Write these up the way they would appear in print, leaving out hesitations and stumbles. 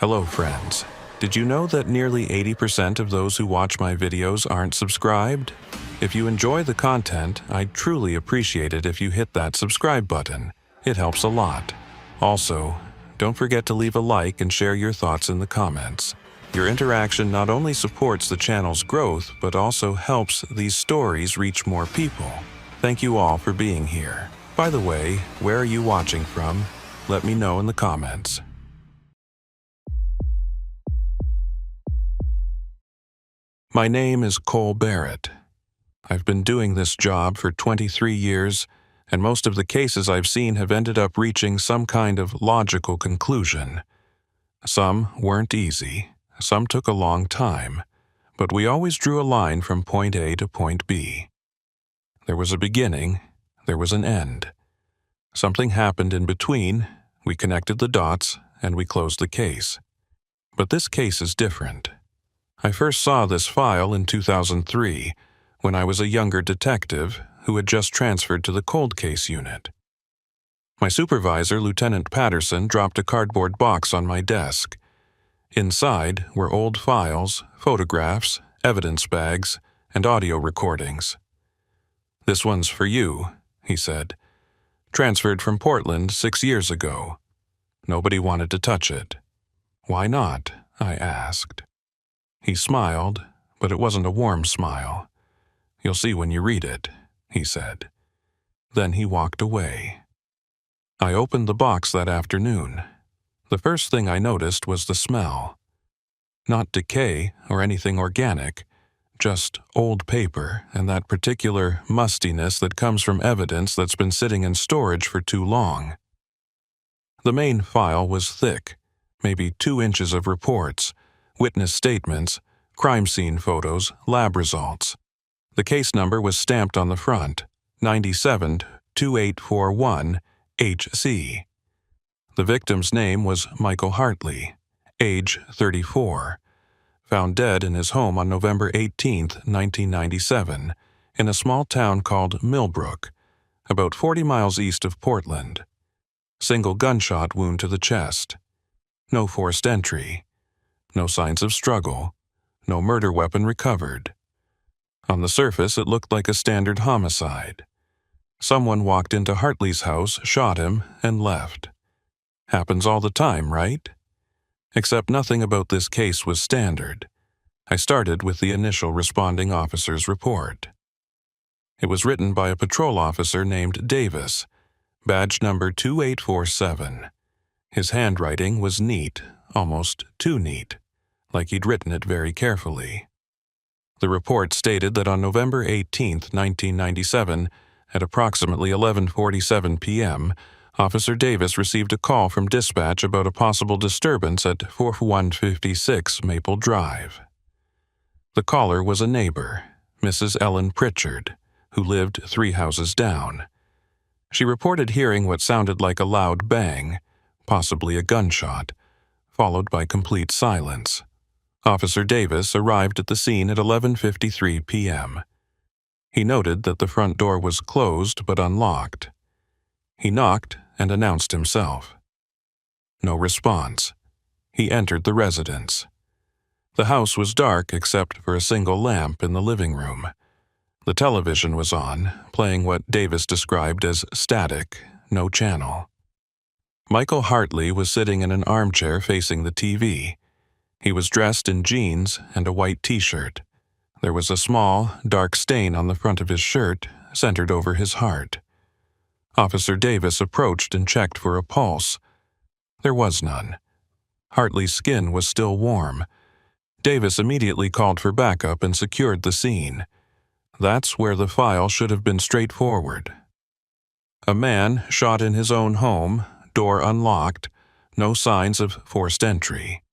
Hello, friends. Did you know that nearly 80% of those who watch my videos aren't subscribed? If you enjoy the content, I'd truly appreciate it if you hit that subscribe button. It helps a lot. Also, don't forget to leave a like and share your thoughts in the comments. Your interaction not only supports the channel's growth, but also helps these stories reach more people. Thank you all for being here. By the way, where are you watching from? Let me know in the comments. My name is Cole Barrett. I've been doing this job for 23 years, and most of the cases I've seen have ended up reaching some kind of logical conclusion. Some weren't easy, some took a long time, but we always drew a line from point A to point B. There was a beginning, there was an end. Something happened in between, we connected the dots, and we closed the case. But this case is different. I first saw this file in 2003, when I was a younger detective who had just transferred to the cold case unit. My supervisor, Lieutenant Patterson, dropped a cardboard box on my desk. Inside were old files, photographs, evidence bags, and audio recordings. "This one's for you," he said. "Transferred from Portland 6 years ago. Nobody wanted to touch it." "Why not?" I asked. He smiled, but it wasn't a warm smile. "You'll see when you read it," he said. Then he walked away. I opened the box that afternoon. The first thing I noticed was the smell. Not decay or anything organic, just old paper and that particular mustiness that comes from evidence that's been sitting in storage for too long. The main file was thick, maybe 2 inches of reports, witness statements, crime scene photos, lab results. The case number was stamped on the front, 97-2841-HC. The victim's name was Michael Hartley, age 34, found dead in his home on November 18, 1997, in a small town called Millbrook, about 40 miles east of Portland. Single gunshot wound to the chest. No forced entry. No signs of struggle. No murder weapon recovered. On the surface, it looked like a standard homicide. Someone walked into Hartley's house, shot him, and left. Happens all the time, right? Except nothing about this case was standard. I started with the initial responding officer's report. It was written by a patrol officer named Davis, badge number 2847. His handwriting was neat, almost too neat, like he'd written it very carefully. The report stated that on November 18, 1997, at approximately 11:47 p.m., Officer Davis received a call from dispatch about a possible disturbance at 4156 Maple Drive. The caller was a neighbor, Mrs. Ellen Pritchard, who lived 3 houses down. She reported hearing what sounded like a loud bang, possibly a gunshot, followed by complete silence. Officer Davis arrived at the scene at 11:53 p.m. He noted that the front door was closed but unlocked. He knocked and announced himself. No response. He entered the residence. The house was dark except for a single lamp in the living room. The television was on, playing what Davis described as static, no channel. Michael Hartley was sitting in an armchair facing the TV. He was dressed in jeans and a white t-shirt. There was a small, dark stain on the front of his shirt, centered over his heart. Officer Davis approached and checked for a pulse. There was none. Hartley's skin was still warm. Davis immediately called for backup and secured the scene. That's where the file should have been straightforward. A man shot in his own home, door unlocked, no signs of forced entry.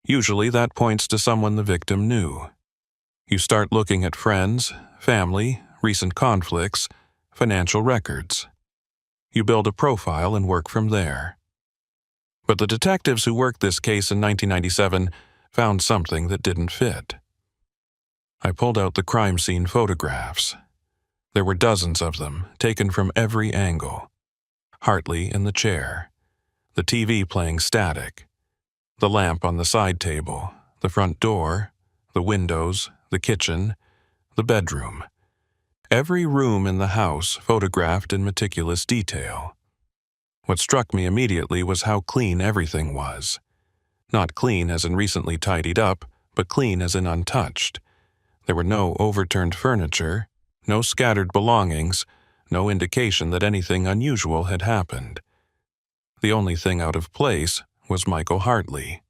Usually that points to someone the victim knew. You start looking at friends, family, recent conflicts, financial records. You build a profile and work from there. But the detectives who worked this case in 1997 found something that didn't fit. I pulled out the crime scene photographs. There were dozens of them, taken from every angle. Hartley in the chair. The TV playing static. The lamp on the side table, the front door, the windows, the kitchen, the bedroom. Every room in the house photographed in meticulous detail. What struck me immediately was how clean everything was. Not clean as in recently tidied up, but clean as in untouched. There were no overturned furniture, no scattered belongings, no indication that anything unusual had happened. The only thing out of place was Michael Hartley,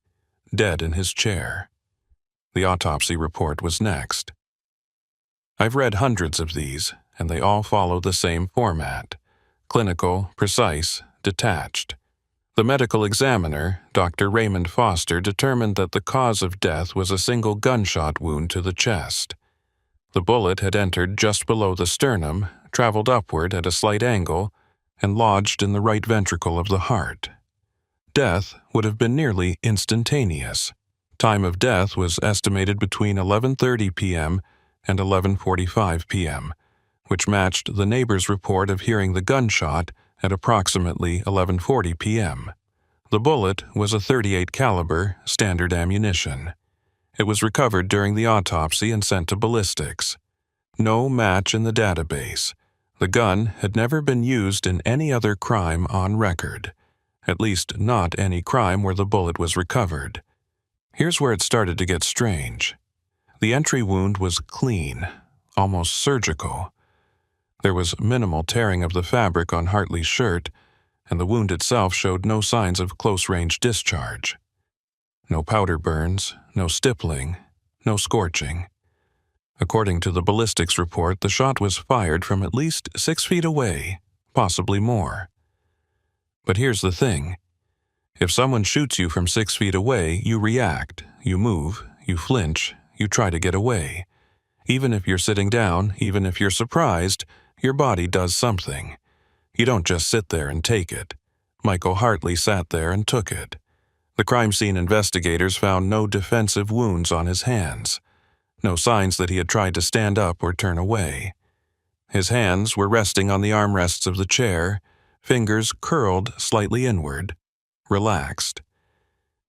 dead in his chair. The autopsy report was next. I've read hundreds of these, and they all follow the same format: clinical, precise, detached. The medical examiner, Dr. Raymond Foster, determined that the cause of death was a single gunshot wound to the chest. The bullet had entered just below the sternum, traveled upward at a slight angle, and lodged in the right ventricle of the heart. Death would have been nearly instantaneous. Time of death was estimated between 11:30 p.m. and 11:45 p.m., which matched the neighbor's report of hearing the gunshot at approximately 11:40 p.m. The bullet was a .38 caliber standard ammunition. It was recovered during the autopsy and sent to ballistics. No match in the database. The gun had never been used in any other crime on record, at least not any crime where the bullet was recovered. Here's where it started to get strange. The entry wound was clean, almost surgical. There was minimal tearing of the fabric on Hartley's shirt, and the wound itself showed no signs of close-range discharge. No powder burns, no stippling, no scorching. According to the ballistics report, the shot was fired from at least 6 feet away, possibly more. But here's the thing. If someone shoots you from 6 feet away, you react, you move, you flinch, you try to get away. Even if you're sitting down, even if you're surprised, your body does something. You don't just sit there and take it. Michael Hartley sat there and took it. The crime scene investigators found no defensive wounds on his hands, no signs that he had tried to stand up or turn away. His hands were resting on the armrests of the chair, fingers curled slightly inward, relaxed.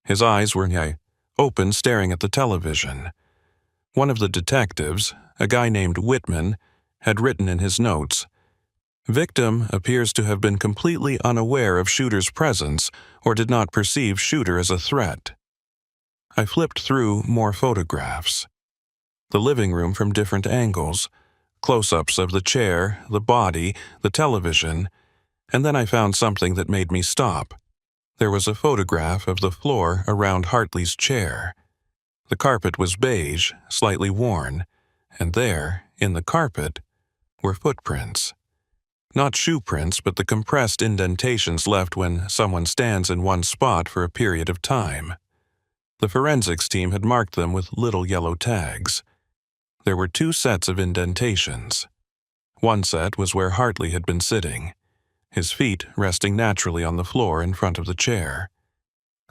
His eyes were open, staring at the television. One of the detectives, a guy named Whitman, had written in his notes, "Victim appears to have been completely unaware of shooter's presence or did not perceive shooter as a threat." I flipped through more photographs. The living room from different angles, close-ups of the chair, the body, the television, and then I found something that made me stop. There was a photograph of the floor around Hartley's chair. The carpet was beige, slightly worn, and there, in the carpet, were footprints. Not shoe prints, but the compressed indentations left when someone stands in one spot for a period of time. The forensics team had marked them with little yellow tags. There were 2 sets of indentations. One set was where Hartley had been sitting, his feet resting naturally on the floor in front of the chair.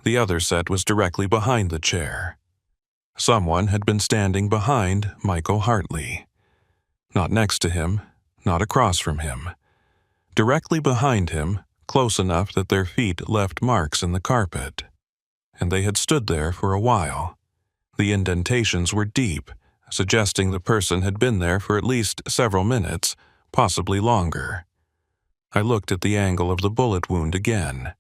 The other set was directly behind the chair. Someone had been standing behind Michael Hartley. Not next to him, not across from him. Directly behind him, close enough that their feet left marks in the carpet. And they had stood there for a while. The indentations were deep, suggesting the person had been there for at least several minutes, possibly longer. I looked at the angle of the bullet wound again.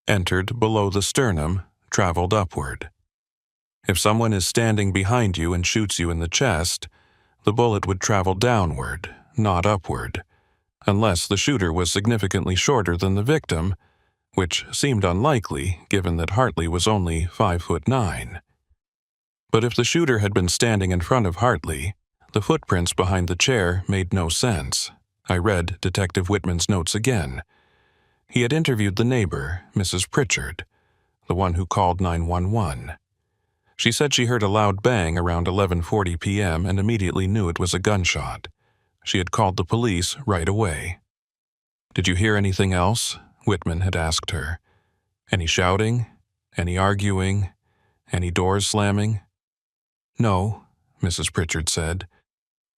Entered below the sternum, traveled upward. If someone is standing behind you and shoots you in the chest, the bullet would travel downward, not upward, unless the shooter was significantly shorter than the victim, which seemed unlikely given that Hartley was only 5'9". But if the shooter had been standing in front of Hartley, the footprints behind the chair made no sense. I read Detective Whitman's notes again. He had interviewed the neighbor, Mrs. Pritchard, the one who called 911. She said she heard a loud bang around 11:40 p.m. and immediately knew it was a gunshot. She had called the police right away. "Did you hear anything else?" Whitman had asked her. "Any shouting? Any arguing? Any doors slamming?" "No," Mrs. Pritchard said.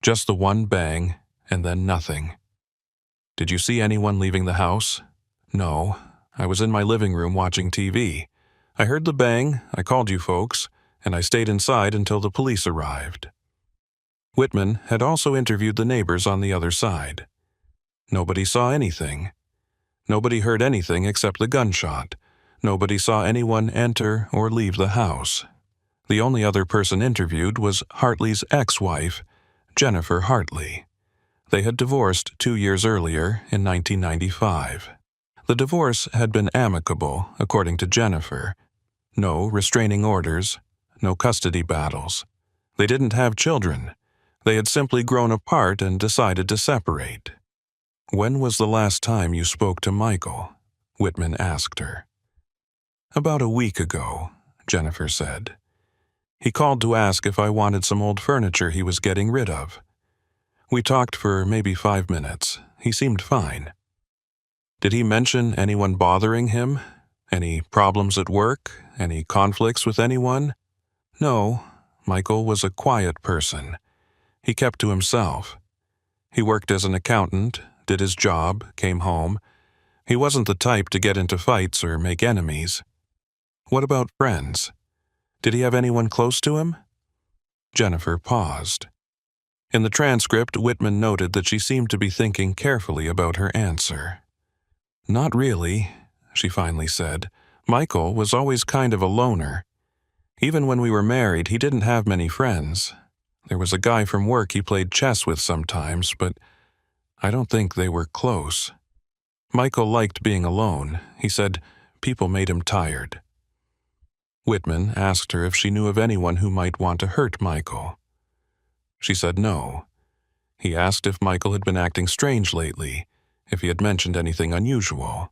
"Just the one bang, and then nothing." "Did you see anyone leaving the house?" "No. I was in my living room watching TV. I heard the bang, I called you folks, and I stayed inside until the police arrived." Whitman had also interviewed the neighbors on the other side. Nobody saw anything. Nobody heard anything except the gunshot. Nobody saw anyone enter or leave the house. The only other person interviewed was Hartley's ex-wife, Jennifer Hartley. They had divorced 2 years earlier in 1995. The divorce had been amicable, according to Jennifer. No restraining orders, no custody battles. They didn't have children. They had simply grown apart and decided to separate. "When was the last time you spoke to Michael?" Whitman asked her. "About a week ago," Jennifer said. "He called to ask if I wanted some old furniture he was getting rid of. We talked for maybe 5 minutes. He seemed fine." "Did he mention anyone bothering him? Any problems at work? Any conflicts with anyone?" "No, Michael was a quiet person. He kept to himself. He worked as an accountant, did his job, came home. He wasn't the type to get into fights or make enemies." "What about friends? Did he have anyone close to him?" Jennifer paused. In the transcript, Whitman noted that she seemed to be thinking carefully about her answer. "Not really," she finally said. "Michael was always kind of a loner. Even when we were married, he didn't have many friends. There was a guy from work he played chess with sometimes, but I don't think they were close. Michael liked being alone. He said people made him tired." Whitman asked her if she knew of anyone who might want to hurt Michael. She said no. He asked if Michael had been acting strange lately, if he had mentioned anything unusual.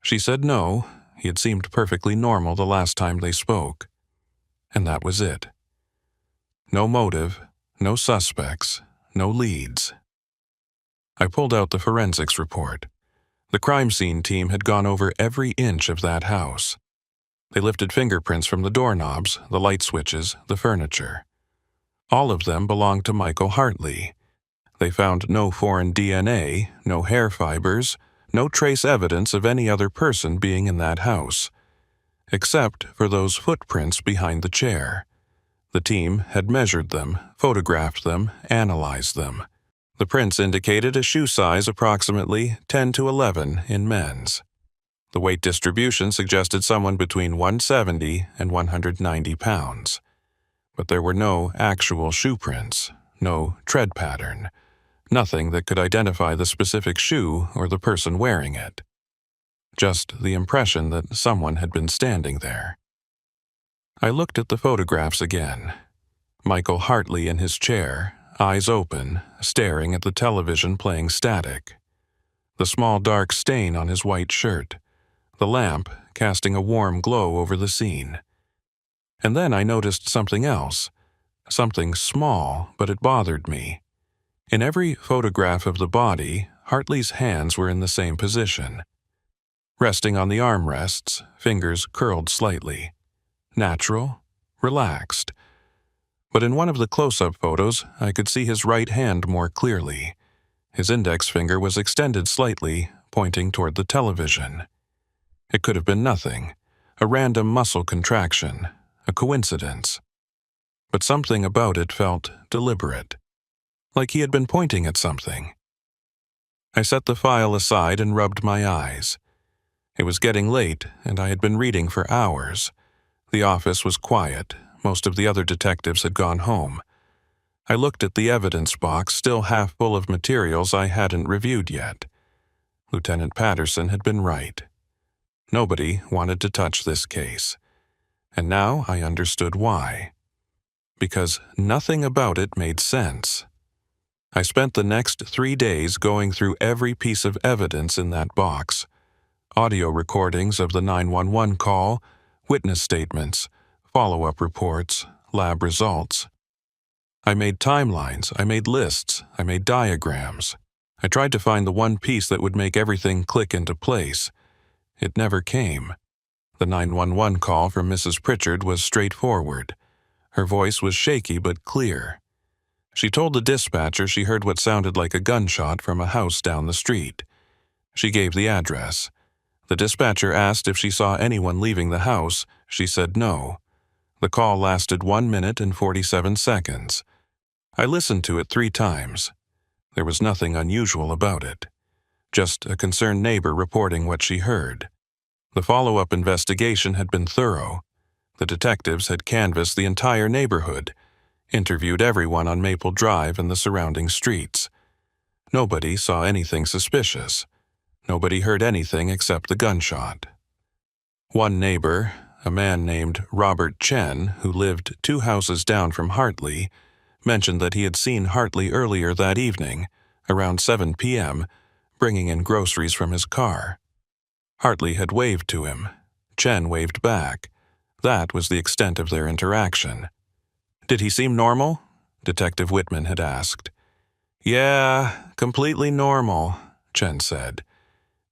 She said no, he had seemed perfectly normal the last time they spoke. And that was it. No motive, no suspects, no leads. I pulled out the forensics report. The crime scene team had gone over every inch of that house. They lifted fingerprints from the doorknobs, the light switches, the furniture. All of them belonged to Michael Hartley. They found no foreign DNA, no hair fibers, no trace evidence of any other person being in that house, except for those footprints behind the chair. The team had measured them, photographed them, analyzed them. The prints indicated a shoe size approximately 10 to 11 in men's. The weight distribution suggested someone between 170 and 190 pounds. But there were no actual shoe prints, no tread pattern, nothing that could identify the specific shoe or the person wearing it. Just the impression that someone had been standing there. I looked at the photographs again. Michael Hartley in his chair, eyes open, staring at the television playing static. The small dark stain on his white shirt. The lamp casting a warm glow over the scene. And then I noticed something else. Something small, but it bothered me. In every photograph of the body, Hartley's hands were in the same position. Resting on the armrests, fingers curled slightly. Natural, relaxed. But in one of the close-up photos, I could see his right hand more clearly. His index finger was extended slightly, pointing toward the television. It could have been nothing, a random muscle contraction, a coincidence. But something about it felt deliberate, like he had been pointing at something. I set the file aside and rubbed my eyes. It was getting late, and I had been reading for hours. The office was quiet. Most of the other detectives had gone home. I looked at the evidence box, still half full of materials I hadn't reviewed yet. Lieutenant Patterson had been right. Nobody wanted to touch this case. And now I understood why. Because nothing about it made sense. I spent the next 3 days going through every piece of evidence in that box. Audio recordings of the 911 call, witness statements, follow-up reports, lab results. I made timelines, I made lists, I made diagrams. I tried to find the one piece that would make everything click into place. It never came. The 911 call from Mrs. Pritchard was straightforward. Her voice was shaky but clear. She told the dispatcher she heard what sounded like a gunshot from a house down the street. She gave the address. The dispatcher asked if she saw anyone leaving the house, She said no. The call lasted 1 minute and 47 seconds. I listened to it 3 times. There was nothing unusual about it. Just a concerned neighbor reporting what she heard. The follow-up investigation had been thorough. The detectives had canvassed the entire neighborhood, interviewed everyone on Maple Drive and the surrounding streets. Nobody saw anything suspicious. Nobody heard anything except the gunshot. One neighbor, a man named Robert Chen, who lived 2 houses down from Hartley, mentioned that he had seen Hartley earlier that evening, around 7 p.m., bringing in groceries from his car. Hartley had waved to him. Chen waved back. That was the extent of their interaction. "Did he seem normal?" Detective Whitman had asked. "Yeah, completely normal," Chen said.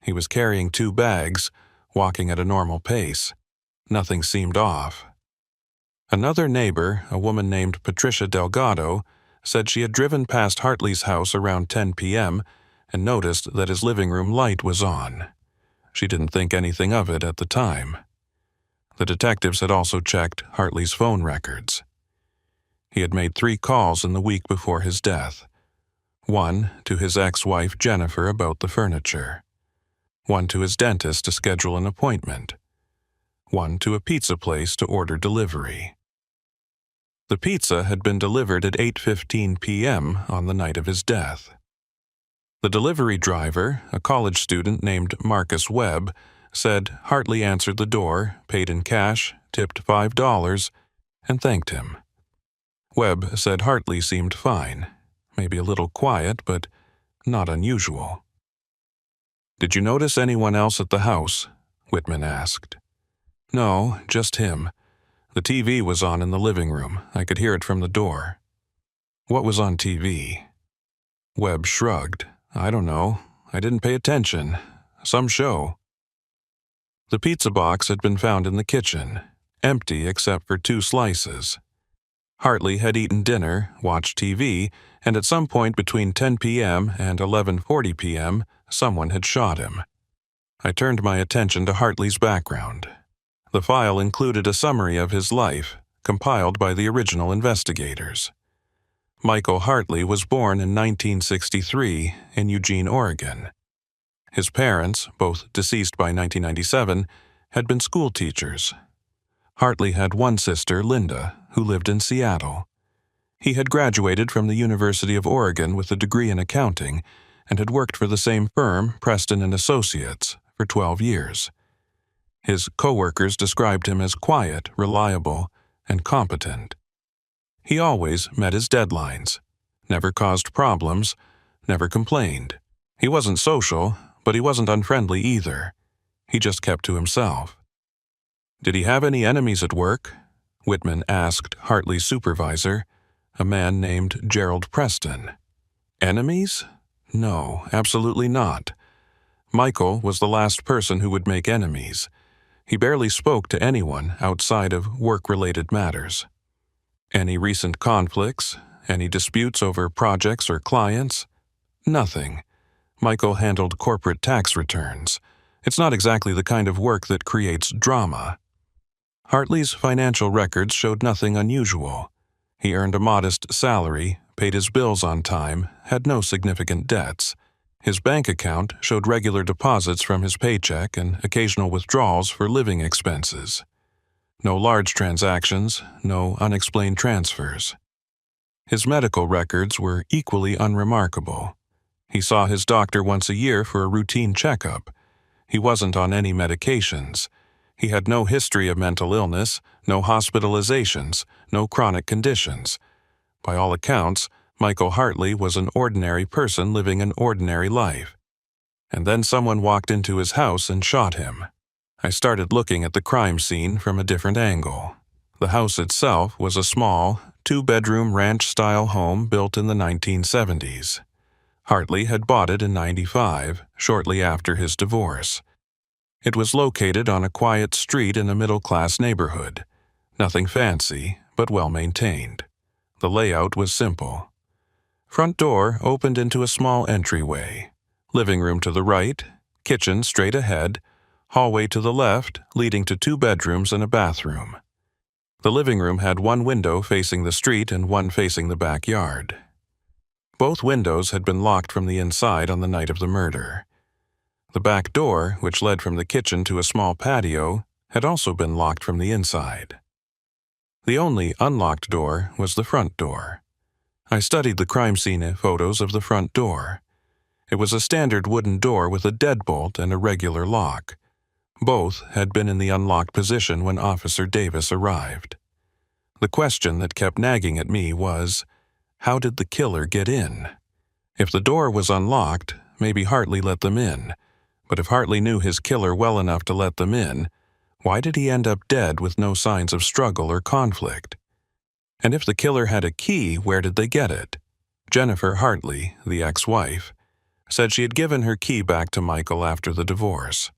He was carrying 2 bags, walking at a normal pace. Nothing seemed off. Another neighbor, a woman named Patricia Delgado, said she had driven past Hartley's house around 10 p.m. and noticed that his living room light was on. She didn't think anything of it at the time. The detectives had also checked Hartley's phone records. He had made 3 calls in the week before his death. 1 to his ex-wife Jennifer about the furniture. 1 to his dentist to schedule an appointment. 1 to a pizza place to order delivery. The pizza had been delivered at 8:15 p.m. on the night of his death. The delivery driver, a college student named Marcus Webb, said Hartley answered the door, paid in cash, tipped $5, and thanked him. Webb said Hartley seemed fine, maybe a little quiet, but not unusual. "Did you notice anyone else at the house?" Whitman asked. "No, just him. The TV was on in the living room. I could hear it from the door." "What was on TV?" Webb shrugged. "I don't know. I didn't pay attention. Some show." The pizza box had been found in the kitchen, empty except for 2 slices. Hartley had eaten dinner, watched TV, and at some point between 10 p.m. and 11:40 p.m., someone had shot him. I turned my attention to Hartley's background. The file included a summary of his life, compiled by the original investigators. Michael Hartley was born in 1963 in Eugene, Oregon. His parents, both deceased by 1997, had been school teachers. Hartley had one sister, Linda, who lived in Seattle. He had graduated from the University of Oregon with a degree in accounting and had worked for the same firm, Preston and Associates, for 12 years. His co-workers described him as quiet, reliable, and competent. He always met his deadlines, never caused problems, never complained. He wasn't social, but he wasn't unfriendly either. He just kept to himself. "Did he have any enemies at work?" Whitman asked Hartley's supervisor, a man named Gerald Preston. "Enemies? No, absolutely not. Michael was the last person who would make enemies. He barely spoke to anyone outside of work-related matters. Any recent conflicts? Any disputes over projects or clients? Nothing. Michael handled corporate tax returns. It's not exactly the kind of work that creates drama." Hartley's financial records showed nothing unusual. He earned a modest salary, paid his bills on time, had no significant debts. His bank account showed regular deposits from his paycheck and occasional withdrawals for living expenses. No large transactions, no unexplained transfers. His medical records were equally unremarkable. He saw his doctor once a year for a routine checkup. He wasn't on any medications. He had no history of mental illness, no hospitalizations, no chronic conditions. By all accounts, Michael Hartley was an ordinary person living an ordinary life. And then someone walked into his house and shot him. I started looking at the crime scene from a different angle. The house itself was a small, 2-bedroom ranch-style home built in the 1970s. Hartley had bought it in '95, shortly after his divorce. It was located on a quiet street in a middle-class neighborhood. Nothing fancy, but well-maintained. The layout was simple. Front door opened into a small entryway. Living room to the right, kitchen straight ahead, hallway to the left leading to 2 bedrooms and a bathroom. The living room had 1 window facing the street and 1 facing the backyard. Both windows had been locked from the inside on the night of the murder. The back door, which led from the kitchen to a small patio, had also been locked from the inside. The only unlocked door was the front door. I studied the crime scene photos of the front door. It was a standard wooden door with a deadbolt and a regular lock. Both had been in the unlocked position when Officer Davis arrived. The question that kept nagging at me was, how did the killer get in? If the door was unlocked, maybe Hartley let them in. But if Hartley knew his killer well enough to let them in, why did he end up dead with no signs of struggle or conflict? And if the killer had a key, where did they get it? Jennifer Hartley, the ex-wife, said she had given her key back to Michael after the divorce.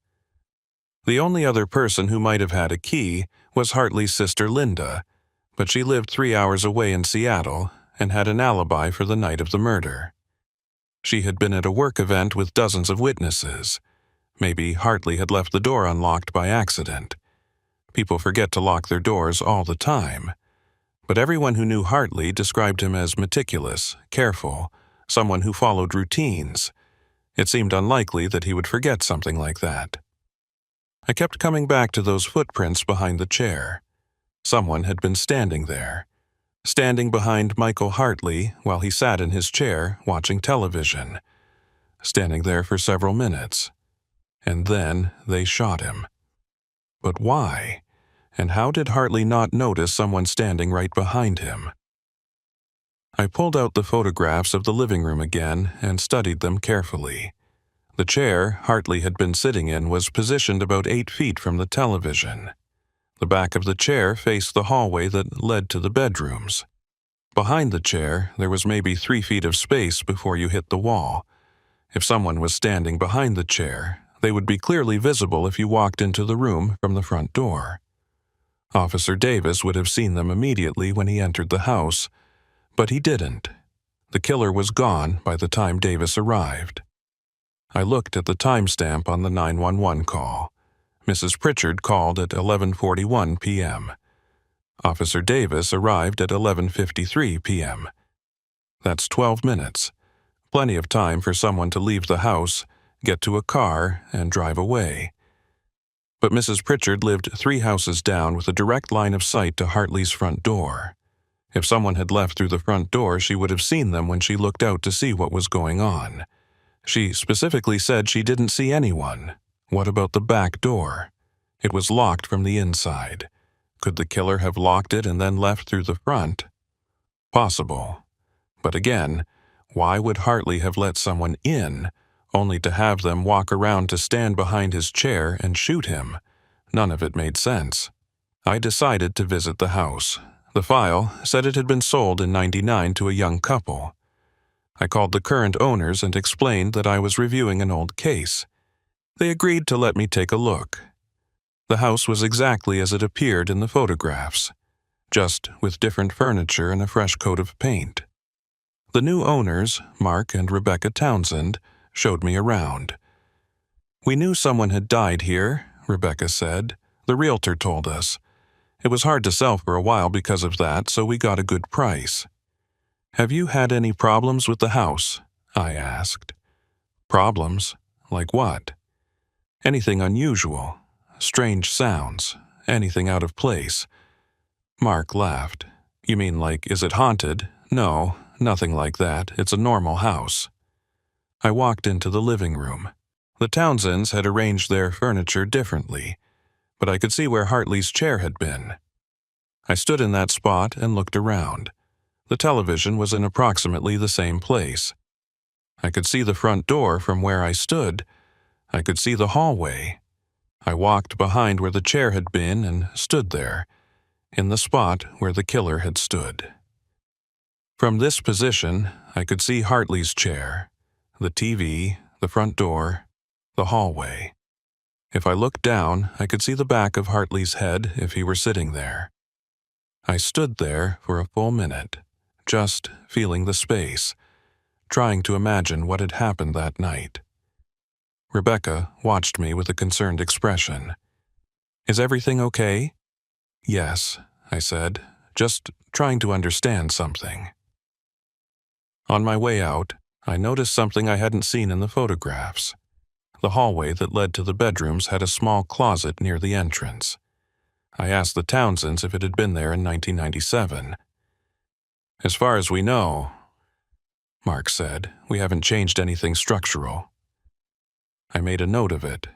The only other person who might have had a key was Hartley's sister Linda, but she lived 3 hours away in Seattle and had an alibi for the night of the murder. She had been at a work event with dozens of witnesses. Maybe Hartley had left the door unlocked by accident. People forget to lock their doors all the time. But everyone who knew Hartley described him as meticulous, careful, someone who followed routines. It seemed unlikely that he would forget something like that. I kept coming back to those footprints behind the chair. Someone had been standing there, standing behind Michael Hartley while he sat in his chair watching television, standing there for several minutes. And then they shot him. But why? And how did Hartley not notice someone standing right behind him? I pulled out the photographs of the living room again and studied them carefully. The chair Hartley had been sitting in was positioned about 8 feet from the television. The back of the chair faced the hallway that led to the bedrooms. Behind the chair, there was maybe 3 feet of space before you hit the wall. If someone was standing behind the chair, they would be clearly visible if you walked into the room from the front door. Officer Davis would have seen them immediately when he entered the house, but he didn't. The killer was gone by the time Davis arrived. I looked at the timestamp on the 911 call. Mrs. Pritchard called at 11:41 p.m. Officer Davis arrived at 11:53 p.m. That's 12 minutes. Plenty of time for someone to leave the house, get to a car, and drive away. But Mrs. Pritchard lived 3 houses down with a direct line of sight to Hartley's front door. If someone had left through the front door, she would have seen them when she looked out to see what was going on. She specifically said she didn't see anyone. What about the back door? It was locked from the inside. Could the killer have locked it and then left through the front? Possible. But again, why would Hartley have let someone in, only to have them walk around to stand behind his chair and shoot him? None of it made sense. I decided to visit the house. The file said it had been sold in '99 to a young couple. I called the current owners and explained that I was reviewing an old case. They agreed to let me take a look. The house was exactly as it appeared in the photographs, just with different furniture and a fresh coat of paint. The new owners, Mark and Rebecca Townsend, showed me around. "We knew someone had died here," Rebecca said. "The realtor told us. It was hard to sell for a while because of that, so we got a good price." "Have you had any problems with the house?" I asked. "Problems? Like what?" "Anything unusual. Strange sounds. Anything out of place." Mark laughed. "You mean like, is it haunted?" "No, nothing like that. It's a normal house." I walked into the living room. The Townsends had arranged their furniture differently, but I could see where Hartley's chair had been. I stood in that spot and looked around. The television was in approximately the same place. I could see the front door from where I stood. I could see the hallway. I walked behind where the chair had been and stood there, in the spot where the killer had stood. From this position, I could see Hartley's chair, the TV, the front door, the hallway. If I looked down, I could see the back of Hartley's head if he were sitting there. I stood there for a full minute, just feeling the space, trying to imagine what had happened that night. Rebecca watched me with a concerned expression. "Is everything okay?" "Yes," I said, "just trying to understand something." On my way out, I noticed something I hadn't seen in the photographs. The hallway that led to the bedrooms had a small closet near the entrance. I asked the Townsends if it had been there in 1997. "As far as we know," Mark said, "we haven't changed anything structural." I made a note of it.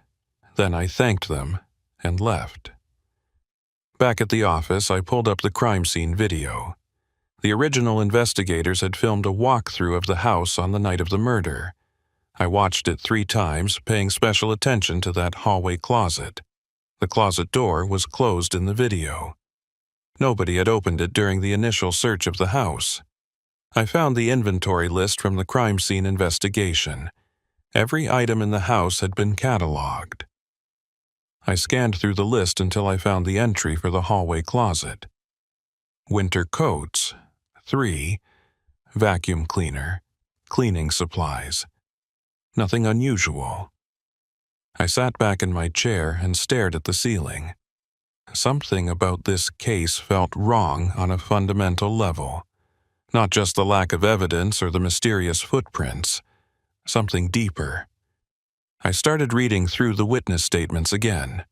Then I thanked them and left. Back at the office, I pulled up the crime scene video. The original investigators had filmed a walkthrough of the house on the night of the murder. I watched it 3 times, paying special attention to that hallway closet. The closet door was closed in the video. Nobody had opened it during the initial search of the house. I found the inventory list from the crime scene investigation. Every item in the house had been cataloged. I scanned through the list until I found the entry for the hallway closet. Winter coats, 3. Vacuum cleaner, cleaning supplies. Nothing unusual. I sat back in my chair and stared at the ceiling. Something about this case felt wrong on a fundamental level. Not just the lack of evidence or the mysterious footprints. Something deeper. I started reading through the witness statements again,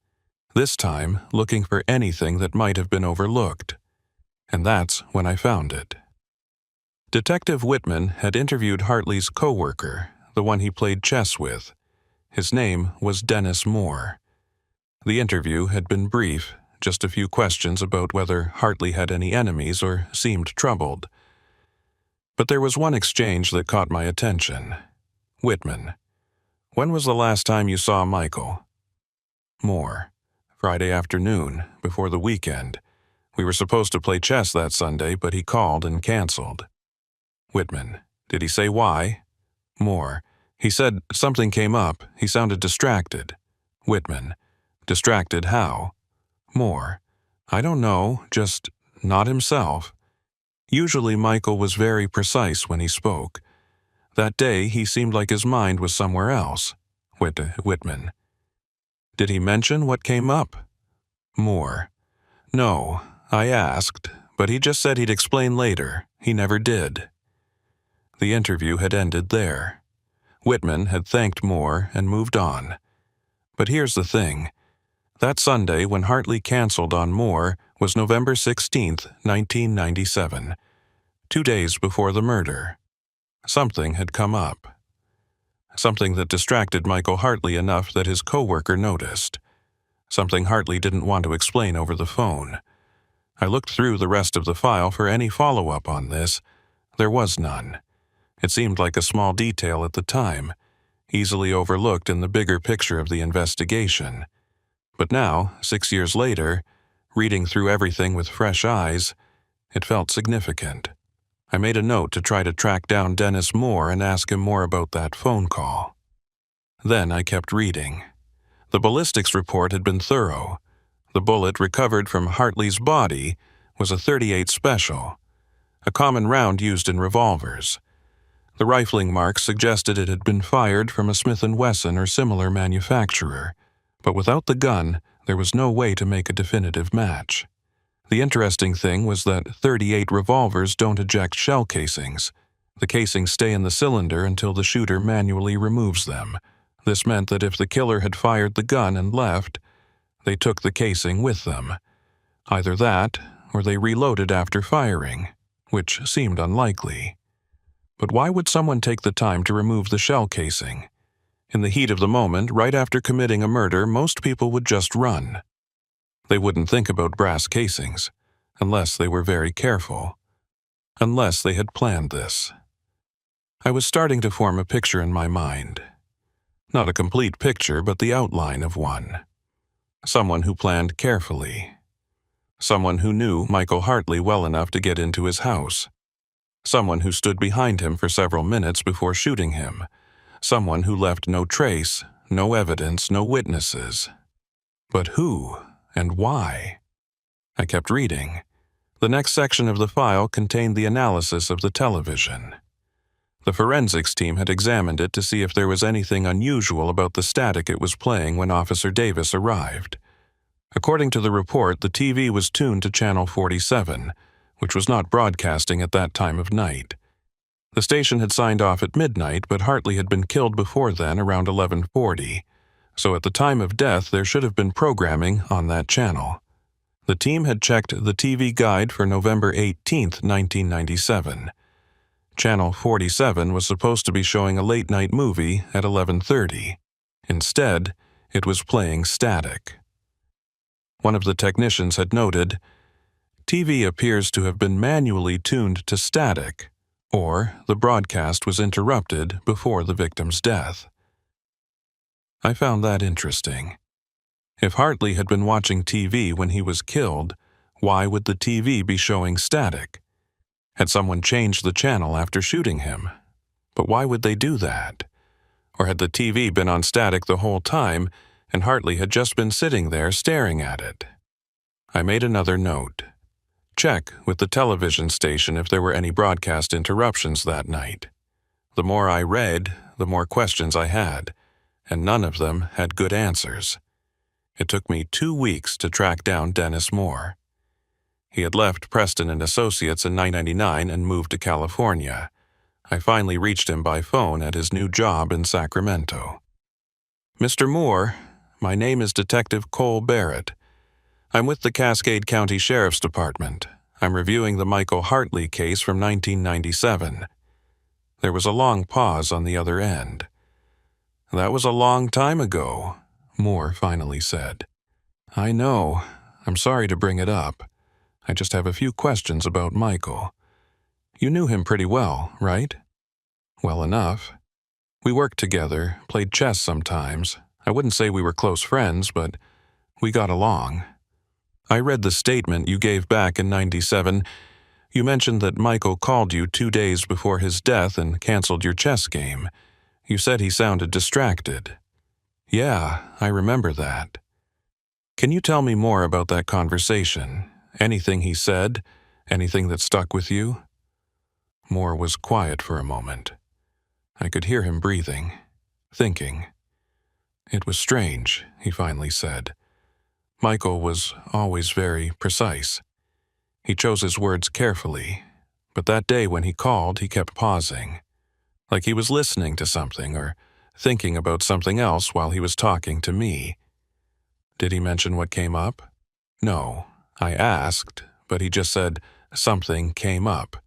this time looking for anything that might have been overlooked. And that's when I found it. Detective Whitman had interviewed Hartley's co-worker, the one he played chess with. His name was Dennis Moore. The interview had been brief, just a few questions about whether Hartley had any enemies or seemed troubled. But there was one exchange that caught my attention. Whitman: "When was the last time you saw Michael?" Moore: "Friday afternoon, before the weekend. We were supposed to play chess that Sunday, but he called and canceled." Whitman: "Did he say why?" Moore: "He said something came up. He sounded distracted." Whitman: "Distracted how?" Moore: "I don't know, just not himself. Usually Michael was very precise when he spoke. That day he seemed like his mind was somewhere else." Whitman: "Did he mention what came up?" Moore: "No, I asked, but he just said he'd explain later. He never did." The interview had ended there. Whitman had thanked Moore and moved on. But here's the thing. That Sunday when Hartley canceled on Moore was November 16, 1997, 2 days before the murder. Something had come up. Something that distracted Michael Hartley enough that his co-worker noticed. Something Hartley didn't want to explain over the phone. I looked through the rest of the file for any follow-up on this. There was none. It seemed like a small detail at the time, easily overlooked in the bigger picture of the investigation. But now, 6 years later, reading through everything with fresh eyes, it felt significant. I made a note to try to track down Dennis Moore and ask him more about that phone call. Then I kept reading. The ballistics report had been thorough. The bullet recovered from Hartley's body was a .38 Special, a common round used in revolvers. The rifling marks suggested it had been fired from a Smith & Wesson or similar manufacturer, but without the gun, there was no way to make a definitive match. The interesting thing was that .38 revolvers don't eject shell casings. The casings stay in the cylinder until the shooter manually removes them. This meant that if the killer had fired the gun and left, they took the casing with them. Either that, or they reloaded after firing, which seemed unlikely. But why would someone take the time to remove the shell casing? In the heat of the moment, right after committing a murder, most people would just run. They wouldn't think about brass casings, unless they were very careful. Unless they had planned this. I was starting to form a picture in my mind. Not a complete picture, but the outline of one. Someone who planned carefully. Someone who knew Michael Hartley well enough to get into his house. Someone who stood behind him for several minutes before shooting him. Someone who left no trace, no evidence, no witnesses. But who and why? I kept reading. The next section of the file contained the analysis of the television. The forensics team had examined it to see if there was anything unusual about the static it was playing when Officer Davis arrived. According to the report, the TV was tuned to Channel 47, which was not broadcasting at that time of night. The station had signed off at midnight, but Hartley had been killed before then around 11:40, so at the time of death there should have been programming on that channel. The team had checked the TV guide for November 18, 1997. Channel 47 was supposed to be showing a late-night movie at 11:30. Instead, it was playing static. One of the technicians had noted, "TV appears to have been manually tuned to static, or the broadcast was interrupted before the victim's death." I found that interesting. If Hartley had been watching TV when he was killed, why would the TV be showing static? Had someone changed the channel after shooting him? But why would they do that? Or had the TV been on static the whole time, and Hartley had just been sitting there staring at it? I made another note. Check with the television station if there were any broadcast interruptions that night. The more I read, the more questions I had, and none of them had good answers. It took me 2 weeks to track down Dennis Moore. He had left Preston and Associates in 1999 and moved to California. I finally reached him by phone at his new job in Sacramento. "Mr. Moore, my name is Detective Cole Barrett. I'm with the Cascade County Sheriff's Department. I'm reviewing the Michael Hartley case from 1997. There was a long pause on the other end. "That was a long time ago," Moore finally said. "I know. I'm sorry to bring it up. I just have a few questions about Michael. You knew him pretty well, right?" "Well enough. We worked together, played chess sometimes. I wouldn't say we were close friends, but we got along. I read the statement you gave back in 97. You mentioned that Michael called you 2 days before his death and canceled your chess game. You said he sounded distracted." "Yeah, I remember that." "Can you tell me more about that conversation? Anything he said? Anything that stuck with you?" Moore was quiet for a moment. I could hear him breathing, thinking. "It was strange," he finally said. "Michael was always very precise. He chose his words carefully, but that day when he called, he kept pausing, like he was listening to something or thinking about something else while he was talking to me." "Did he mention what came up?" "No. I asked, but he just said something came up,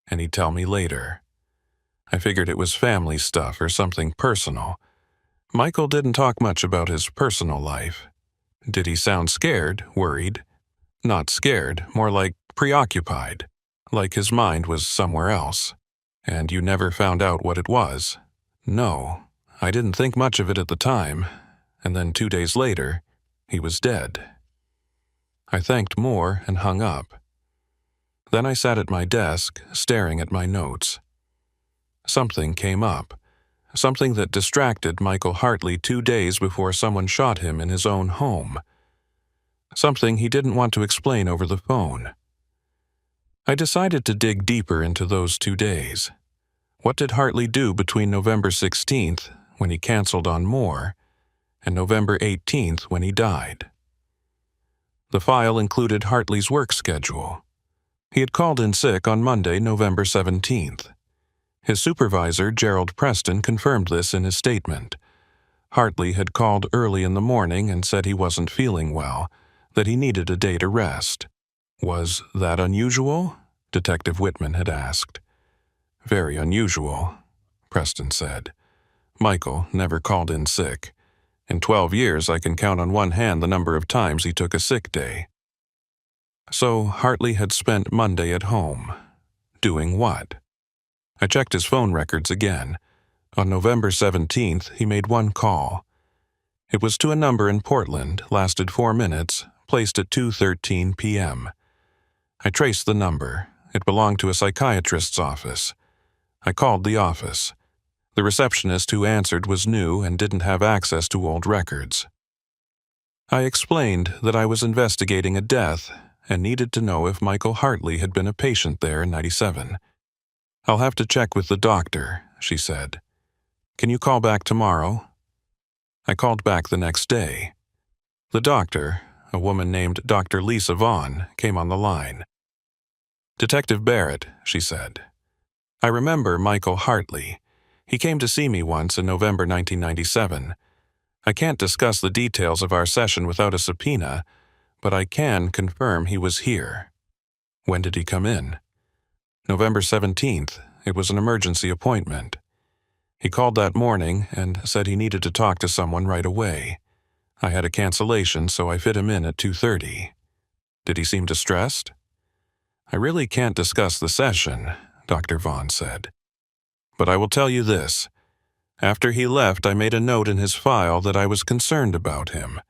and he'd tell me later. I figured it was family stuff or something personal. Michael didn't talk much about his personal life. Did he sound scared, worried?" "Not scared, more like preoccupied, like his mind was somewhere else." "And you never found out what it was?" "No, I didn't think much of it at the time, and then 2 days later, he was dead." I thanked Moore and hung up. Then I sat at my desk, staring at my notes. Something came up, something that distracted Michael Hartley 2 days before someone shot him in his own home. Something he didn't want to explain over the phone. I decided to dig deeper into those 2 days. What did Hartley do between November 16th, when he canceled on Moore, and November 18th, when he died? The file included Hartley's work schedule. He had called in sick on Monday, November 17th. His supervisor, Gerald Preston, confirmed this in his statement. Hartley had called early in the morning and said he wasn't feeling well, that he needed a day to rest. "Was that unusual?" Detective Whitman had asked. "Very unusual," Preston said. "Michael never called in sick. In 12 years, I can count on one hand the number of times he took a sick day." So Hartley had spent Monday at home. Doing what? I checked his phone records again. On November 17th, he made one call. It was to a number in Portland, lasted 4 minutes, placed at 2:13 p.m. I traced the number. It belonged to a psychiatrist's office. I called the office. The receptionist who answered was new and didn't have access to old records. I explained that I was investigating a death and needed to know if Michael Hartley had been a patient there in 97. "I'll have to check with the doctor," she said. "Can you call back tomorrow?" I called back the next day. The doctor, a woman named Dr. Lisa Vaughn, came on the line. "Detective Barrett," she said. "I remember Michael Hartley. He came to see me once in November 1997. I can't discuss the details of our session without a subpoena, but I can confirm he was here." "When did he come in?" "November 17th. It was an emergency appointment. He called that morning and said he needed to talk to someone right away. I had a cancellation, so I fit him in at 2:30. Did he seem distressed?" "I really can't discuss the session," Dr. Vaughn said. "But I will tell you this. After he left, I made a note in his file that I was concerned about him.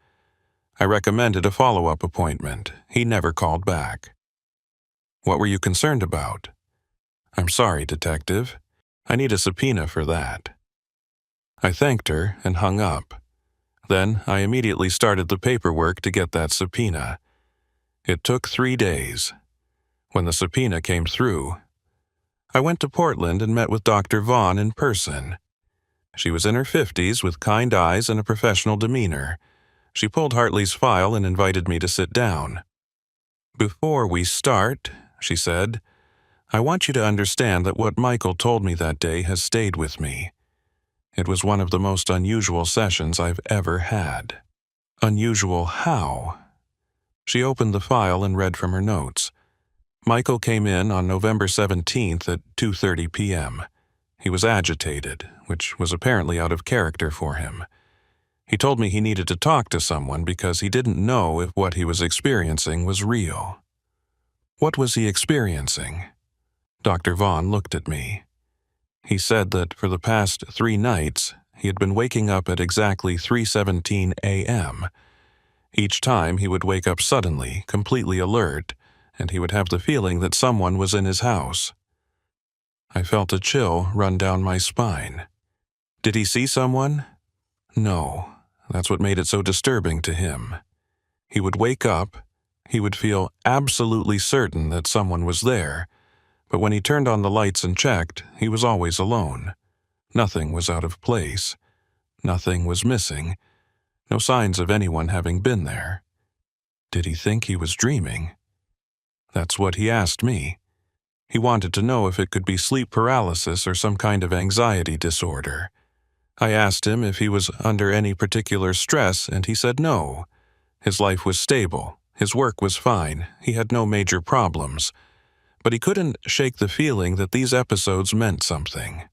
I recommended a follow-up appointment. He never called back." "What were you concerned about?" "I'm sorry, Detective. I need a subpoena for that." I thanked her and hung up. Then I immediately started the paperwork to get that subpoena. It took 3 days. When the subpoena came through, I went to Portland and met with Dr. Vaughn in person. She was in her 50s with kind eyes and a professional demeanor. She pulled Hartley's file and invited me to sit down. "Before we start," she said, "I want you to understand that what Michael told me that day has stayed with me. It was one of the most unusual sessions I've ever had." "Unusual how?" She opened the file and read from her notes. "Michael came in on November 17th at 2:30 p.m. He was agitated, which was apparently out of character for him. He told me he needed to talk to someone because he didn't know if what he was experiencing was real." "What was he experiencing?" Dr. Vaughn looked at me. "He said that for the past 3 nights, he had been waking up at exactly 3:17 a.m. Each time he would wake up suddenly, completely alert, and he would have the feeling that someone was in his house." I felt a chill run down my spine. "Did he see someone?" "No. That's what made it so disturbing to him. He would wake up, he would feel absolutely certain that someone was there, but when he turned on the lights and checked, he was always alone. Nothing was out of place. Nothing was missing. No signs of anyone having been there." "Did he think he was dreaming?" "That's what he asked me. He wanted to know if it could be sleep paralysis or some kind of anxiety disorder. I asked him if he was under any particular stress, and he said no. His life was stable, his work was fine, he had no major problems. But he couldn't shake the feeling that these episodes meant something."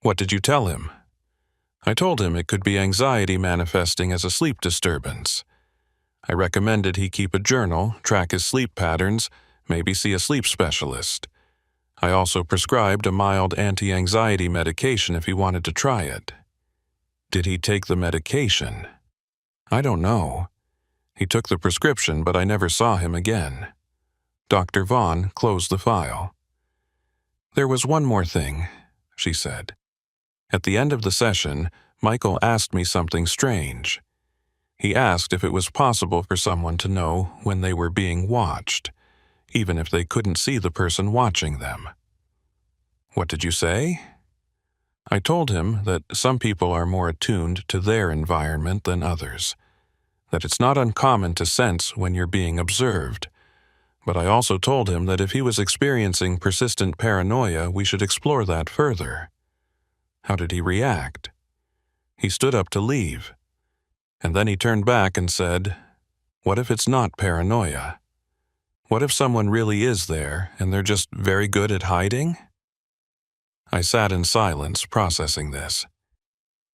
"What did you tell him?" "I told him it could be anxiety manifesting as a sleep disturbance. I recommended he keep a journal, track his sleep patterns, maybe see a sleep specialist. I also prescribed a mild anti-anxiety medication if he wanted to try it." "Did he take the medication?" "I don't know. He took the prescription, but I never saw him again." Dr. Vaughn closed the file. "There was one more thing," she said. "At the end of the session, Michael asked me something strange. He asked if it was possible for someone to know when they were being watched, even if they couldn't see the person watching them." "What did you say?" "I told him that some people are more attuned to their environment than others, that it's not uncommon to sense when you're being observed. But I also told him that if he was experiencing persistent paranoia, we should explore that further." "How did he react?" "He stood up to leave. And then he turned back and said, 'What if it's not paranoia? What if someone really is there and they're just very good at hiding?'" I sat in silence, processing this.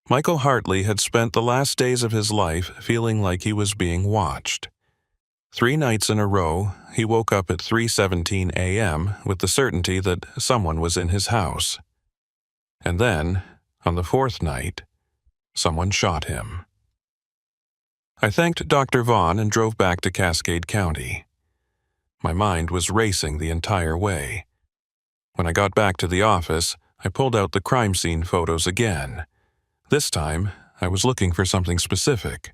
Michael Hartley had spent the last days of his life feeling like he was being watched. 3 nights in a row, he woke up at 3:17 a.m. with the certainty that someone was in his house. And then, on the 4th night, someone shot him. I thanked Dr. Vaughn and drove back to Cascade County. My mind was racing the entire way. When I got back to the office, I pulled out the crime scene photos again. This time, I was looking for something specific.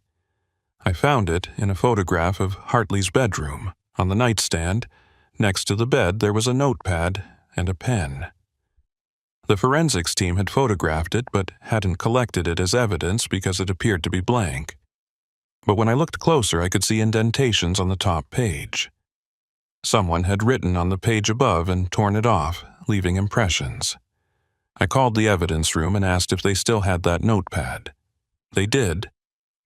I found it in a photograph of Hartley's bedroom. On the nightstand, next to the bed, there was a notepad and a pen. The forensics team had photographed it but hadn't collected it as evidence because it appeared to be blank. But when I looked closer, I could see indentations on the top page. Someone had written on the page above and torn it off, leaving impressions. I called the evidence room and asked if they still had that notepad. They did.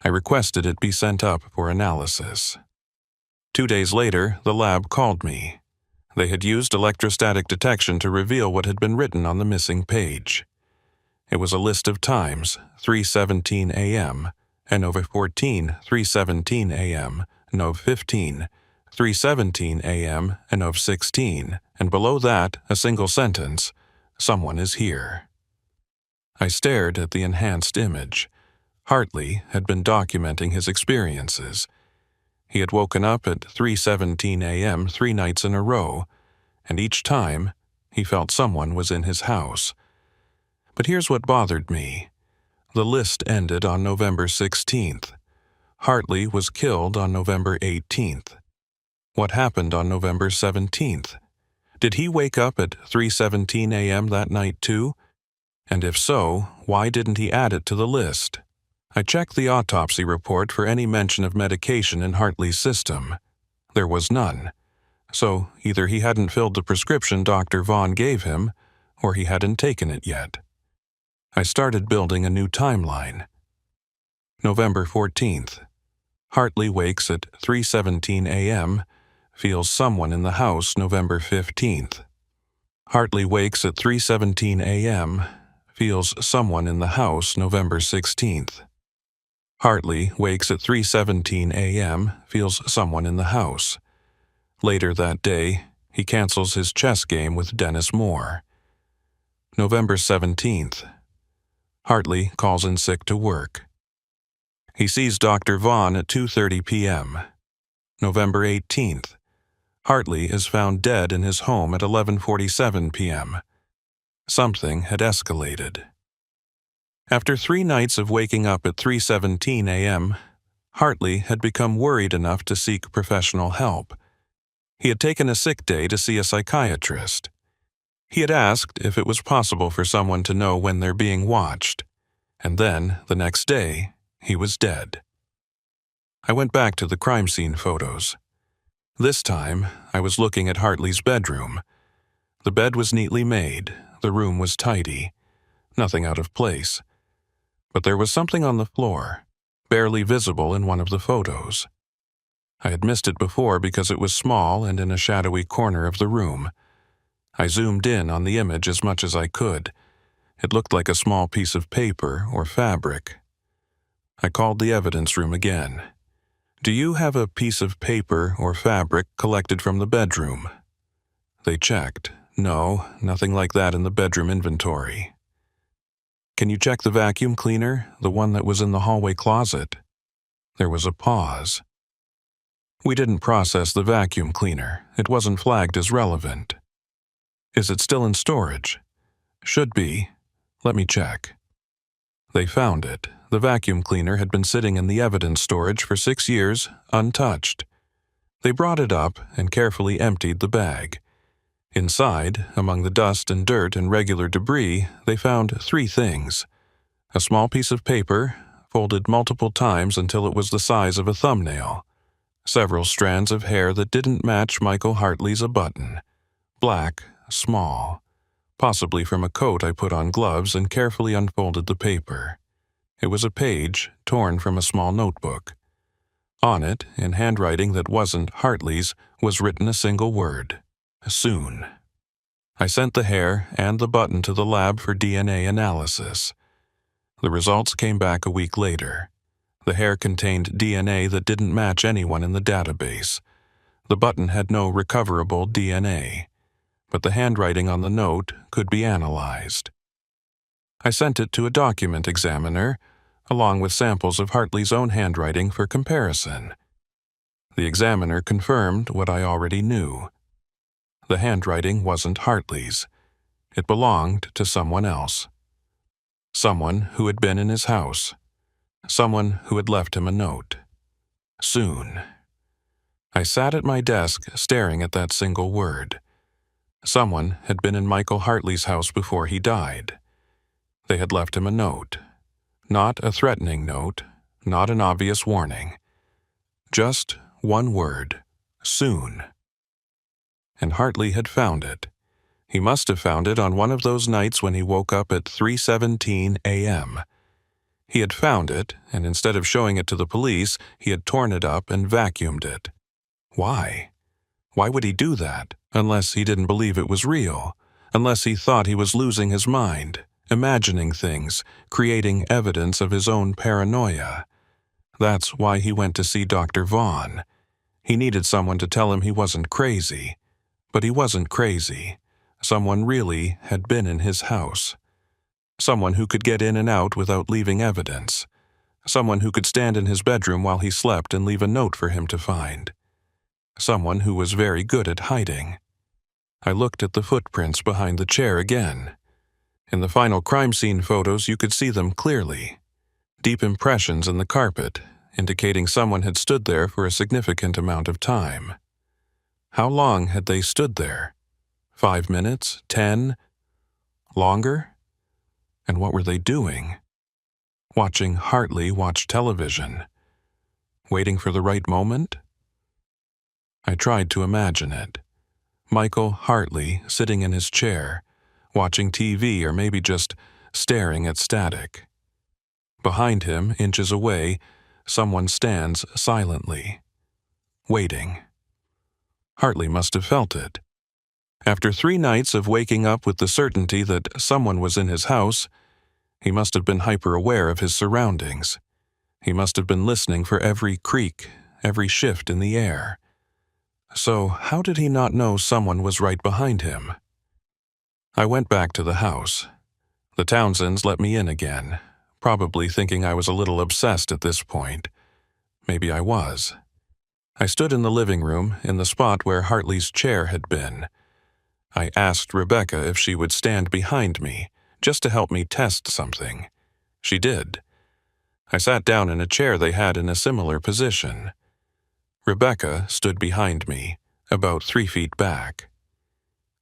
I requested it be sent up for analysis. 2 days later, the lab called me. They had used electrostatic detection to reveal what had been written on the missing page. It was a list of times, 3:17 a.m., N/14, 3:17 a.m., Nov 15, 3:17 a.m., Nov 16, and below that, a single sentence, "Someone is here." I stared at the enhanced image. Hartley had been documenting his experiences. He had woken up at 3:17 a.m. 3 nights in a row, and each time, he felt someone was in his house. But here's what bothered me. The list ended on November 16th. Hartley was killed on November 18th. What happened on November 17th? Did he wake up at 3:17 a.m. that night too? And if so, why didn't he add it to the list? I checked the autopsy report for any mention of medication in Hartley's system. There was none. So either he hadn't filled the prescription Dr. Vaughn gave him, or he hadn't taken it yet. I started building a new timeline. November 14th. Hartley wakes at 3:17 a.m., feels someone in the house November 15th. Hartley wakes at 3:17 a.m., feels someone in the house November 16th. Hartley wakes at 3:17 a.m., feels someone in the house. Later that day, he cancels his chess game with Dennis Moore. November 17th. Hartley calls in sick to work. He sees Dr. Vaughn at 2:30 p.m. November 18th. Hartley is found dead in his home at 11:47 p.m. Something had escalated. After 3 nights of waking up at 3:17 a.m., Hartley had become worried enough to seek professional help. He had taken a sick day to see a psychiatrist. He had asked if it was possible for someone to know when they're being watched, and then, the next day, he was dead. I went back to the crime scene photos. This time, I was looking at Hartley's bedroom. The bed was neatly made, the room was tidy, nothing out of place. But there was something on the floor, barely visible in one of the photos. I had missed it before because it was small and in a shadowy corner of the room. I zoomed in on the image as much as I could. It looked like a small piece of paper or fabric. I called the evidence room again. "Do you have a piece of paper or fabric collected from the bedroom?" They checked. "No, nothing like that in the bedroom inventory." "Can you check the vacuum cleaner, the one that was in the hallway closet?" There was a pause. "We didn't process the vacuum cleaner. It wasn't flagged as relevant." "Is it still in storage?" "Should be. Let me check." They found it. The vacuum cleaner had been sitting in the evidence storage for 6 years, untouched. They brought it up and carefully emptied the bag. Inside, among the dust and dirt and regular debris, they found 3 things. A small piece of paper, folded multiple times until it was the size of a thumbnail. Several strands of hair that didn't match Michael Hartley's a button. Black, small. Possibly from a coat I put on gloves and carefully unfolded the paper. It was a page torn from a small notebook. On it, in handwriting that wasn't Hartley's, was written a single word: soon. I sent the hair and the button to the lab for DNA analysis. The results came back a week later. The hair contained DNA that didn't match anyone in the database. The button had no recoverable DNA, but the handwriting on the note could be analyzed. I sent it to a document examiner, along with samples of Hartley's own handwriting for comparison. The examiner confirmed what I already knew. The handwriting wasn't Hartley's. It belonged to someone else. Someone who had been in his house. Someone who had left him a note. Soon. I sat at my desk staring at that single word. Someone had been in Michael Hartley's house before he died. They had left him a note. Not a threatening note, not an obvious warning. Just one word: soon. And Hartley had found it. He must have found it on one of those nights when he woke up at 3:17 a.m. He had found it, and instead of showing it to the police, he had torn it up and vacuumed it. Why? Why would he do that, unless he didn't believe it was real, unless he thought he was losing his mind, imagining things, creating evidence of his own paranoia? That's why he went to see Dr. Vaughn. He needed someone to tell him he wasn't crazy. But he wasn't crazy. Someone really had been in his house. Someone who could get in and out without leaving evidence. Someone who could stand in his bedroom while he slept and leave a note for him to find. Someone who was very good at hiding. I looked at the footprints behind the chair again. In the final crime scene photos, you could see them clearly. Deep impressions in the carpet, indicating someone had stood there for a significant amount of time. How long had they stood there? 5 minutes? 10? Longer? And what were they doing? Watching Hartley watch television. Waiting for the right moment? I tried to imagine it. Michael Hartley sitting in his chair, watching TV or maybe just staring at static. Behind him, inches away, someone stands silently, waiting. Hartley must have felt it. After 3 nights of waking up with the certainty that someone was in his house, he must have been hyper-aware of his surroundings. He must have been listening for every creak, every shift in the air. So how did he not know someone was right behind him? I went back to the house. The Townsends let me in again, probably thinking I was a little obsessed at this point. Maybe I was. I stood in the living room, in the spot where Hartley's chair had been. I asked Rebecca if she would stand behind me, just to help me test something. She did. I sat down in a chair they had in a similar position. Rebecca stood behind me, about 3 feet back.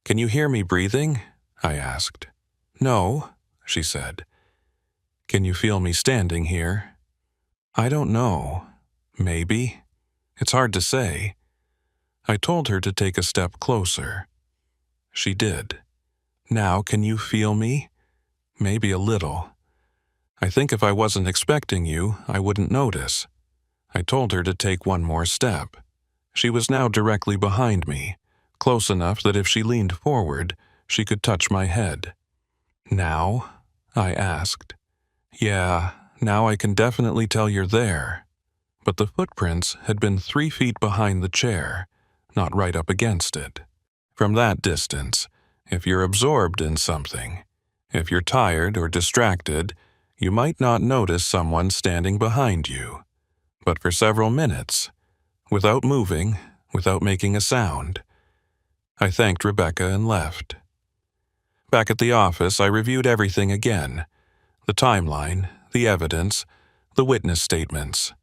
"Can you hear me breathing?" I asked. "No," she said. "Can you feel me standing here?" "I don't know. Maybe. It's hard to say." I told her to take a step closer. She did. "Now can you feel me?" "Maybe a little. I think if I wasn't expecting you, I wouldn't notice." I told her to take one more step. She was now directly behind me, close enough that if she leaned forward, she could touch my head. "Now?" I asked. "Yeah, now I can definitely tell you're there." But the footprints had been 3 feet behind the chair, not right up against it. From that distance, if you're absorbed in something, if you're tired or distracted, you might not notice someone standing behind you. But for several minutes, without moving, without making a sound, I thanked Rebecca and left. Back at the office, I reviewed everything again. The timeline, the evidence, the witness statements.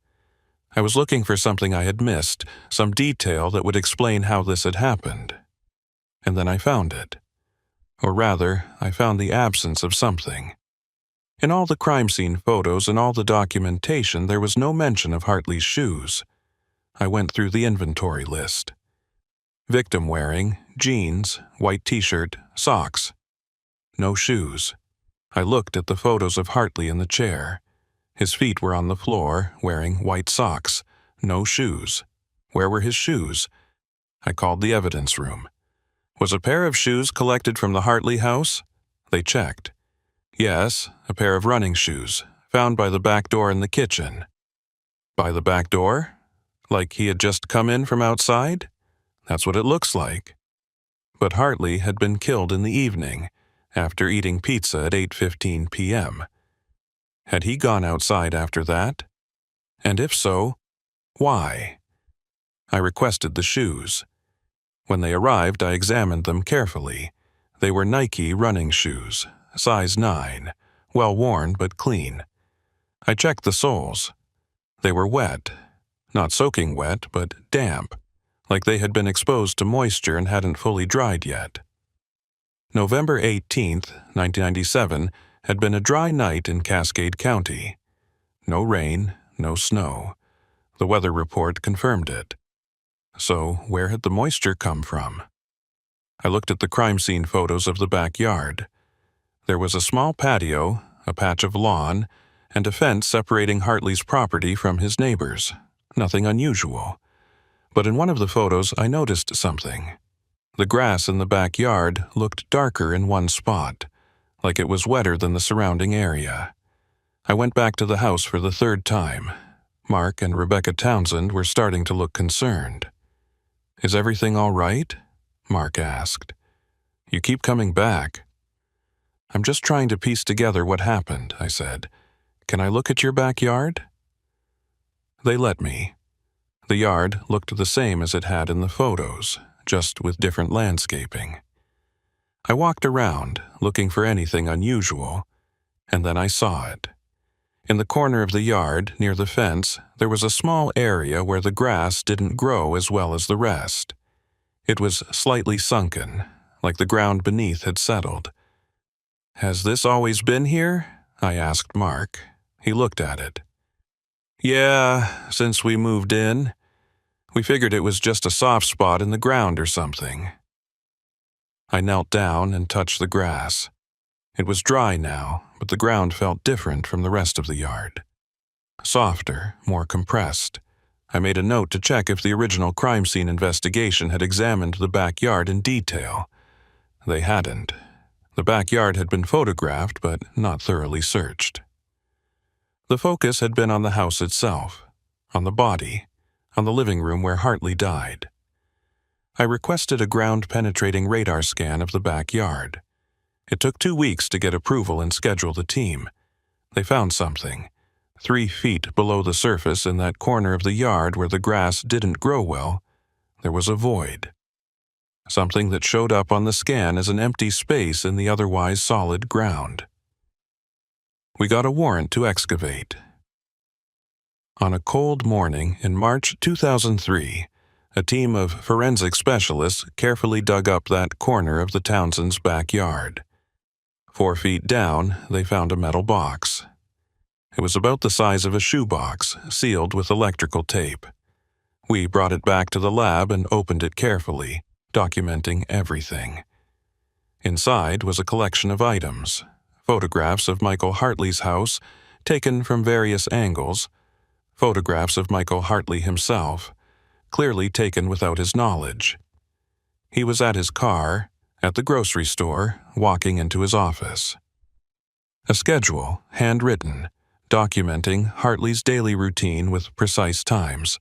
I was looking for something I had missed, some detail that would explain how this had happened. And then I found it. Or rather, I found the absence of something. In all the crime scene photos and all the documentation, there was no mention of Hartley's shoes. I went through the inventory list. Victim wearing jeans, white t-shirt, socks. No shoes. I looked at the photos of Hartley in the chair. His feet were on the floor, wearing white socks. No shoes. Where were his shoes? I called the evidence room. Was a pair of shoes collected from the Hartley house? They checked. Yes, a pair of running shoes, found by the back door in the kitchen. By the back door? Like he had just come in from outside? That's what it looks like. But Hartley had been killed in the evening, after eating pizza at 8:15 p.m. Had he gone outside after that? And if so, why? I requested the shoes. When they arrived, I examined them carefully. They were Nike running shoes, size 9, well worn but clean. I checked the soles. They were wet. Not soaking wet, but damp, like they had been exposed to moisture and hadn't fully dried yet. November 18th, 1997, had been a dry night in Cascade County. No rain, no snow. The weather report confirmed it. So, where had the moisture come from? I looked at the crime scene photos of the backyard. There was a small patio, a patch of lawn, and a fence separating Hartley's property from his neighbors. Nothing unusual. But in one of the photos, I noticed something. The grass in the backyard looked darker in one spot, like it was wetter than the surrounding area. I went back to the house for the third time. Mark and Rebecca Townsend were starting to look concerned. "Is everything all right?" Mark asked. "You keep coming back." "I'm just trying to piece together what happened," I said. "Can I look at your backyard?" They let me. The yard looked the same as it had in the photos, just with different landscaping. I walked around, looking for anything unusual, and then I saw it. In the corner of the yard, near the fence, there was a small area where the grass didn't grow as well as the rest. It was slightly sunken, like the ground beneath had settled. "Has this always been here?" I asked Mark. He looked at it. "Yeah, since we moved in. We figured it was just a soft spot in the ground or something." I knelt down and touched the grass. It was dry now, but the ground felt different from the rest of the yard. Softer, more compressed. I made a note to check if the original crime scene investigation had examined the backyard in detail. They hadn't. The backyard had been photographed, but not thoroughly searched. The focus had been on the house itself, on the body, on the living room where Hartley died. I requested a ground-penetrating radar scan of the backyard. It took 2 weeks to get approval and schedule the team. They found something. 3 feet below the surface in that corner of the yard where the grass didn't grow well, there was a void. Something that showed up on the scan as an empty space in the otherwise solid ground. We got a warrant to excavate. On a cold morning in March 2003, a team of forensic specialists carefully dug up that corner of the Townsends' backyard. 4 feet down, they found a metal box. It was about the size of a shoebox, sealed with electrical tape. We brought it back to the lab and opened it carefully, documenting everything. Inside was a collection of items, photographs of Michael Hartley's house, taken from various angles, photographs of Michael Hartley himself, clearly taken without his knowledge. He was at his car, at the grocery store, walking into his office. A schedule, handwritten, documenting Hartley's daily routine with precise times.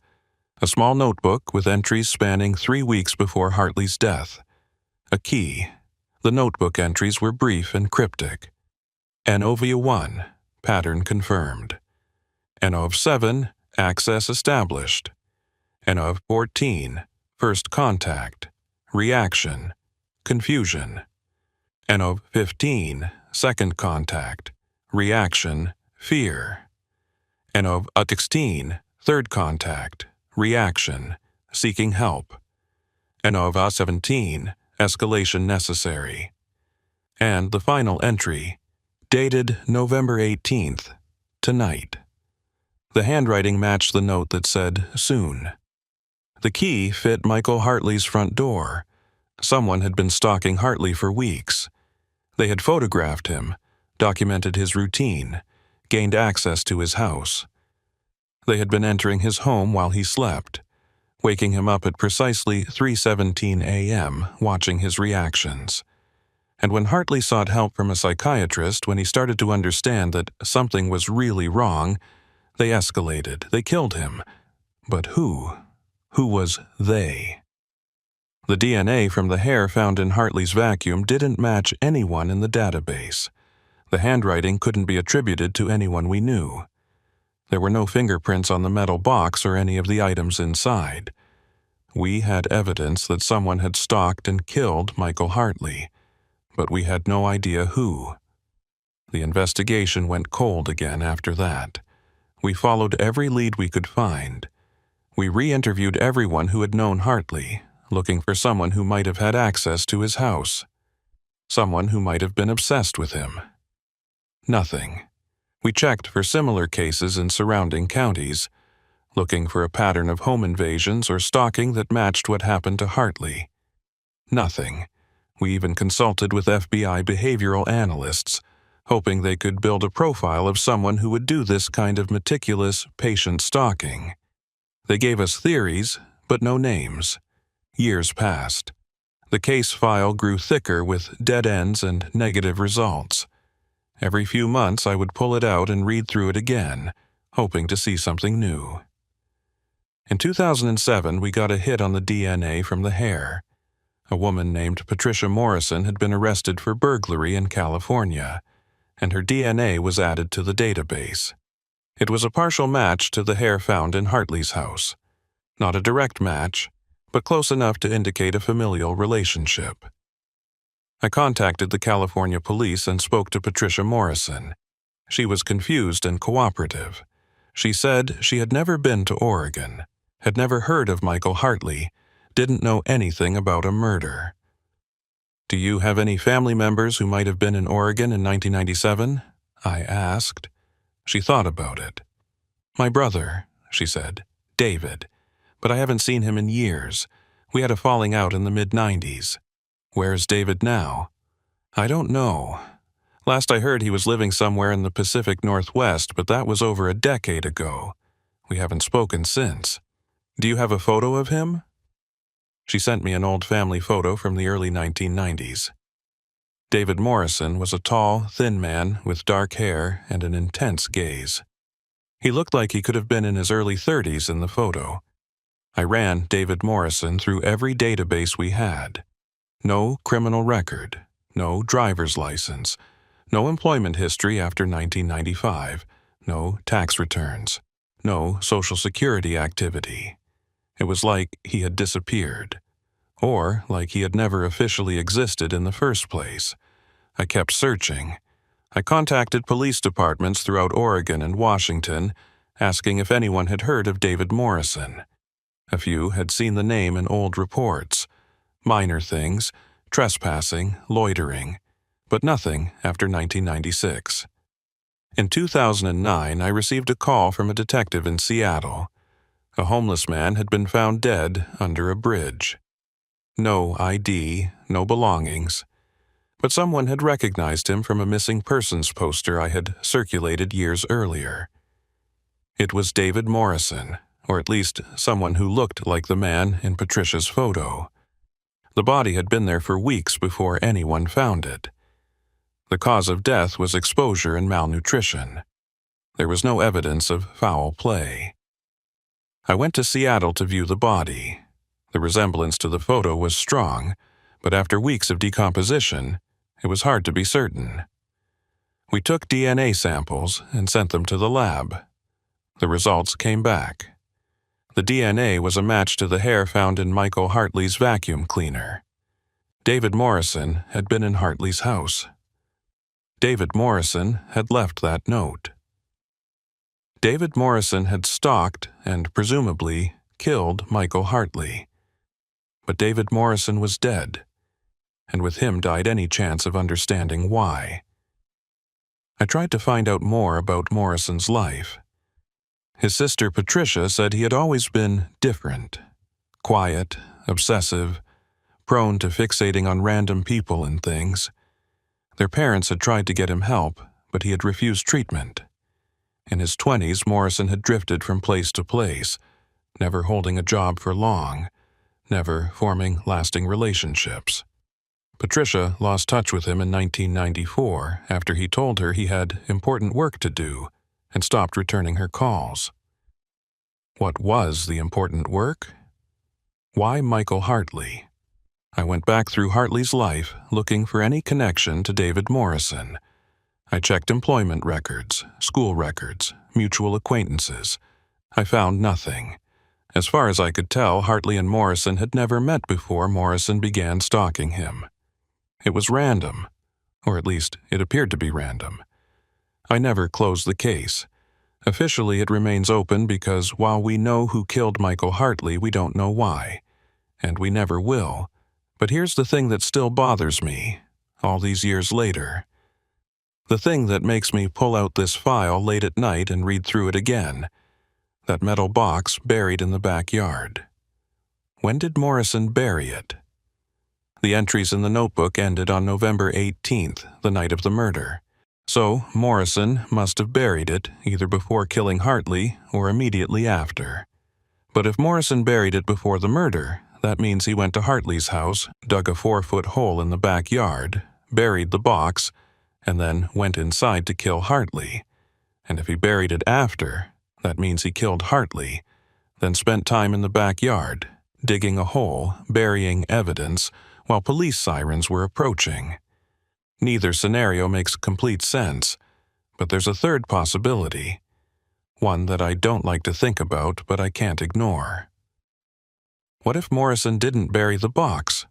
A small notebook with entries spanning 3 weeks before Hartley's death. A key. The notebook entries were brief and cryptic. Anovia 1, pattern confirmed. Anov 7, access established. Anov 14, first contact, reaction, confusion. Anov 15, second contact, reaction, fear. Anov 16, third contact, reaction, seeking help. Anov 17, escalation necessary. And the final entry, dated November 18th, tonight. The handwriting matched the note that said, soon. The key fit Michael Hartley's front door. Someone had been stalking Hartley for weeks. They had photographed him, documented his routine, gained access to his house. They had been entering his home while he slept, waking him up at precisely 3:17 a.m., watching his reactions. And when Hartley sought help from a psychiatrist when he started to understand that something was really wrong, they escalated, they killed him. But who? Who was they? The DNA from the hair found in Hartley's vacuum didn't match anyone in the database. The handwriting couldn't be attributed to anyone we knew. There were no fingerprints on the metal box or any of the items inside. We had evidence that someone had stalked and killed Michael Hartley, but we had no idea who. The investigation went cold again after that. We followed every lead we could find. We re-interviewed everyone who had known Hartley, looking for someone who might have had access to his house. Someone who might have been obsessed with him. Nothing. We checked for similar cases in surrounding counties, looking for a pattern of home invasions or stalking that matched what happened to Hartley. Nothing. We even consulted with FBI behavioral analysts, hoping they could build a profile of someone who would do this kind of meticulous, patient stalking. They gave us theories, but no names. Years passed. The case file grew thicker with dead ends and negative results. Every few months I would pull it out and read through it again, hoping to see something new. In 2007, we got a hit on the DNA from the hair. A woman named Patricia Morrison had been arrested for burglary in California, and her DNA was added to the database. It was a partial match to the hair found in Hartley's house. Not a direct match, but close enough to indicate a familial relationship. I contacted the California police and spoke to Patricia Morrison. She was confused and cooperative. She said she had never been to Oregon, had never heard of Michael Hartley, didn't know anything about a murder. "Do you have any family members who might have been in Oregon in 1997? I asked. She thought about it. "My brother," she said, "David. But I haven't seen him in years. We had a falling out in the mid-90s. Where's David now?" "I don't know. Last I heard he was living somewhere in the Pacific Northwest, but that was over a decade ago. We haven't spoken since. Do you have a photo of him?" She sent me an old family photo from the early 1990s. David Morrison was a tall, thin man with dark hair and an intense gaze. He looked like he could have been in his early 30s in the photo. I ran David Morrison through every database we had. No criminal record, no driver's license, no employment history after 1995, no tax returns, no Social Security activity. It was like he had disappeared, or like he had never officially existed in the first place. I kept searching. I contacted police departments throughout Oregon and Washington, asking if anyone had heard of David Morrison. A few had seen the name in old reports. Minor things, trespassing, loitering, but nothing after 1996. In 2009, I received a call from a detective in Seattle. A homeless man had been found dead under a bridge. No ID, no belongings. But someone had recognized him from a missing persons poster I had circulated years earlier. It was David Morrison, or at least someone who looked like the man in Patricia's photo. The body had been there for weeks before anyone found it. The cause of death was exposure and malnutrition. There was no evidence of foul play. I went to Seattle to view the body. The resemblance to the photo was strong, but after weeks of decomposition, it was hard to be certain. We took DNA samples and sent them to the lab. The results came back. The DNA was a match to the hair found in Michael Hartley's vacuum cleaner. David Morrison had been in Hartley's house. David Morrison had left that note. David Morrison had stalked and presumably killed Michael Hartley. But David Morrison was dead, and with him died any chance of understanding why. I tried to find out more about Morrison's life. His sister Patricia said he had always been different, quiet, obsessive, prone to fixating on random people and things. Their parents had tried to get him help, but he had refused treatment. In his 20s, Morrison had drifted from place to place, never holding a job for long, never forming lasting relationships. Patricia lost touch with him in 1994 after he told her he had important work to do and stopped returning her calls. What was the important work? Why Michael Hartley? I went back through Hartley's life looking for any connection to David Morrison. I checked employment records, school records, mutual acquaintances. I found nothing. As far as I could tell, Hartley and Morrison had never met before Morrison began stalking him. It was random, or at least it appeared to be random. I never closed the case. Officially, it remains open because while we know who killed Michael Hartley, we don't know why, and we never will. But here's the thing that still bothers me. all these years later. The thing that makes me pull out this file late at night and read through it again, that metal box buried in the backyard. When did Morrison bury it? The entries in the notebook ended on November 18th, the night of the murder. So Morrison must have buried it either before killing Hartley or immediately after. But if Morrison buried it before the murder, that means he went to Hartley's house, dug a 4-foot hole in the backyard, buried the box, and then went inside to kill Hartley. And if he buried it after, that means he killed Hartley, then spent time in the backyard, digging a hole, burying evidence, while police sirens were approaching. Neither scenario makes complete sense, but there's a third possibility, one that I don't like to think about but I can't ignore. What if Morrison didn't bury the box?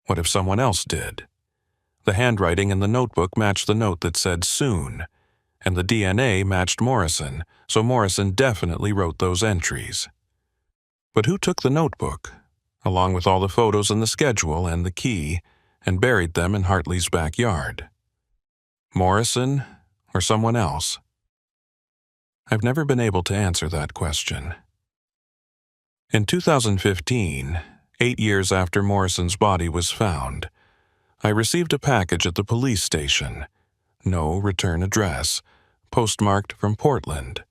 What if someone else did? The handwriting in the notebook matched the note that said soon, and the DNA matched Morrison, so Morrison definitely wrote those entries. But who took the notebook, along with all the photos and the schedule and the key, and buried them in Hartley's backyard? Morrison or someone else? I've never been able to answer that question. In 2015, 8 years after Morrison's body was found, I received a package at the police station. No return address, postmarked from Portland.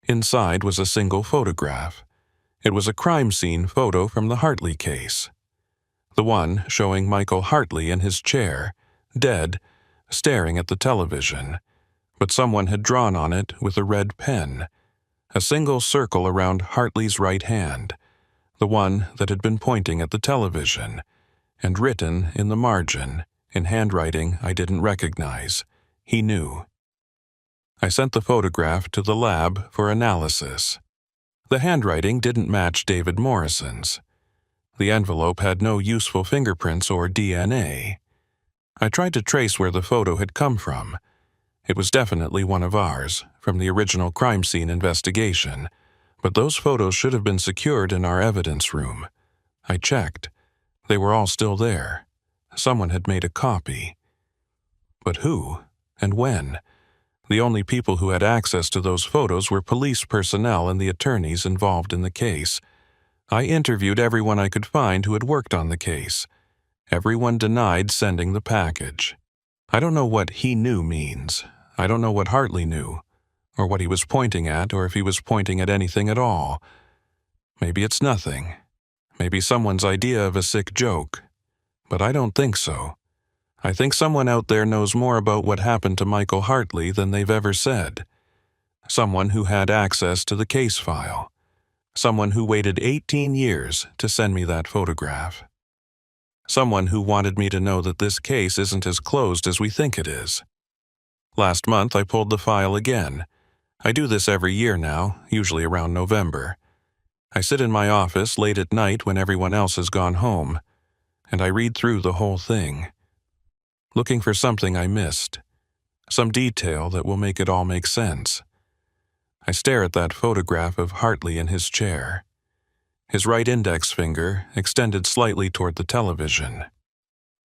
Inside was a single photograph. It was a crime scene photo from the Hartley case. The one showing Michael Hartley in his chair, dead, staring at the television, but someone had drawn on it with a red pen, a single circle around Hartley's right hand, the one that had been pointing at the television, and written in the margin, in handwriting I didn't recognize. He knew. I sent the photograph to the lab for analysis. The handwriting didn't match David Morrison's. The envelope had no useful fingerprints or DNA. I tried to trace where the photo had come from. It was definitely one of ours, from the original crime scene investigation, but those photos should have been secured in our evidence room. I checked. They were all still there. Someone had made a copy. But who, and when? The only people who had access to those photos were police personnel and the attorneys involved in the case. I interviewed everyone I could find who had worked on the case. Everyone denied sending the package. I don't know what "he knew" means. I don't know what Hartley knew, or what he was pointing at, or if he was pointing at anything at all. Maybe it's nothing. Maybe someone's idea of a sick joke. But I don't think so. I think someone out there knows more about what happened to Michael Hartley than they've ever said. Someone who had access to the case file. Someone who waited 18 years to send me that photograph. Someone who wanted me to know that this case isn't as closed as we think it is. Last month I pulled the file again. I do this every year now, usually around November. I sit in my office late at night when everyone else has gone home, and I read through the whole thing, looking for something I missed, some detail that will make it all make sense. I stare at that photograph of Hartley in his chair, his right index finger extended slightly toward the television,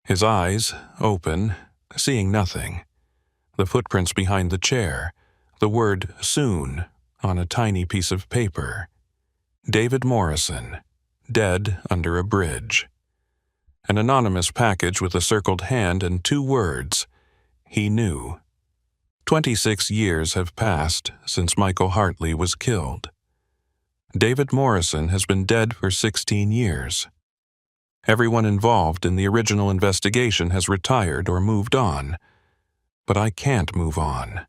his eyes open, seeing nothing, the footprints behind the chair, the word "soon" on a tiny piece of paper. David Morrison, dead under a bridge. An anonymous package with a circled hand and 2 words, "He knew." 26 years have passed since Michael Hartley was killed. David Morrison has been dead for 16 years. Everyone involved in the original investigation has retired or moved on. But I can't move on,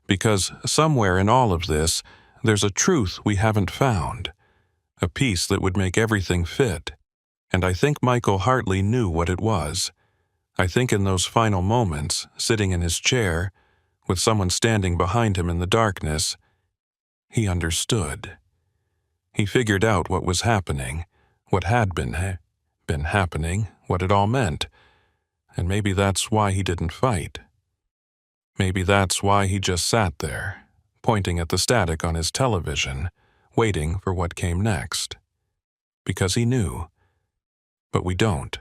because somewhere in all of this, there's a truth we haven't found, a piece that would make everything fit. And I think Michael Hartley knew what it was. I think in those final moments, sitting in his chair, with someone standing behind him in the darkness, he understood. He figured out what was happening, what had been happening, what it all meant. And maybe that's why he didn't fight. Maybe that's why he just sat there, pointing at the static on his television, waiting for what came next. Because he knew. But we don't.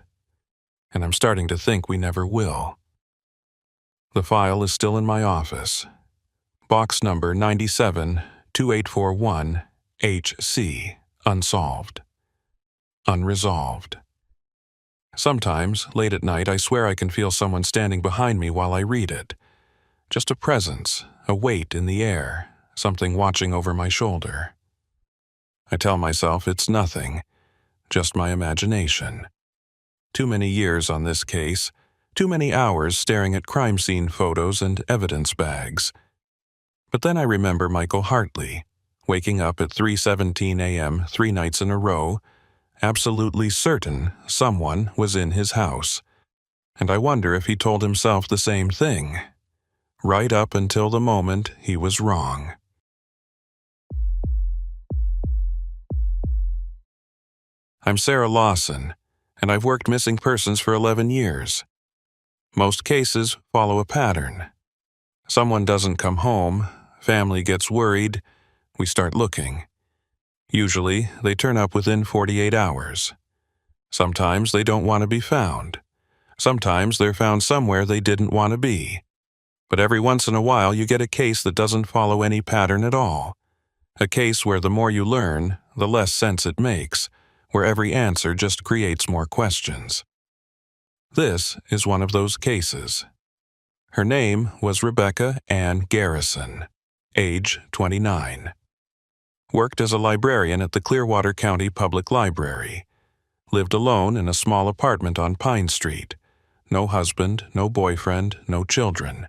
and I'm starting to think we never will. The file is still in my office. Box number 972841 HC, unsolved. Unresolved. Sometimes, late at night, I swear I can feel someone standing behind me while I read it. Just a presence, a weight in the air, something watching over my shoulder. I tell myself it's nothing, just my imagination. Too many years on this case, too many hours staring at crime scene photos and evidence bags. But then I remember Michael Hartley, waking up at 3:17 a.m. 3 nights in a row, absolutely certain someone was in his house. And I wonder if he told himself the same thing, right up until the moment he was wrong. I'm Sarah Lawson, and I've worked missing persons for 11 years. Most cases follow a pattern. Someone doesn't come home, family gets worried, we start looking. Usually, they turn up within 48 hours. Sometimes they don't want to be found. Sometimes they're found somewhere they didn't want to be. But every once in a while you get a case that doesn't follow any pattern at all. A case where the more you learn, the less sense it makes, where every answer just creates more questions. This is one of those cases. Her name was Rebecca Ann Garrison, age 29. Worked as a librarian at the Clearwater County Public Library. Lived alone in a small apartment on Pine Street. No husband, no boyfriend, no children.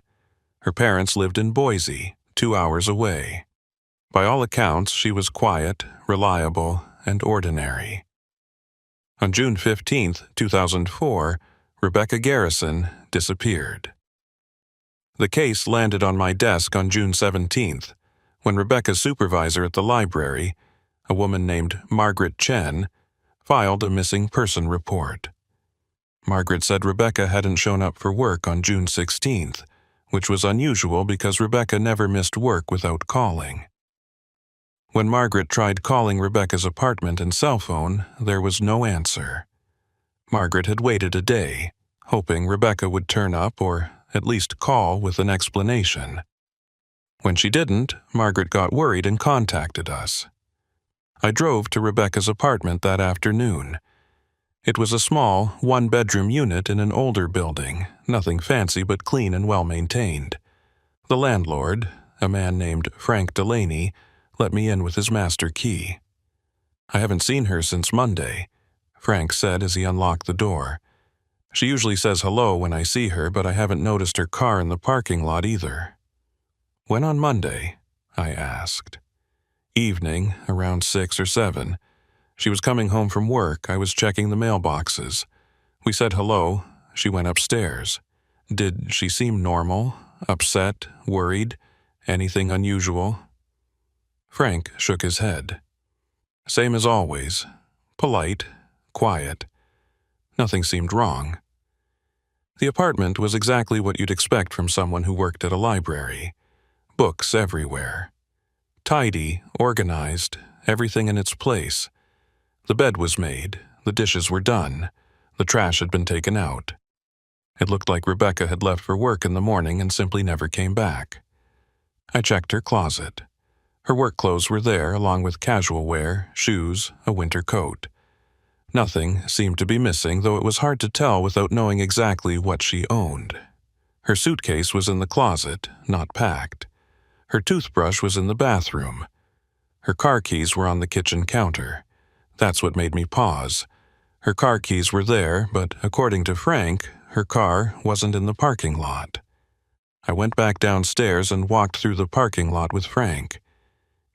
Her parents lived in Boise, 2 hours away. By all accounts, she was quiet, reliable, and ordinary. On June 15, 2004, Rebecca Garrison disappeared. The case landed on my desk on June 17th, when Rebecca's supervisor at the library, a woman named Margaret Chen, filed a missing person report. Margaret said Rebecca hadn't shown up for work on June 16th, which was unusual because Rebecca never missed work without calling. When Margaret tried calling Rebecca's apartment and cell phone, there was no answer. Margaret had waited a day, hoping Rebecca would turn up or at least call with an explanation. When she didn't, Margaret got worried and contacted us. I drove to Rebecca's apartment that afternoon. It was a small, one-bedroom unit in an older building, nothing fancy but clean and well-maintained. The landlord, a man named Frank Delaney, let me in with his master key. "I haven't seen her since Monday," Frank said as he unlocked the door. "She usually says hello when I see her, but I haven't noticed her car in the parking lot either." "When on Monday?" I asked. "Evening, around 6 or 7. She was coming home from work. I was checking the mailboxes. We said hello. She went upstairs. Did she seem normal, upset, worried, anything unusual?" Frank shook his head. "Same as always. Polite, quiet. Nothing seemed wrong." The apartment was exactly what you'd expect from someone who worked at a library. Books everywhere. Tidy, organized, everything in its place. The bed was made, the dishes were done, the trash had been taken out. It looked like Rebecca had left for work in the morning and simply never came back. I checked her closet. Her work clothes were there, along with casual wear, shoes, a winter coat. Nothing seemed to be missing, though it was hard to tell without knowing exactly what she owned. Her suitcase was in the closet, not packed. Her toothbrush was in the bathroom. Her car keys were on the kitchen counter. That's what made me pause. Her car keys were there, but according to Frank, her car wasn't in the parking lot. I went back downstairs and walked through the parking lot with Frank.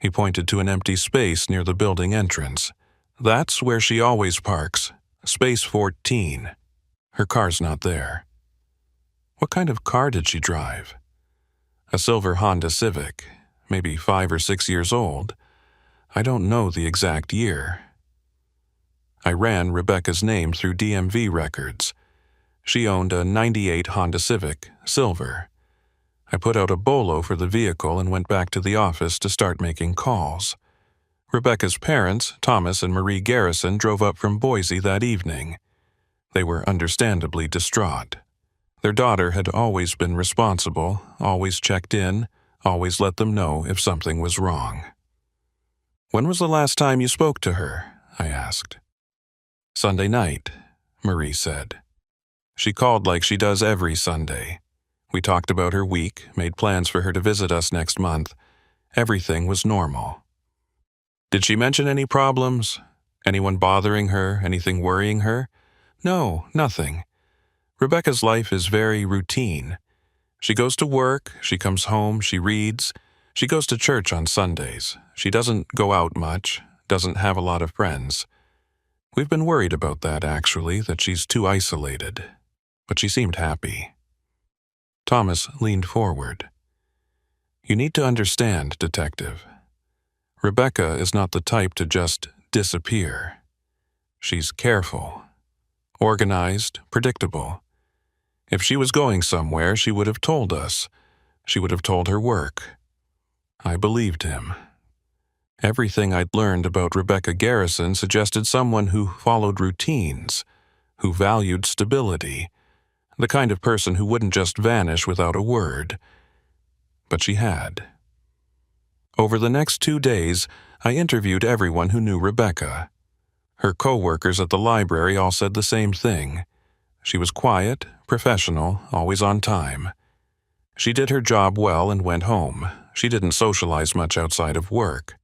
He pointed to an empty space near the building entrance. "That's where she always parks, space 14. Her car's not there." "What kind of car did she drive?" "A silver Honda Civic, maybe 5 or 6 years old. I don't know the exact year." I ran Rebecca's name through DMV records. She owned a '98 Honda Civic, silver. I put out a bolo for the vehicle and went back to the office to start making calls. Rebecca's parents, Thomas and Marie Garrison, drove up from Boise that evening. They were understandably distraught. Their daughter had always been responsible, always checked in, always let them know if something was wrong. "When was the last time you spoke to her?" I asked. "Sunday night," Marie said. "She called like she does every Sunday. We talked about her week, made plans for her to visit us next month. Everything was normal." "Did she mention any problems? Anyone bothering her? Anything worrying her?" "No, nothing. Rebecca's life is very routine. She goes to work, she comes home, she reads, she goes to church on Sundays. She doesn't go out much, doesn't have a lot of friends. We've been worried about that, actually, that she's too isolated. But she seemed happy." Thomas leaned forward. "You need to understand, Detective. Rebecca is not the type to just disappear. She's careful, organized, predictable. If she was going somewhere, she would have told us. She would have told her work." I believed him. Everything I'd learned about Rebecca Garrison suggested someone who followed routines, who valued stability, the kind of person who wouldn't just vanish without a word. But she had. Over the next 2 days, I interviewed everyone who knew Rebecca. Her co-workers at the library all said the same thing. She was quiet, professional, always on time. She did her job well and went home. She didn't socialize much outside of work.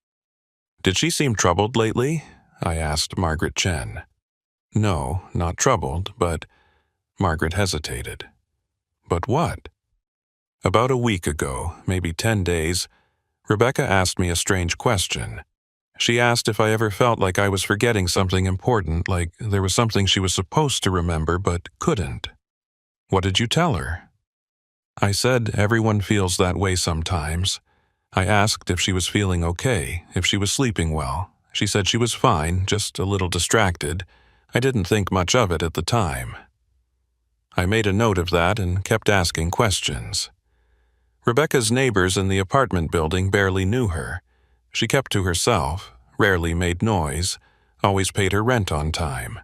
"Did she seem troubled lately?" I asked Margaret Chen. "No, not troubled, but—" Margaret hesitated. "But what?" "About a week ago, maybe 10 days, Rebecca asked me a strange question. She asked if I ever felt like I was forgetting something important, like there was something she was supposed to remember but couldn't." "What did you tell her?" "I said everyone feels that way sometimes. I asked if she was feeling okay, if she was sleeping well. She said she was fine, just a little distracted. I didn't think much of it at the time." I made a note of that and kept asking questions. Rebecca's neighbors in the apartment building barely knew her. She kept to herself, rarely made noise, always paid her rent on time.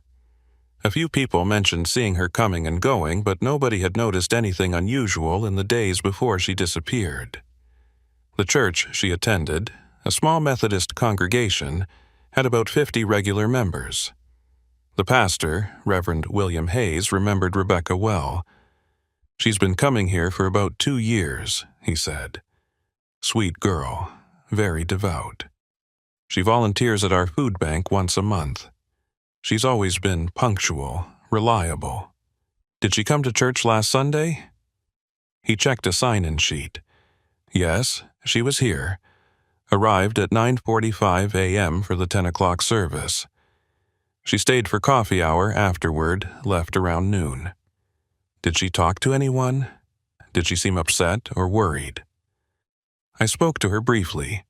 A few people mentioned seeing her coming and going, but nobody had noticed anything unusual in the days before she disappeared. The church she attended, a small Methodist congregation, had about 50 regular members. The pastor, Reverend William Hayes, remembered Rebecca well. "She's been coming here for about 2 years," he said. "Sweet girl. Very devout. She volunteers at our food bank once a month. She's always been punctual, reliable. Did she come to church last Sunday?" He checked a sign-in sheet. "Yes, she was here. Arrived at 9:45 a.m. for the 10 o'clock service. She stayed for coffee hour afterward, left around noon. Did she talk to anyone? Did she seem upset or worried?" I spoke to her briefly.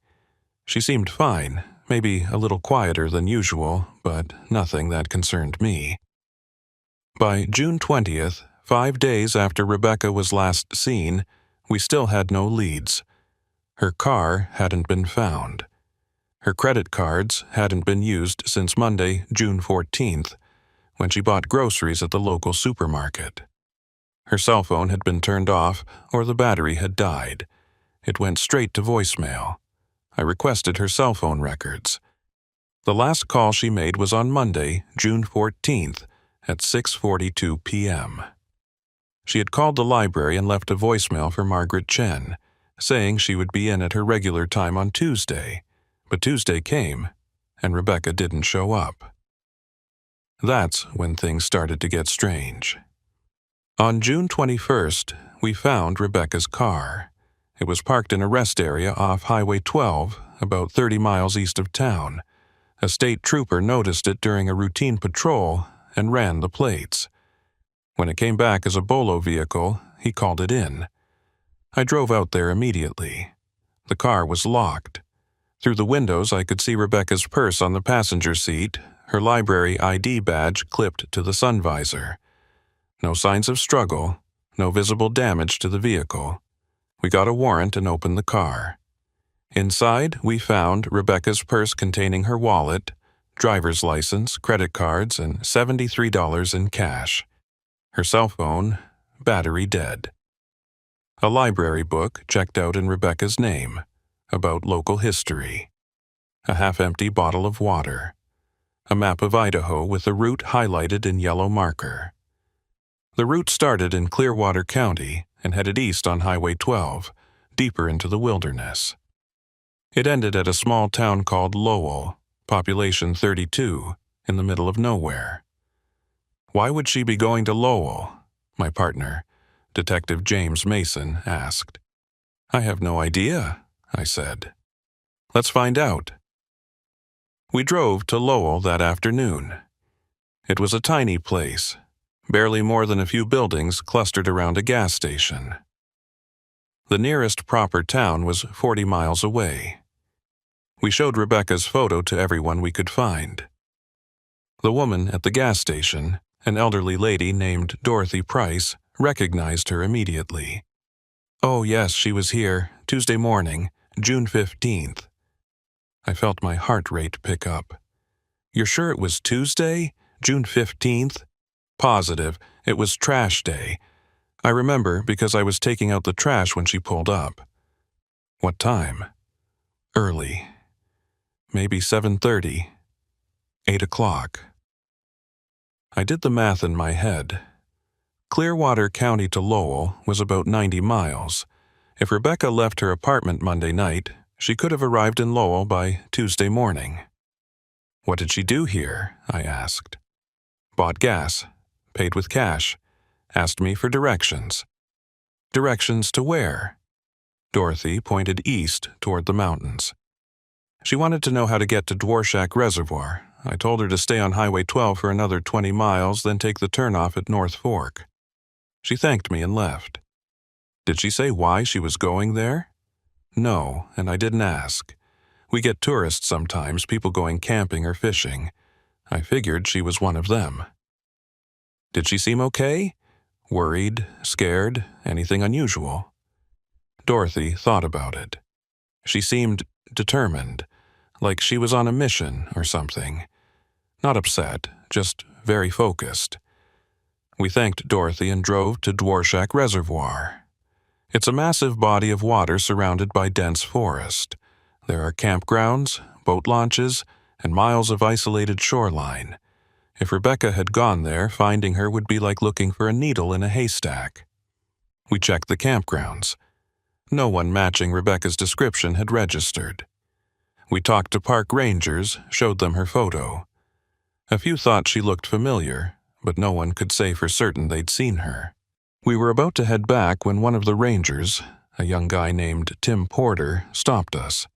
She seemed fine, maybe a little quieter than usual, but nothing that concerned me. By June 20th, 5 days after Rebecca was last seen, we still had no leads. Her car hadn't been found. Her credit cards hadn't been used since Monday, June 14th, when she bought groceries at the local supermarket. Her cell phone had been turned off, or the battery had died. It went straight to voicemail. I requested her cell phone records. The last call she made was on Monday, June 14th, at 6:42 p.m. She had called the library and left a voicemail for Margaret Chen, saying she would be in at her regular time on Tuesday, but Tuesday came, and Rebecca didn't show up. That's when things started to get strange. On June 21st, we found Rebecca's car. It was parked in a rest area off Highway 12, about 30 miles east of town. A state trooper noticed it during a routine patrol and ran the plates. When it came back as a Bolo vehicle, he called it in. I drove out there immediately. The car was locked. Through the windows, I could see Rebecca's purse on the passenger seat, her library ID badge clipped to the sun visor. No signs of struggle, no visible damage to the vehicle. We got a warrant and opened the car. Inside, we found Rebecca's purse containing her wallet, driver's license, credit cards, and $73 in cash. Her cell phone, battery dead. A library book checked out in Rebecca's name, about local history. A half-empty bottle of water. A map of Idaho with a route highlighted in yellow marker. The route started in Clearwater County and headed east on Highway 12, deeper into the wilderness. It ended at a small town called Lowell, population 32, in the middle of nowhere. Why would she be going to Lowell? My partner, Detective James Mason, asked. I have no idea, I said. Let's find out. We drove to Lowell that afternoon. It was a tiny place, barely more than a few buildings clustered around a gas station. The nearest proper town was 40 miles away. We showed Rebecca's photo to everyone we could find. The woman at the gas station, an elderly lady named Dorothy Price, recognized her immediately. Oh yes, she was here, Tuesday morning, June 15th. I felt my heart rate pick up. You're sure it was Tuesday, June 15th? Positive, it was trash day. I remember because I was taking out the trash when she pulled up. What time? Early. Maybe 7:30. 8 o'clock. I did the math in my head. Clearwater County to Lowell was about 90 miles. If Rebecca left her apartment Monday night, she could have arrived in Lowell by Tuesday morning. What did she do here? I asked. Bought gas. Paid with cash. Asked me for directions. Directions to where? Dorothy pointed east toward the mountains. She wanted to know how to get to Dworshak Reservoir. I told her to stay on Highway 12 for another 20 miles, then take the turnoff at North Fork. She thanked me and left. Did she say why she was going there? No, and I didn't ask. We get tourists sometimes, people going camping or fishing. I figured she was one of them. Did she seem okay? Worried, scared, anything unusual? Dorothy thought about it. She seemed determined, like she was on a mission or something. Not upset, just very focused. We thanked Dorothy and drove to Dworshak Reservoir. It's a massive body of water surrounded by dense forest. There are campgrounds, boat launches, and miles of isolated shoreline. If Rebecca had gone there, finding her would be like looking for a needle in a haystack. We checked the campgrounds. No one matching Rebecca's description had registered. We talked to park rangers, showed them her photo. A few thought she looked familiar, but no one could say for certain they'd seen her. We were about to head back when one of the rangers, a young guy named Tim Porter, stopped us.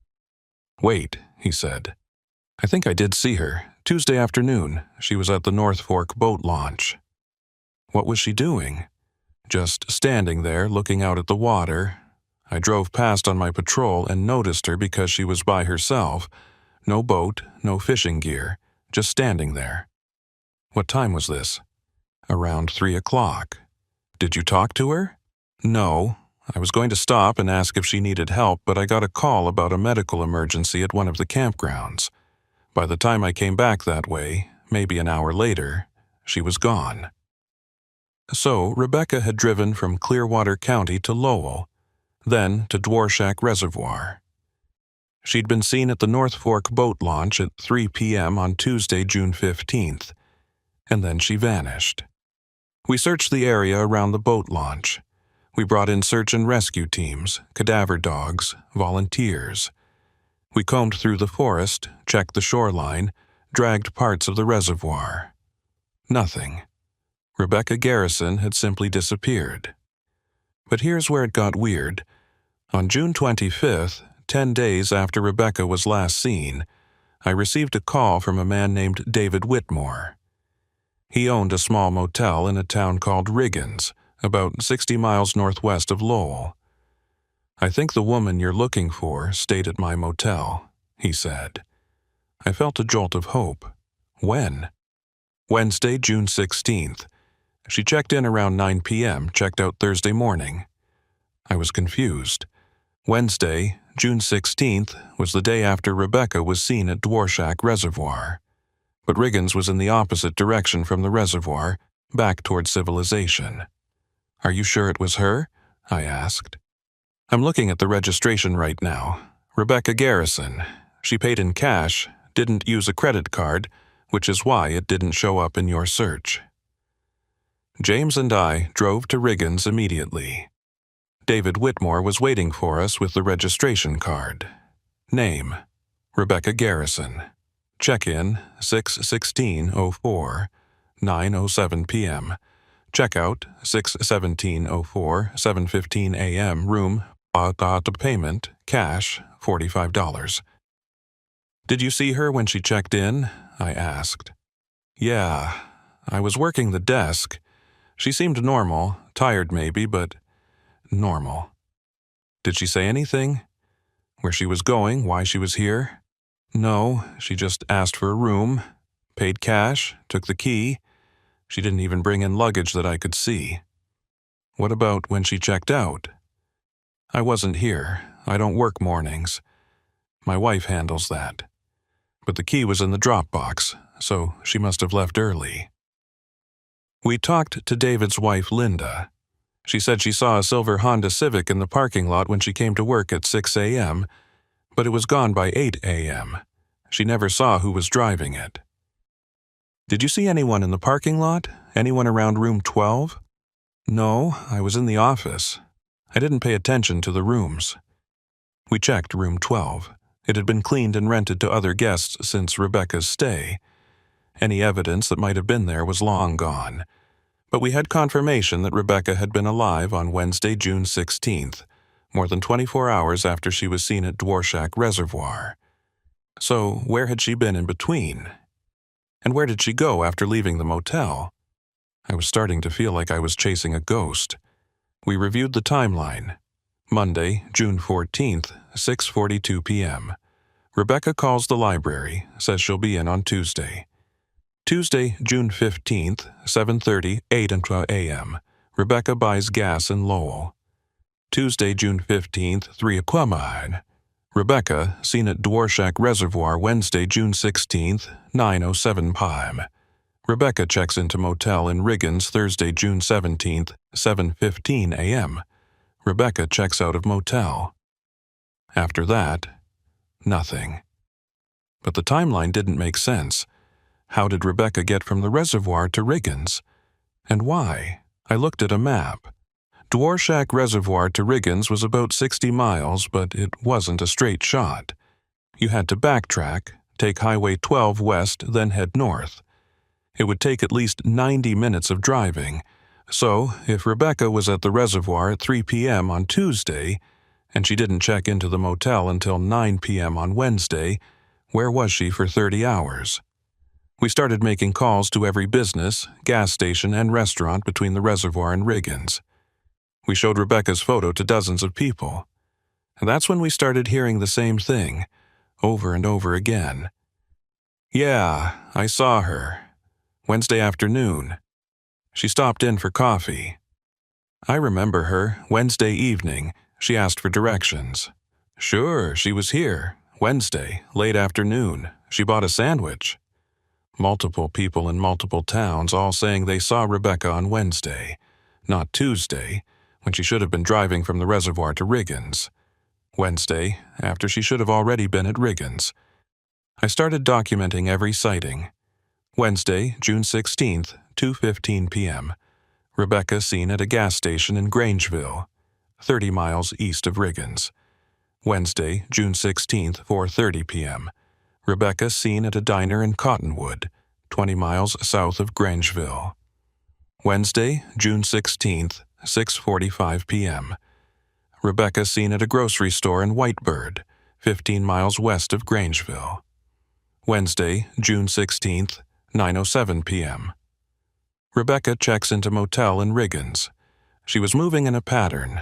Wait, he said. I think I did see her. Tuesday afternoon, she was at the North Fork boat launch. What was she doing? Just standing there, looking out at the water. I drove past on my patrol and noticed her because she was by herself. No boat, no fishing gear, just standing there. What time was this? Around 3 o'clock. Did you talk to her? No. I was going to stop and ask if she needed help, but I got a call about a medical emergency at one of the campgrounds. By the time I came back that way, maybe an hour later, she was gone. So Rebecca had driven from Clearwater County to Lowell, then to Dworshak Reservoir. She'd been seen at the North Fork boat launch at 3 p.m. on Tuesday, June 15th, and then she vanished. We searched the area around the boat launch. We brought in search and rescue teams, cadaver dogs, volunteers. We combed through the forest, checked the shoreline, dragged parts of the reservoir. Nothing. Rebecca Garrison had simply disappeared. But here's where it got weird. On June 25th, 10 days after Rebecca was last seen, I received a call from a man named David Whitmore. He owned a small motel in a town called Riggins, about 60 miles northwest of Lowell. I think the woman you're looking for stayed at my motel, he said. I felt a jolt of hope. When? Wednesday, June 16th. She checked in around 9 p.m., checked out Thursday morning. I was confused. Wednesday, June 16th, was the day after Rebecca was seen at Dworshak Reservoir. but Riggins was in the opposite direction from the reservoir, back toward civilization. "Are you sure it was her?" I asked. "I'm looking at the registration right now. Rebecca Garrison. She paid in cash, didn't use a credit card, which is why it didn't show up in your search." James and I drove to Riggins immediately. David Whitmore was waiting for us with the registration card. Name: Rebecca Garrison. Check-in: 6/16/04, 9:07 p.m. Checkout: 6/17/04, 7:15 a.m. Room: payment, cash, $45. "Did you see her when she checked in?" I asked. "Yeah, I was working the desk. She seemed normal, tired maybe, but normal." "Did she say anything? Where she was going, why she was here?" "No, she just asked for a room, paid cash, took the key. She didn't even bring in luggage that I could see." "What about when she checked out?" "I wasn't here. I don't work mornings. My wife handles that. But the key was in the drop box, so she must have left early." We talked to David's wife, Linda. She said she saw a silver Honda Civic in the parking lot when she came to work at 6 a.m., but it was gone by 8 a.m. She never saw who was driving it. "Did you see anyone in the parking lot? Anyone around room 12? "No, I was in the office. I didn't pay attention to the rooms." We checked room 12. It had been cleaned and rented to other guests since Rebecca's stay. Any evidence that might have been there was long gone. But we had confirmation that Rebecca had been alive on Wednesday, June 16th, more than 24 hours after she was seen at Dworshak Reservoir. So where had she been in between? And where did she go after leaving the motel? I was starting to feel like I was chasing a ghost. We reviewed the timeline. Monday, June 14th, 6:42 p.m. Rebecca calls the library, says she'll be in on Tuesday. Tuesday, June 15th, 7:30, 8 a.m. Rebecca buys gas in Lowell. Tuesday, June 15th, 3 p.m. Rebecca seen at Dworshak Reservoir Wednesday, June 16th, 9:07 p.m. Rebecca checks into motel in Riggins Thursday, June 17th, 7:15 a.m. Rebecca checks out of motel. After that, nothing. But the timeline didn't make sense. How did Rebecca get from the reservoir to Riggins? And why? I looked at a map. Dworshak Reservoir to Riggins was about 60 miles, but it wasn't a straight shot. You had to backtrack, take Highway 12 west, then head north. It would take at least 90 minutes of driving. So, if Rebecca was at the reservoir at 3 p.m. on Tuesday, and she didn't check into the motel until 9 p.m. on Wednesday, where was she for 30 hours? We started making calls to every business, gas station, and restaurant between the reservoir and Riggins. We showed Rebecca's photo to dozens of people. And that's when we started hearing the same thing, over and over again. "Yeah, I saw her. Wednesday afternoon. She stopped in for coffee. I remember her, Wednesday evening. She asked for directions. Sure, she was here. Wednesday, late afternoon. She bought a sandwich." Multiple people in multiple towns all saying they saw Rebecca on Wednesday, not Tuesday, when she should have been driving from the reservoir to Riggins. Wednesday, after she should have already been at Riggins. I started documenting every sighting. Wednesday, June 16th, 2:15 p.m. Rebecca seen at a gas station in Grangeville, 30 miles east of Riggins. Wednesday, June 16th, 4:30 p.m. Rebecca seen at a diner in Cottonwood, 20 miles south of Grangeville. Wednesday, June 16th, 6:45 p.m. Rebecca seen at a grocery store in Whitebird, 15 miles west of Grangeville. Wednesday, June 16th, 9:07 p.m. Rebecca checks into motel in Riggins. She was moving in a pattern,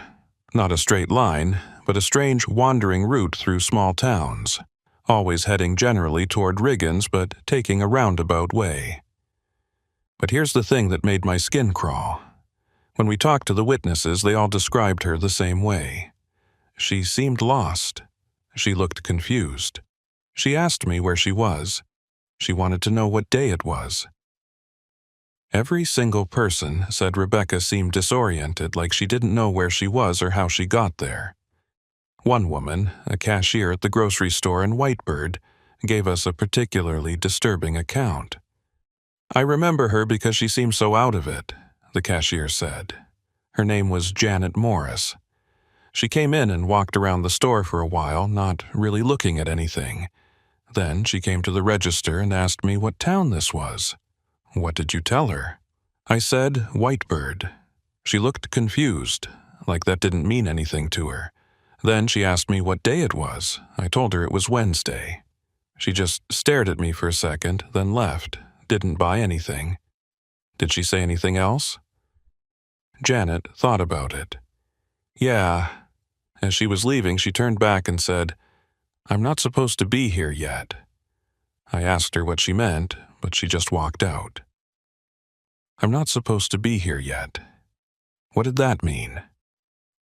not a straight line, but a strange wandering route through small towns, always heading generally toward Riggins but taking a roundabout way. But here's the thing that made my skin crawl. When we talked to the witnesses, they all described her the same way. She seemed lost. She looked confused. She asked me where she was. She wanted to know what day it was. Every single person said Rebecca seemed disoriented, like she didn't know where she was or how she got there. One woman, a cashier at the grocery store in Whitebird, gave us a particularly disturbing account. "I remember her because she seemed so out of it," the cashier said. Her name was Janet Morris. "She came in and walked around the store for a while, not really looking at anything. Then she came to the register and asked me what town this was." "What did you tell her?" "I said Whitebird." She looked confused, like that didn't mean anything to her. Then she asked me what day it was. I told her it was Wednesday. She just stared at me for a second, then left, didn't buy anything." "Did she say anything else?" Janet thought about it. "Yeah." As she was leaving, she turned back and said, "I'm not supposed to be here yet." I asked her what she meant, but she just walked out. "I'm not supposed to be here yet." What did that mean?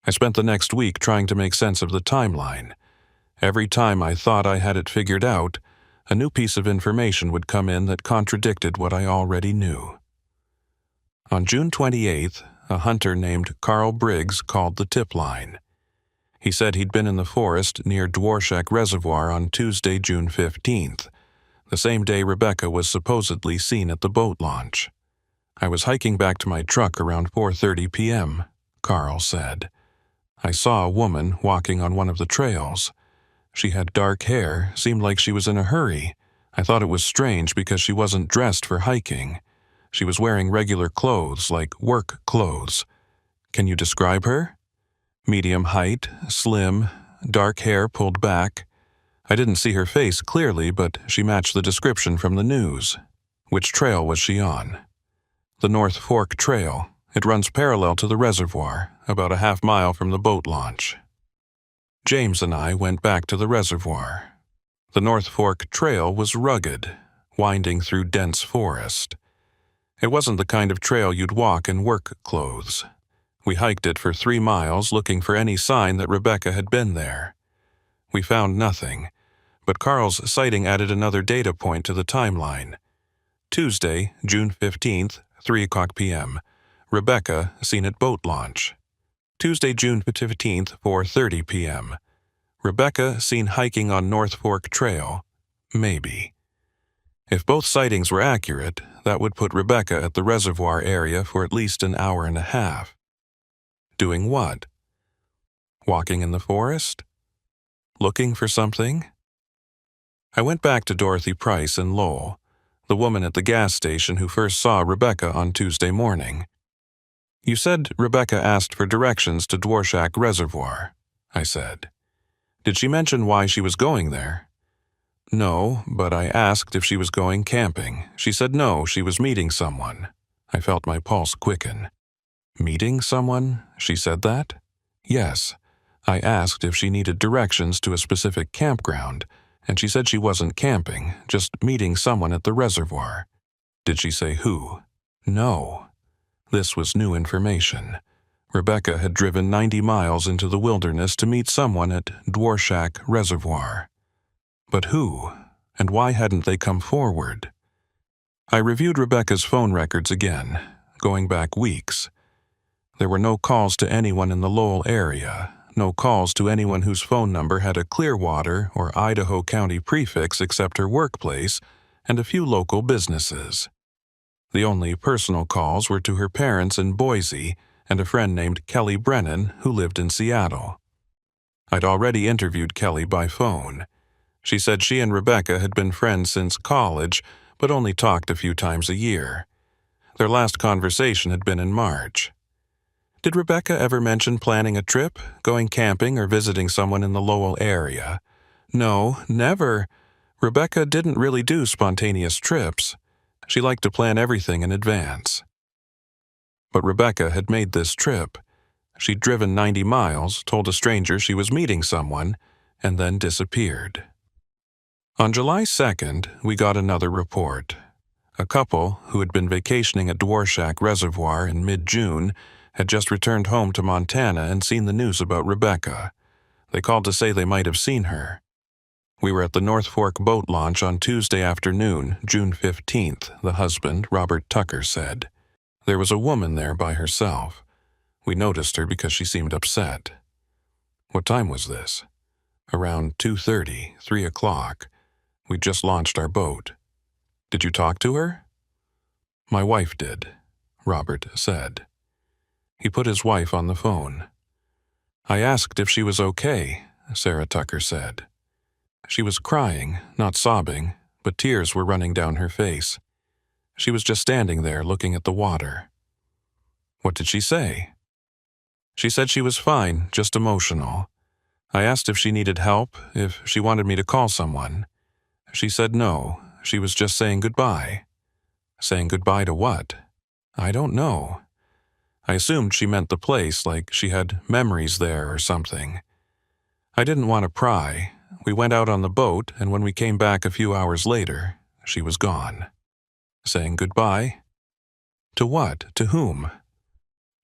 I spent the next week trying to make sense of the timeline. Every time I thought I had it figured out, a new piece of information would come in that contradicted what I already knew. On June 28th, a hunter named Carl Briggs called the tip line. He said he'd been in the forest near Dworshak Reservoir on Tuesday, June 15th, the same day Rebecca was supposedly seen at the boat launch. "I was hiking back to my truck around 4:30 p.m., Carl said. "I saw a woman walking on one of the trails. She had dark hair, seemed like she was in a hurry. I thought it was strange because she wasn't dressed for hiking. She was wearing regular clothes, like work clothes. Can you describe her? Medium height, slim, dark hair pulled back. I didn't see her face clearly, but she matched the description from the news." "Which trail was she on?" "The North Fork Trail. It runs parallel to the reservoir, about a half-mile from the boat launch." James and I went back to the reservoir. The North Fork Trail was rugged, winding through dense forest. It wasn't the kind of trail you'd walk in work clothes. We hiked it for 3 miles looking for any sign that Rebecca had been there. We found nothing, but Carl's sighting added another data point to the timeline. Tuesday, June 15th, 3:00 p.m. Rebecca seen at boat launch. Tuesday, June 15th, 4:30 p.m. Rebecca seen hiking on North Fork Trail. Maybe. If both sightings were accurate, that would put Rebecca at the reservoir area for at least an hour and a half. Doing what? Walking in the forest? Looking for something? I went back to Dorothy Price in Lowell, the woman at the gas station who first saw Rebecca on Tuesday morning. "You said Rebecca asked for directions to Dworshak Reservoir," I said. "Did she mention why she was going there?" "No, but I asked if she was going camping. She said no, she was meeting someone." I felt my pulse quicken. "Meeting someone? She said that?" "Yes. I asked if she needed directions to a specific campground, and she said she wasn't camping, just meeting someone at the reservoir." "Did she say who?" "No." This was new information. Rebecca had driven 90 miles into the wilderness to meet someone at Dworshak Reservoir. But who? And why hadn't they come forward? I reviewed Rebecca's phone records again, going back weeks. There were no calls to anyone in the Lowell area, no calls to anyone whose phone number had a Clearwater or Idaho County prefix except her workplace and a few local businesses. The only personal calls were to her parents in Boise and a friend named Kelly Brennan who lived in Seattle. I'd already interviewed Kelly by phone. She said she and Rebecca had been friends since college, but only talked a few times a year. Their last conversation had been in March. Did Rebecca ever mention planning a trip, going camping, or visiting someone in the Lowell area? No, never. Rebecca didn't really do spontaneous trips. She liked to plan everything in advance. But Rebecca had made this trip. She'd driven 90 miles, told a stranger she was meeting someone, and then disappeared. On July 2nd, we got another report. A couple, who had been vacationing at Dworshak Reservoir in mid-June, had just returned home to Montana and seen the news about Rebecca. They called to say they might have seen her. We were at the North Fork boat launch on Tuesday afternoon, June 15th, the husband, Robert Tucker, said. There was a woman there by herself. We noticed her because she seemed upset. What time was this? Around 2:30, 3 o'clock. We just launched our boat. Did you talk to her? My wife did, Robert said. He put his wife on the phone. I asked if she was okay, Sarah Tucker said. She was crying, not sobbing, but tears were running down her face. She was just standing there looking at the water. What did she say? She said she was fine, just emotional. I asked if she needed help, if she wanted me to call someone. She said no, she was just saying goodbye. Saying goodbye to what? I don't know. I assumed she meant the place, like she had memories there or something. I didn't want to pry. We went out on the boat, and when we came back a few hours later, she was gone. Saying goodbye? To what? To whom?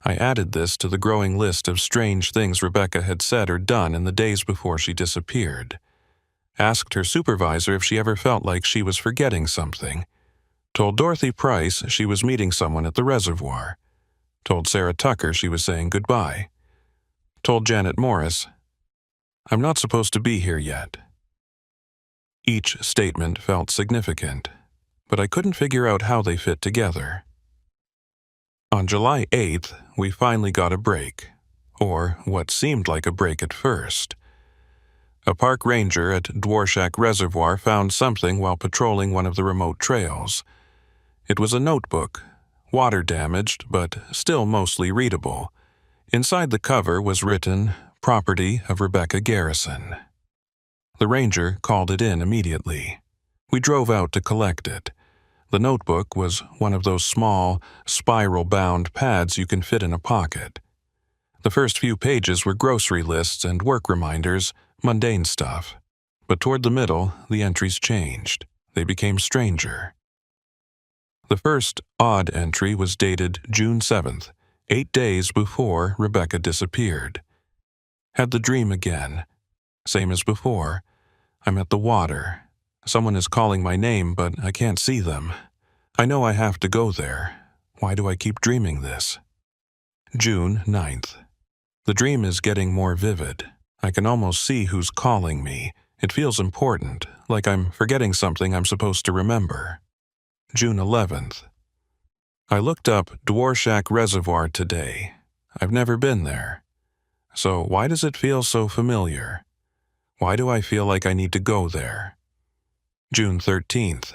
I added this to the growing list of strange things Rebecca had said or done in the days before she disappeared. Asked her supervisor if she ever felt like she was forgetting something. Told Dorothy Price she was meeting someone at the reservoir. Told Sarah Tucker she was saying goodbye. Told Janet Morris, I'm not supposed to be here yet. Each statement felt significant, but I couldn't figure out how they fit together. On July 8th, we finally got a break, or what seemed like a break at first. A park ranger at Dworshak Reservoir found something while patrolling one of the remote trails. It was a notebook, water-damaged but still mostly readable. Inside the cover was written, Property of Rebecca Garrison. The ranger called it in immediately. We drove out to collect it. The notebook was one of those small, spiral-bound pads you can fit in a pocket. The first few pages were grocery lists and work reminders, mundane stuff. But toward the middle, the entries changed. They became stranger. The first odd entry was dated June 7th, 8 days before Rebecca disappeared. Had the dream again. Same as before. I'm at the water. Someone is calling my name, but I can't see them. I know I have to go there. Why do I keep dreaming this? June 9th. The dream is getting more vivid. I can almost see who's calling me. It feels important, like I'm forgetting something I'm supposed to remember. June 11th. I looked up Dworshak Reservoir today. I've never been there. So why does it feel so familiar? Why do I feel like I need to go there? June 13th.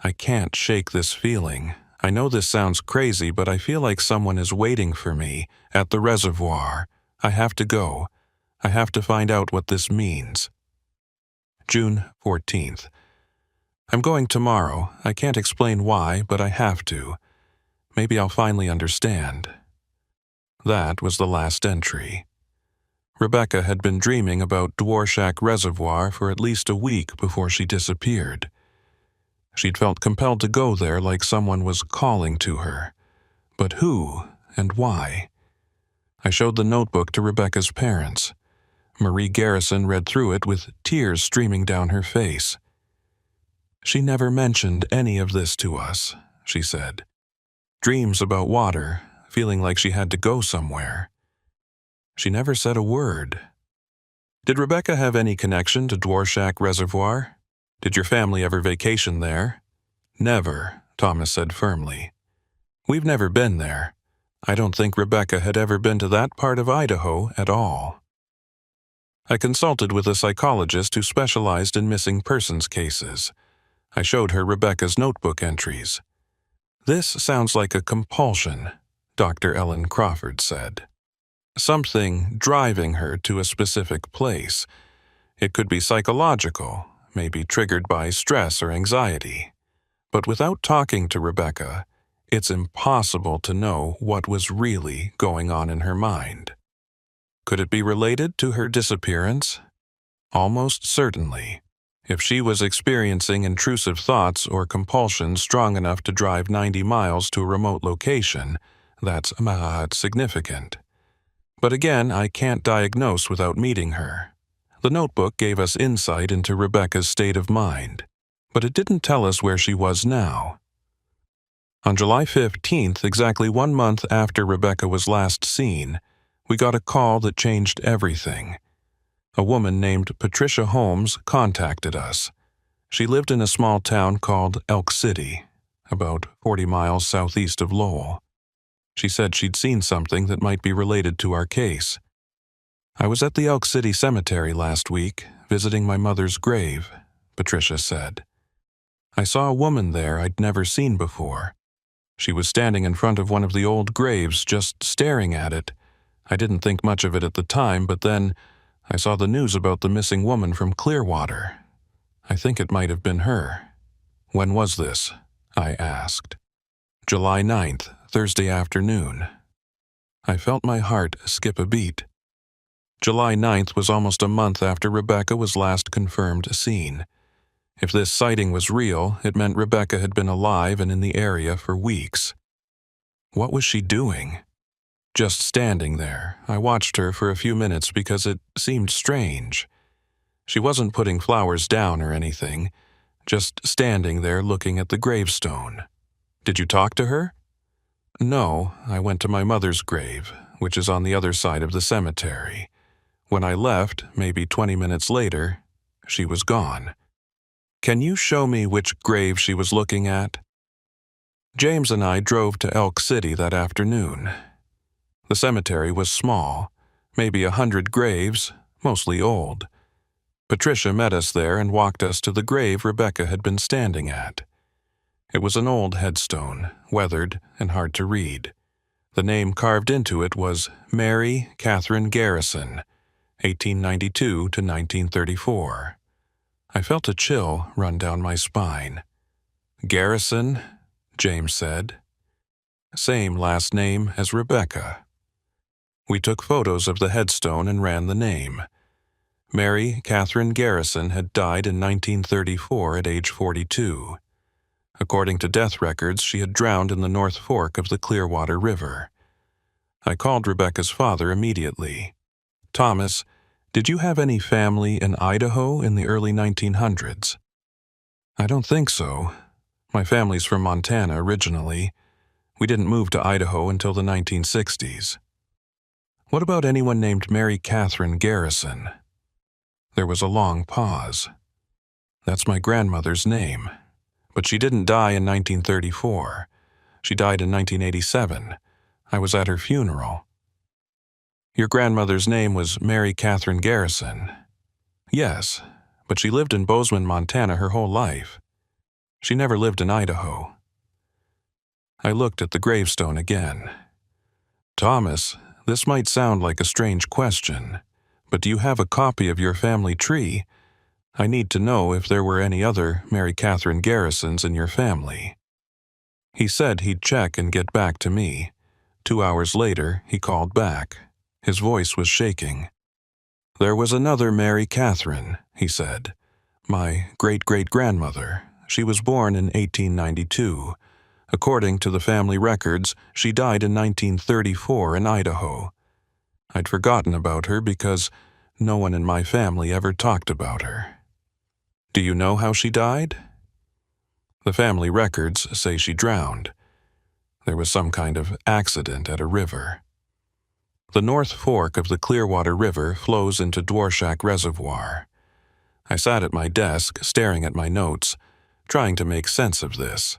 I can't shake this feeling. I know this sounds crazy, but I feel like someone is waiting for me at the reservoir. I have to go. I have to find out what this means. June 14th. I'm going tomorrow. I can't explain why, but I have to. Maybe I'll finally understand. That was the last entry. Rebecca had been dreaming about Dworshak Reservoir for at least a week before she disappeared. She'd felt compelled to go there like someone was calling to her. But who and why? I showed the notebook to Rebecca's parents. Marie Garrison read through it with tears streaming down her face. She never mentioned any of this to us, she said. Dreams about water, feeling like she had to go somewhere. She never said a word. Did Rebecca have any connection to Dworshak Reservoir? Did your family ever vacation there? Never, Thomas said firmly. We've never been there. I don't think Rebecca had ever been to that part of Idaho at all. I consulted with a psychologist who specialized in missing persons cases. I showed her Rebecca's notebook entries. This sounds like a compulsion, Dr. Ellen Crawford said. Something driving her to a specific place. It could be psychological, maybe triggered by stress or anxiety. But without talking to Rebecca, it's impossible to know what was really going on in her mind. Could it be related to her disappearance? Almost certainly. If she was experiencing intrusive thoughts or compulsions strong enough to drive 90 miles to a remote location, that's significant. But again, I can't diagnose without meeting her. The notebook gave us insight into Rebecca's state of mind, but it didn't tell us where she was now. On July 15th, exactly 1 month after Rebecca was last seen, we got a call that changed everything. A woman named Patricia Holmes contacted us. She lived in a small town called Elk City, about 40 miles southeast of Lowell. She said she'd seen something that might be related to our case. "I was at the Elk City Cemetery last week, visiting my mother's grave," Patricia said. "I saw a woman there I'd never seen before. She was standing in front of one of the old graves, just staring at it. I didn't think much of it at the time, but then I saw the news about the missing woman from Clearwater. I think it might have been her." "When was this?" I asked. "July 9th, Thursday afternoon." I felt my heart skip a beat. July 9th was almost a month after Rebecca was last confirmed seen. If this sighting was real, it meant Rebecca had been alive and in the area for weeks. What was she doing? Just standing there, I watched her for a few minutes because it seemed strange. She wasn't putting flowers down or anything, just standing there looking at the gravestone. "Did you talk to her?" "No, I went to my mother's grave, which is on the other side of the cemetery. When I left, maybe 20 minutes later, she was gone." "Can you show me which grave she was looking at?" James and I drove to Elk City that afternoon. The cemetery was small, maybe 100 graves, mostly old. Patricia met us there and walked us to the grave Rebecca had been standing at. It was an old headstone, weathered and hard to read. The name carved into it was Mary Catherine Garrison, 1892 to 1934. I felt a chill run down my spine. "Garrison," James said. "Same last name as Rebecca." We took photos of the headstone and ran the name. Mary Catherine Garrison had died in 1934 at age 42. According to death records, she had drowned in the North Fork of the Clearwater River. I called Rebecca's father immediately. "Thomas, did you have any family in Idaho in the early 1900s?" "I don't think so. My family's from Montana originally. We didn't move to Idaho until the 1960s. "What about anyone named Mary Catherine Garrison?" There was a long pause. "That's my grandmother's name. But she didn't die in 1934. She died in 1987. I was at her funeral." "Your grandmother's name was Mary Catherine Garrison?" "Yes, but she lived in Bozeman, Montana her whole life. She never lived in Idaho." I looked at the gravestone again. "Thomas, this might sound like a strange question, but do you have a copy of your family tree? I need to know if there were any other Mary Catherine Garrisons in your family." He said he'd check and get back to me. 2 hours later, he called back. His voice was shaking. "There was another Mary Catherine," he said. "My great-great-grandmother. She was born in 1892. According to the family records, she died in 1934 in Idaho. I'd forgotten about her because no one in my family ever talked about her." "Do you know how she died?" "The family records say she drowned. There was some kind of accident at a river." The North Fork of the Clearwater River flows into Dworshak Reservoir. I sat at my desk, staring at my notes, trying to make sense of this.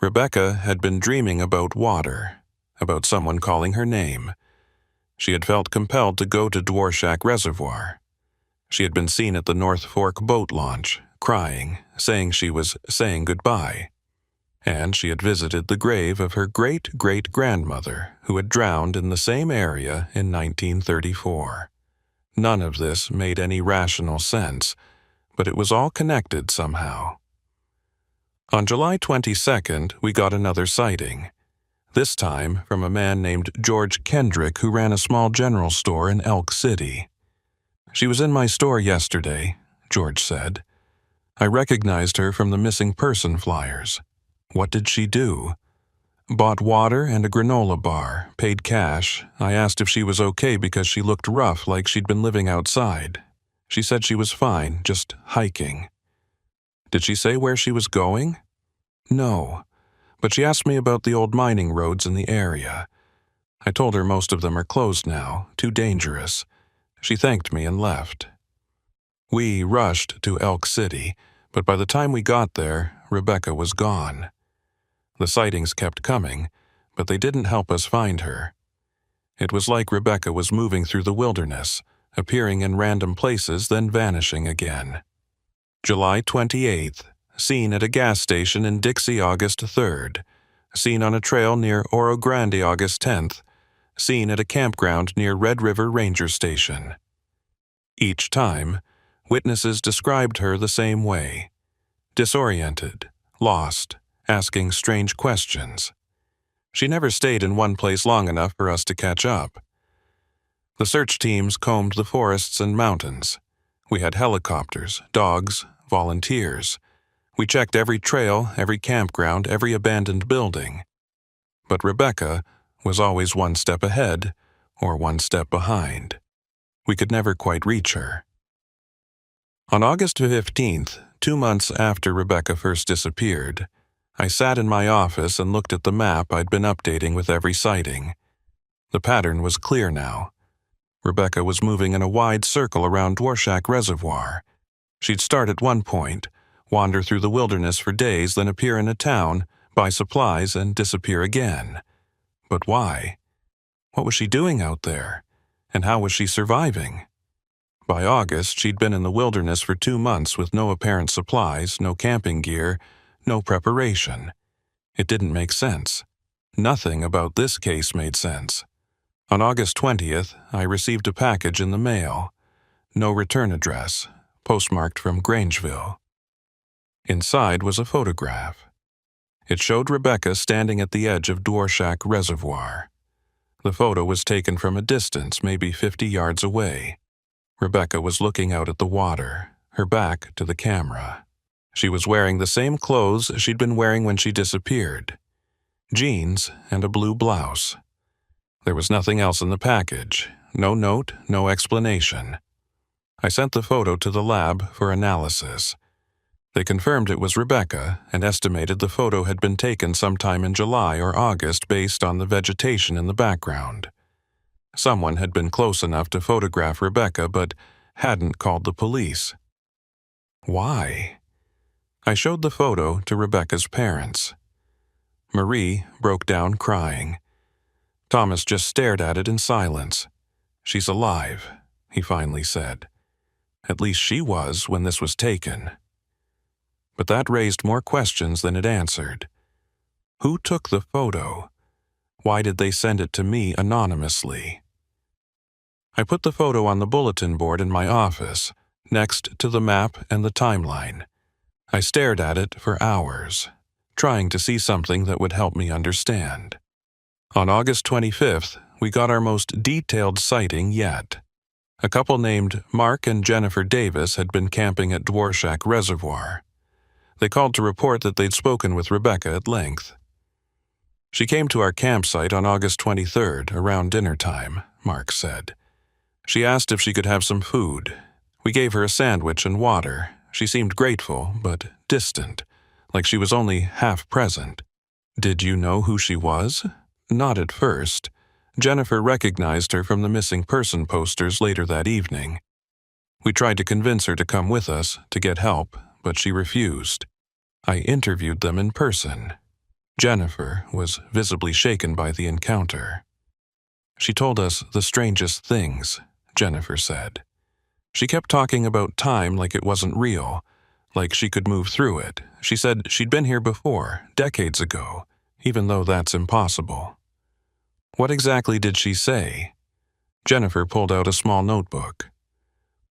Rebecca had been dreaming about water, about someone calling her name. She had felt compelled to go to Dworshak Reservoir. She had been seen at the North Fork boat launch, crying, saying she was saying goodbye. And she had visited the grave of her great-great-grandmother, who had drowned in the same area in 1934. None of this made any rational sense, but it was all connected somehow. On July 22nd, we got another sighting. This time from a man named George Kendrick who ran a small general store in Elk City. "She was in my store yesterday," George said. "I recognized her from the missing person flyers." "What did she do?" "Bought water and a granola bar, paid cash. I asked if she was okay because she looked rough, like she'd been living outside. She said she was fine, just hiking. Did she say where she was going? No, but she asked me about the old mining roads in the area. I told her most of them are closed now, too dangerous. She thanked me and left. We rushed to Elk City, but by the time we got there, Rebecca was gone. The sightings kept coming, but they didn't help us find her. It was like Rebecca was moving through the wilderness, appearing in random places, then vanishing again. July 28th, seen at a gas station in Dixie August 3rd, seen on a trail near Oro Grande August 10th, seen at a campground near Red River Ranger Station. Each time, witnesses described her the same way: disoriented, lost, asking strange questions. She never stayed in one place long enough for us to catch up. The search teams combed the forests and mountains. We had helicopters, dogs, volunteers. We checked every trail, every campground, every abandoned building. But Rebecca was always one step ahead or one step behind. We could never quite reach her. On August 15th, 2 months after Rebecca first disappeared, I sat in my office and looked at the map I'd been updating with every sighting. The pattern was clear now. Rebecca was moving in a wide circle around Dworshak Reservoir. She'd start at one point, wander through the wilderness for days, then appear in a town, buy supplies, and disappear again. But why? What was she doing out there? And how was she surviving? By August, she'd been in the wilderness for 2 months with no apparent supplies, no camping gear, no preparation. It didn't make sense. Nothing about this case made sense. On August 20th, I received a package in the mail. No return address, postmarked from Grangeville. Inside was a photograph. It showed Rebecca standing at the edge of Dworshak Reservoir. The photo was taken from a distance, maybe 50 yards away. Rebecca was looking out at the water, her back to the camera. She was wearing the same clothes she'd been wearing when she disappeared: jeans and a blue blouse. There was nothing else in the package, no note, no explanation. I sent the photo to the lab for analysis. They confirmed it was Rebecca and estimated the photo had been taken sometime in July or August based on the vegetation in the background. Someone had been close enough to photograph Rebecca but hadn't called the police. Why? I showed the photo to Rebecca's parents. Marie broke down crying. Thomas just stared at it in silence. "She's alive," he finally said. "At least she was when this was taken." But that raised more questions than it answered. Who took the photo? Why did they send it to me anonymously? I put the photo on the bulletin board in my office, next to the map and the timeline. I stared at it for hours, trying to see something that would help me understand. On August 25th, we got our most detailed sighting yet. A couple named Mark and Jennifer Davis had been camping at Dworshak Reservoir. They called to report that they'd spoken with Rebecca at length. "She came to our campsite on August 23rd, around dinner time," Mark said. "She asked if she could have some food. We gave her a sandwich and water. She seemed grateful, but distant, like she was only half present." "Did you know who she was?" "Not at first. Jennifer recognized her from the missing person posters later that evening. We tried to convince her to come with us to get help, but she refused. I interviewed them in person." Jennifer was visibly shaken by the encounter. "She told us the strangest things," Jennifer said. "She kept talking about time like it wasn't real, like she could move through it. She said she'd been here before, decades ago, even though that's impossible." "What exactly did she say?" Jennifer pulled out a small notebook.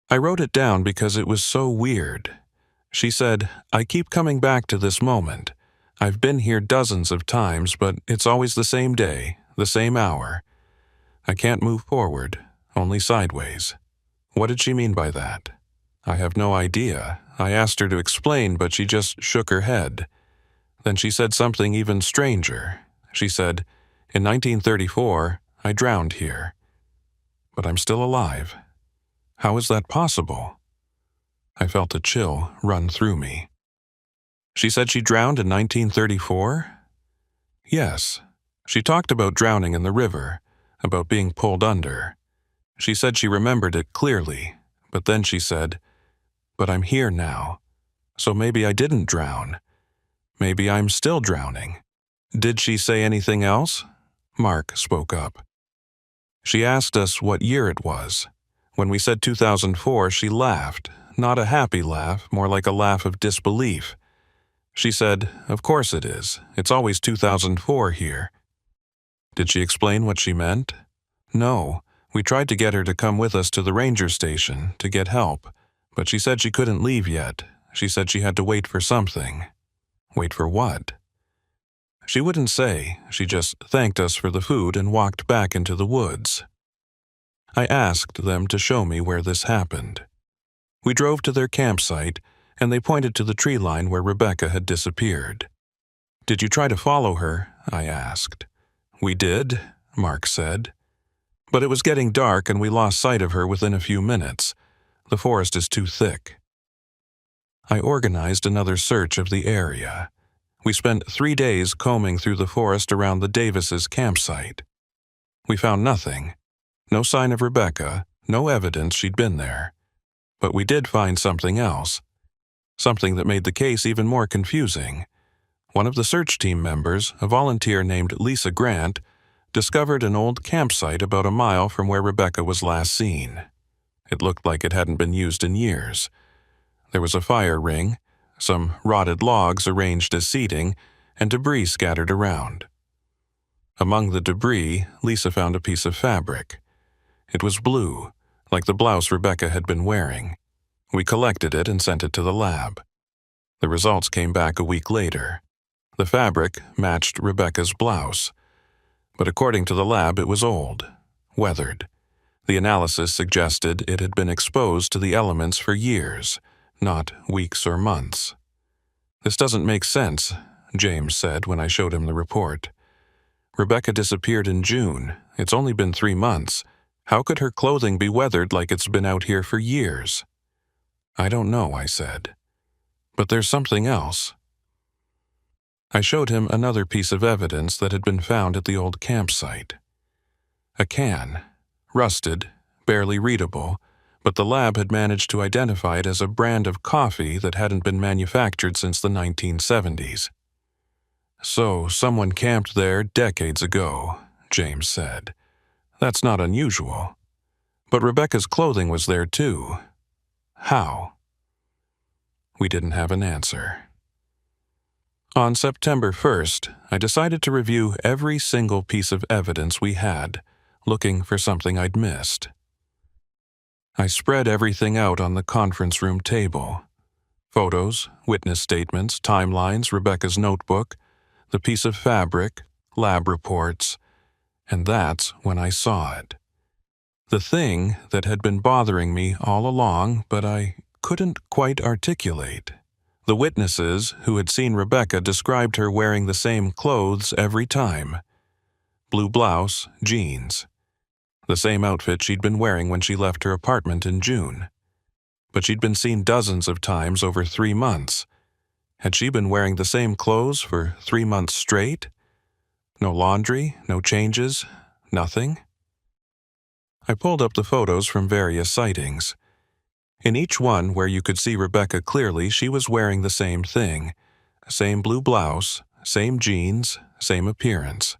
"I wrote it down because it was so weird. She said, 'I keep coming back to this moment. I've been here dozens of times, but it's always the same day, the same hour. I can't move forward, only sideways.'" "What did she mean by that?" "I have no idea. I asked her to explain, but she just shook her head. Then she said something even stranger. She said, 'In 1934, I drowned here. But I'm still alive.' How is that possible?" I felt a chill run through me. She said she drowned in 1934? Yes. She talked about drowning in the river, about being pulled under. She said she remembered it clearly, but then she said, "But I'm here now, so maybe I didn't drown. Maybe I'm still drowning." Did she say anything else? Mark spoke up. She asked us what year it was. When we said 2004, she laughed, not a happy laugh, more like a laugh of disbelief. She said, "Of course it is. It's always 2004 here." Did she explain what she meant? No. We tried to get her to come with us to the ranger station to get help, but she said she couldn't leave yet. She said she had to wait for something. Wait for what? She wouldn't say. She just thanked us for the food and walked back into the woods. I asked them to show me where this happened. We drove to their campsite, and they pointed to the tree line where Rebecca had disappeared. "Did you try to follow her?" I asked. "We did," Mark said. "But it was getting dark and we lost sight of her within a few minutes. The forest is too thick." I organized another search of the area. We spent 3 days combing through the forest around the Davises' campsite. We found nothing. No sign of Rebecca, no evidence she'd been there. But we did find something else. Something that made the case even more confusing. One of the search team members, a volunteer named Lisa Grant, discovered an old campsite about a mile from where Rebecca was last seen. It looked like it hadn't been used in years. There was a fire ring, some rotted logs arranged as seating, and debris scattered around. Among the debris, Lisa found a piece of fabric. It was blue, like the blouse Rebecca had been wearing. We collected it and sent it to the lab. The results came back a week later. The fabric matched Rebecca's blouse, but according to the lab it was old, weathered. The analysis suggested it had been exposed to the elements for years, not weeks or months. "This doesn't make sense," James said when I showed him the report. "Rebecca disappeared in June. It's only been 3 months. How could her clothing be weathered like it's been out here for years?" "I don't know," I said. "But there's something else." I showed him another piece of evidence that had been found at the old campsite. A can, rusted, barely readable, but the lab had managed to identify it as a brand of coffee that hadn't been manufactured since the 1970s. "So, someone camped there decades ago," James said. "That's not unusual. But Rebecca's clothing was there too. How?" We didn't have an answer. On September 1st, I decided to review every single piece of evidence we had, looking for something I'd missed. I spread everything out on the conference room table. Photos, witness statements, timelines, Rebecca's notebook, the piece of fabric, lab reports, and that's when I saw it. The thing that had been bothering me all along, but I couldn't quite articulate. The witnesses who had seen Rebecca described her wearing the same clothes every time. Blue blouse, jeans. The same outfit she'd been wearing when she left her apartment in June. But she'd been seen dozens of times over 3 months. Had she been wearing the same clothes for 3 months straight? No laundry, no changes, nothing? I pulled up the photos from various sightings. In each one where you could see Rebecca clearly, she was wearing the same thing. Same blue blouse, same jeans, same appearance.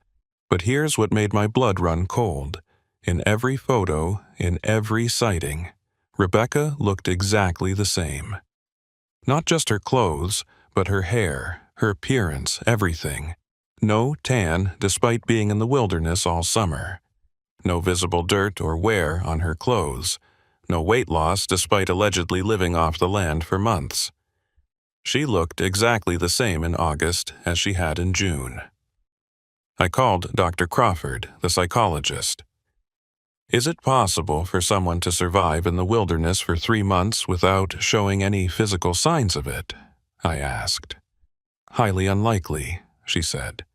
But here's what made my blood run cold. In every photo, in every sighting, Rebecca looked exactly the same. Not just her clothes, but her hair, her appearance, everything. No tan despite being in the wilderness all summer. No visible dirt or wear on her clothes. No weight loss despite allegedly living off the land for months. She looked exactly the same in August as she had in June. I called Dr. Crawford, the psychologist. "Is it possible for someone to survive in the wilderness for 3 months without showing any physical signs of it?" I asked. "Highly unlikely," she said.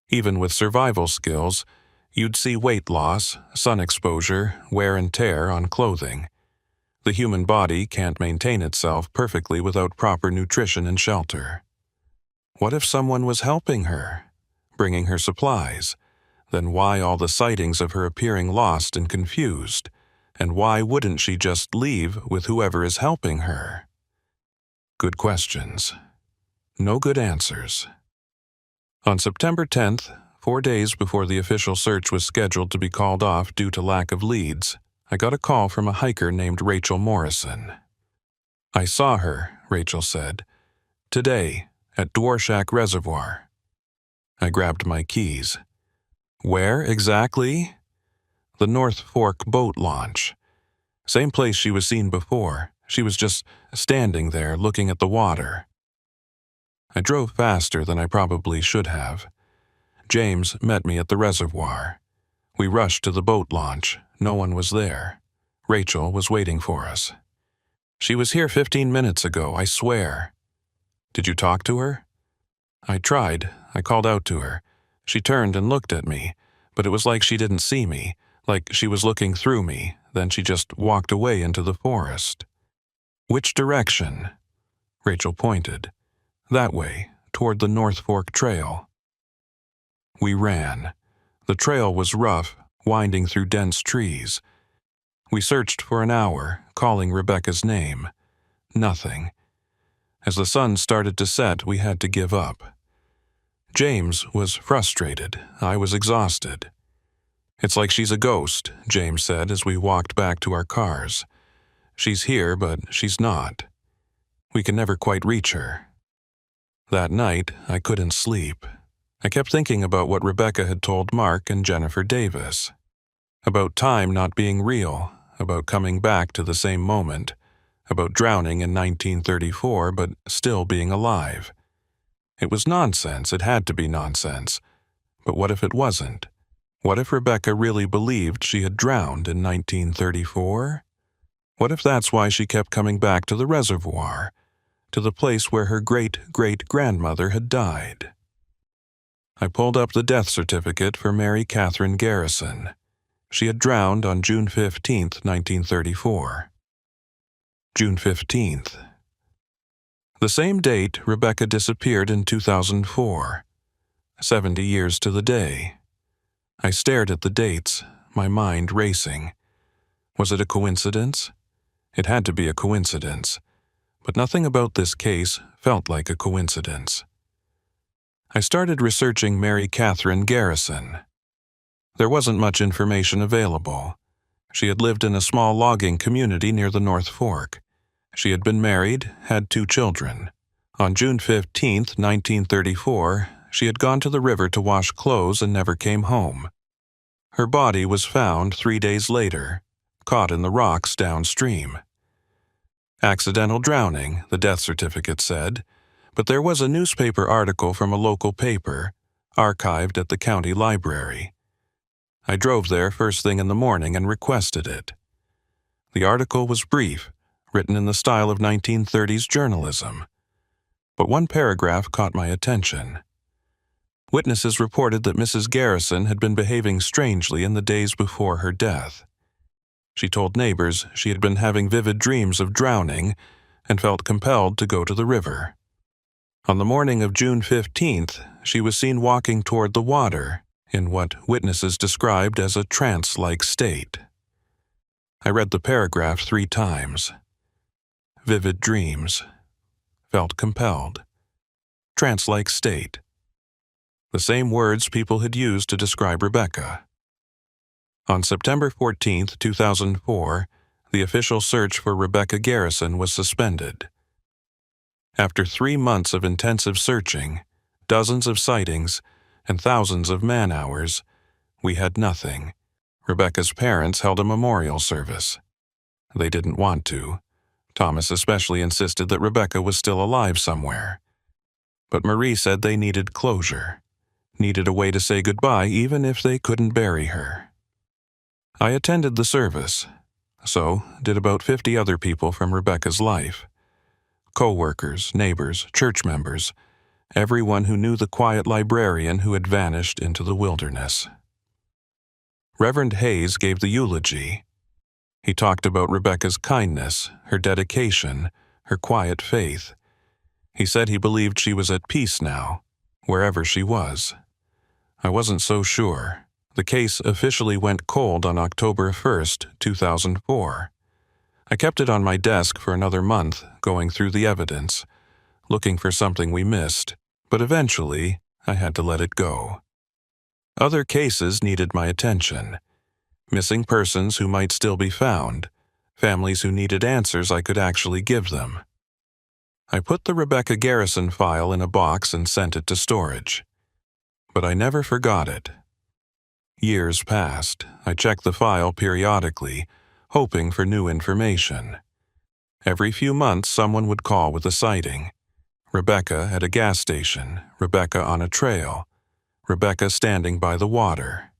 "Even with survival skills, you'd see weight loss, sun exposure, wear and tear on clothing. The human body can't maintain itself perfectly without proper nutrition and shelter. What if someone was helping her, bringing her supplies? Then why all the sightings of her appearing lost and confused? And why wouldn't she just leave with whoever is helping her? Good questions. No good answers. On September 10th, 4 days before the official search was scheduled to be called off due to lack of leads, I got a call from a hiker named Rachel Morrison. "I saw her," Rachel said, "today at Dworshak Reservoir." I grabbed my keys. "Where exactly?" "The North Fork boat launch. Same place she was seen before. She was just standing there looking at the water." I drove faster than I probably should have. James met me at the reservoir. We rushed to the boat launch. No one was there. Rachel was waiting for us. "She was here 15 minutes ago, I swear." "Did you talk to her?" "I tried. I called out to her. She turned and looked at me, but it was like she didn't see me, like she was looking through me. Then she just walked away into the forest." "Which direction?" Rachel pointed. "That way, toward the North Fork Trail." We ran. The trail was rough, winding through dense trees. We searched for an hour, calling Rebecca's name. Nothing. As the sun started to set, we had to give up. James was frustrated. I was exhausted. "It's like she's a ghost," James said as we walked back to our cars. "She's here, but she's not. We can never quite reach her." That night, I couldn't sleep. I kept thinking about what Rebecca had told Mark and Jennifer Davis. About time not being real, about coming back to the same moment, about drowning in 1934 but still being alive. It was nonsense, it had to be nonsense. But what if it wasn't? What if Rebecca really believed she had drowned in 1934? What if that's why she kept coming back to the reservoir, to the place where her great-great-grandmother had died? I pulled up the death certificate for Mary Catherine Garrison. She had drowned on June 15th, 1934. June 15th. The same date Rebecca disappeared in 2004. 70 years to the day. I stared at the dates, my mind racing. Was it a coincidence? It had to be a coincidence. But nothing about this case felt like a coincidence. I started researching Mary Catherine Garrison. There wasn't much information available. She had lived in a small logging community near the North Fork. She had been married, had 2 children. On June 15, 1934, she had gone to the river to wash clothes and never came home. Her body was found 3 days later, caught in the rocks downstream. Accidental drowning, the death certificate said, but there was a newspaper article from a local paper, archived at the county library. I drove there first thing in the morning and requested it. The article was brief, written in the style of 1930s journalism. But one paragraph caught my attention. Witnesses reported that Mrs. Garrison had been behaving strangely in the days before her death. She told neighbors she had been having vivid dreams of drowning and felt compelled to go to the river. On the morning of June 15th, she was seen walking toward the water in what witnesses described as a trance-like state. I read the paragraph 3 times. Vivid dreams. Felt compelled. Trance-like state. The same words people had used to describe Rebecca. On September 14, 2004, the official search for Rebecca Garrison was suspended. After 3 months of intensive searching, dozens of sightings, and thousands of man-hours, we had nothing. Rebecca's parents held a memorial service. They didn't want to. Thomas especially insisted that Rebecca was still alive somewhere. But Marie said they needed closure, needed a way to say goodbye even if they couldn't bury her. I attended the service. So did about 50 other people from Rebecca's life. Co-workers, neighbors, church members, everyone who knew the quiet librarian who had vanished into the wilderness. Reverend Hayes gave the eulogy. He talked about Rebecca's kindness, her dedication, her quiet faith. He said he believed she was at peace now, wherever she was. I wasn't so sure. The case officially went cold on October 1st, 2004. I kept it on my desk for another month, going through the evidence, looking for something we missed, but eventually I had to let it go. Other cases needed my attention. Missing persons who might still be found, families who needed answers I could actually give them. I put the Rebecca Garrison file in a box and sent it to storage. But I never forgot it. Years passed. I checked the file periodically, hoping for new information. Every few months someone would call with a sighting. Rebecca at a gas station, Rebecca on a trail, Rebecca standing by the water.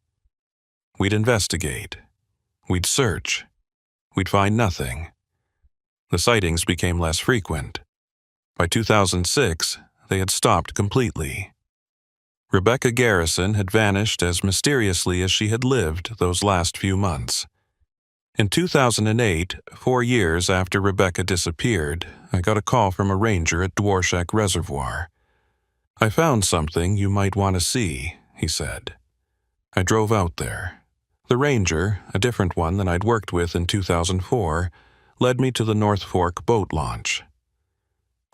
We'd investigate. We'd search. We'd find nothing. The sightings became less frequent. By 2006, they had stopped completely. Rebecca Garrison had vanished as mysteriously as she had lived those last few months. In 2008, 4 years after Rebecca disappeared, I got a call from a ranger at Dworshak Reservoir. "I found something you might want to see," he said. I drove out there. The ranger, a different one than I'd worked with in 2004, led me to the North Fork boat launch.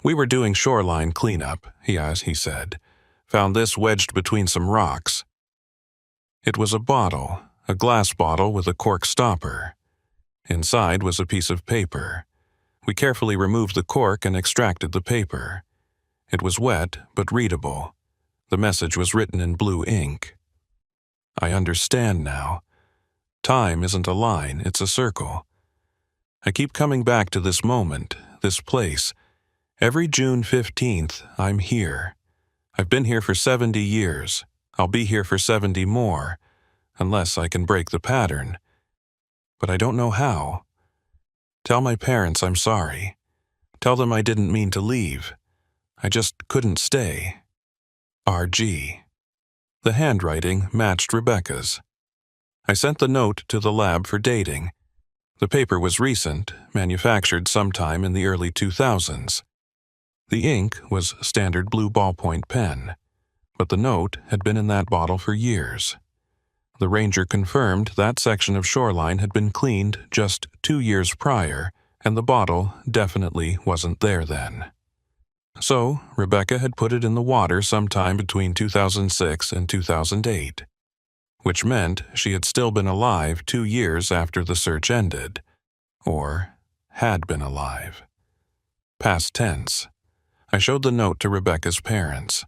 "We were doing shoreline cleanup," he said. "Found this wedged between some rocks." It was a bottle, a glass bottle with a cork stopper. Inside was a piece of paper. We carefully removed the cork and extracted the paper. It was wet, but readable. The message was written in blue ink. I understand now. Time isn't a line, it's a circle. I keep coming back to this moment, this place. Every June 15th, I'm here. I've been here for 70 years. I'll be here for 70 more, unless I can break the pattern. But I don't know how. Tell my parents I'm sorry. Tell them I didn't mean to leave. I just couldn't stay. R.G. The handwriting matched Rebecca's. I sent the note to the lab for dating. The paper was recent, manufactured sometime in the early 2000s. The ink was standard blue ballpoint pen, but the note had been in that bottle for years. The ranger confirmed that section of shoreline had been cleaned just 2 years prior, and the bottle definitely wasn't there then. So, Rebecca had put it in the water sometime between 2006 and 2008, which meant she had still been alive 2 years after the search ended, or had been alive. Past tense. I showed the note to Rebecca's parents.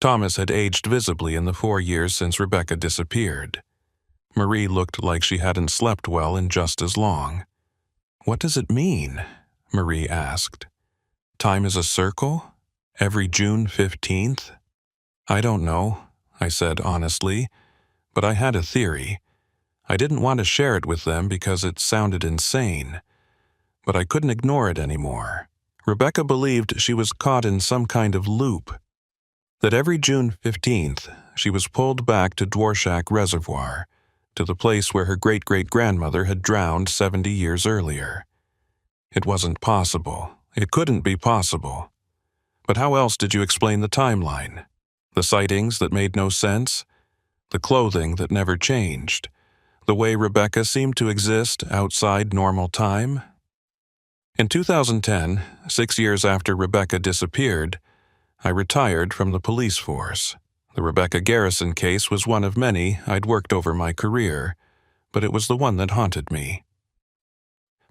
Thomas had aged visibly in the 4 years since Rebecca disappeared. Marie looked like she hadn't slept well in just as long. "What does it mean?" Marie asked. "Time is a circle? Every June 15th? "I don't know," I said honestly, but I had a theory. I didn't want to share it with them because it sounded insane, but I couldn't ignore it anymore. Rebecca believed she was caught in some kind of loop, that every June 15th she was pulled back to Dworshak Reservoir, to the place where her great-great-grandmother had drowned 70 years earlier. It wasn't possible. It couldn't be possible. But how else did you explain the timeline? The sightings that made no sense? The clothing that never changed? The way Rebecca seemed to exist outside normal time? In 2010, 6 years after Rebecca disappeared, I retired from the police force. The Rebecca Garrison case was one of many I'd worked over my career, but it was the one that haunted me.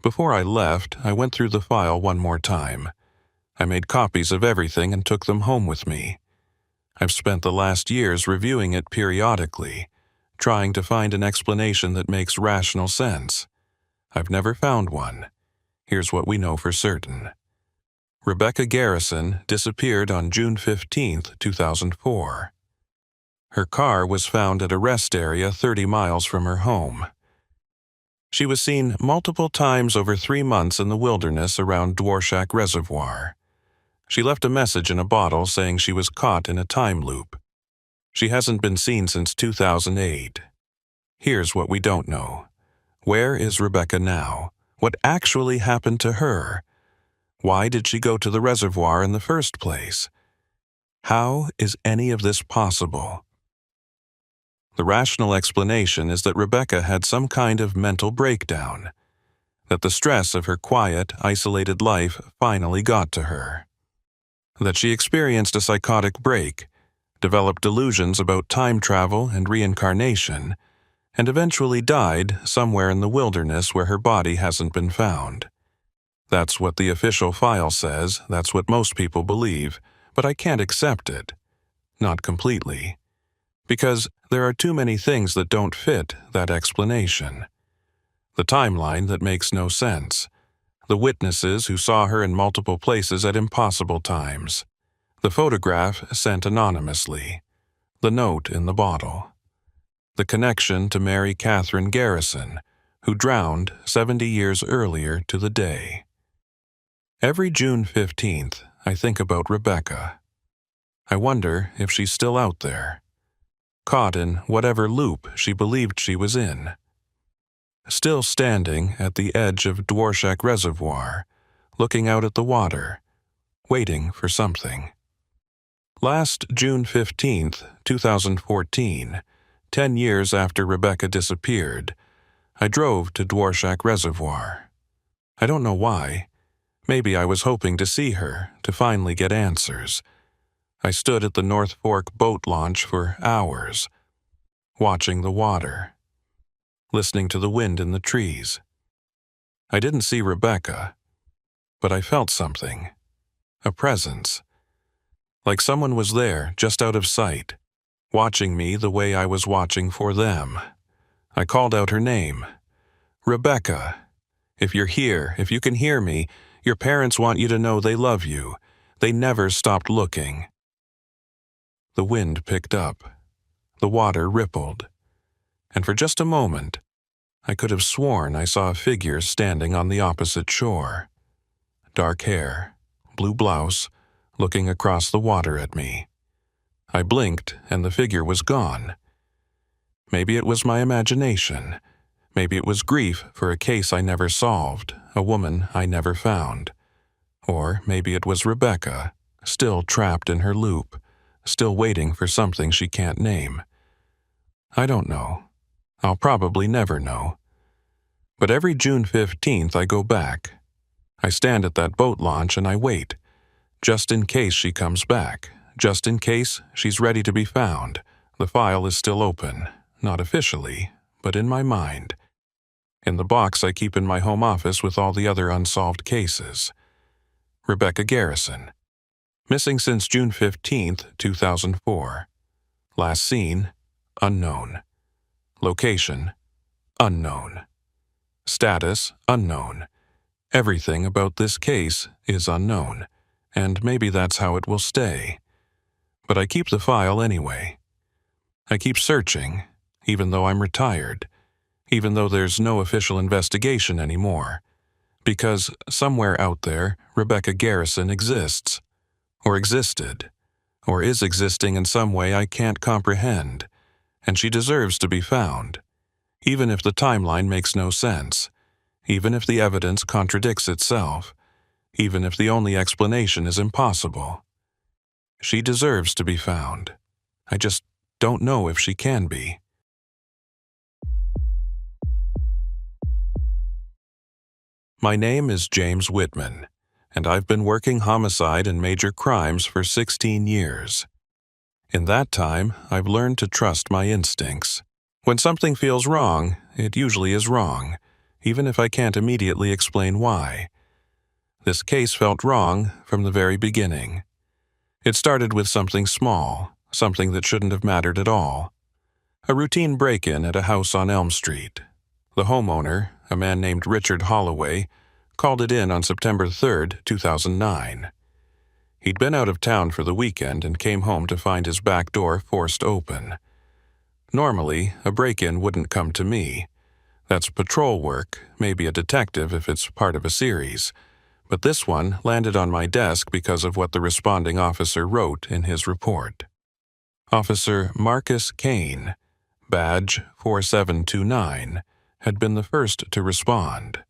Before I left, I went through the file one more time. I made copies of everything and took them home with me. I've spent the last years reviewing it periodically, trying to find an explanation that makes rational sense. I've never found one. Here's what we know for certain. Rebecca Garrison disappeared on June 15, 2004. Her car was found at a rest area 30 miles from her home. She was seen multiple times over 3 months in the wilderness around Dworshak Reservoir. She left a message in a bottle saying she was caught in a time loop. She hasn't been seen since 2008. Here's what we don't know. Where is Rebecca now? What actually happened to her? Why did she go to the reservoir in the first place? How is any of this possible? The rational explanation is that Rebecca had some kind of mental breakdown, that the stress of her quiet, isolated life finally got to her, that she experienced a psychotic break, developed delusions about time travel and reincarnation, and eventually died somewhere in the wilderness where her body hasn't been found. That's what the official file says, that's what most people believe, but I can't accept it. Not completely. Because there are too many things that don't fit that explanation. The timeline that makes no sense. The witnesses who saw her in multiple places at impossible times. The photograph sent anonymously. The note in the bottle. The connection to Mary Catherine Garrison, who drowned 70 years earlier to the day. Every June 15th, I think about Rebecca. I wonder if she's still out there, caught in whatever loop she believed she was in. Still standing at the edge of Dworshak Reservoir, looking out at the water, waiting for something. Last June 15th, 2014, 10 years after Rebecca disappeared, I drove to Dworshak Reservoir. I don't know why. Maybe I was hoping to see her, to finally get answers. I stood at the North Fork boat launch for hours, watching the water, listening to the wind in the trees. I didn't see Rebecca, but I felt something, a presence, like someone was there, just out of sight, watching me the way I was watching for them. I called out her name. Rebecca, if you're here, if you can hear me, your parents want you to know they love you. They never stopped looking. The wind picked up. The water rippled. And for just a moment, I could have sworn I saw a figure standing on the opposite shore. Dark hair, blue blouse, looking across the water at me. I blinked, and the figure was gone. Maybe it was my imagination. Maybe it was grief for a case I never solved, a woman I never found. Or maybe it was Rebecca, still trapped in her loop, still waiting for something she can't name. I don't know. I'll probably never know. But every June 15th I go back. I stand at that boat launch and I wait, just in case she comes back, just in case she's ready to be found. The file is still open, not officially, but in my mind. In the box I keep in my home office with all the other unsolved cases. Rebecca Garrison. Missing since June 15th, 2004. Last seen, unknown. Location, unknown. Status, unknown. Everything about this case is unknown, and maybe that's how it will stay. But I keep the file anyway. I keep searching, even though I'm retired, even though there's no official investigation anymore, because somewhere out there, Rebecca Garrison exists, or existed, or is existing in some way I can't comprehend, and she deserves to be found, even if the timeline makes no sense, even if the evidence contradicts itself, even if the only explanation is impossible. She deserves to be found. I just don't know if she can be. My name is James Whitman, and I've been working homicide and major crimes for 16 years. In that time, I've learned to trust my instincts. When something feels wrong, it usually is wrong, even if I can't immediately explain why. This case felt wrong from the very beginning. It started with something small, something that shouldn't have mattered at all. A routine break-in at a house on Elm Street. The homeowner, a man named Richard Holloway, called it in on September 3rd, 2009. He'd been out of town for the weekend and came home to find his back door forced open. Normally, a break-in wouldn't come to me. That's patrol work, maybe a detective if it's part of a series. But this one landed on my desk because of what the responding officer wrote in his report. Officer Marcus Kane, badge 4729, had been the first to respond.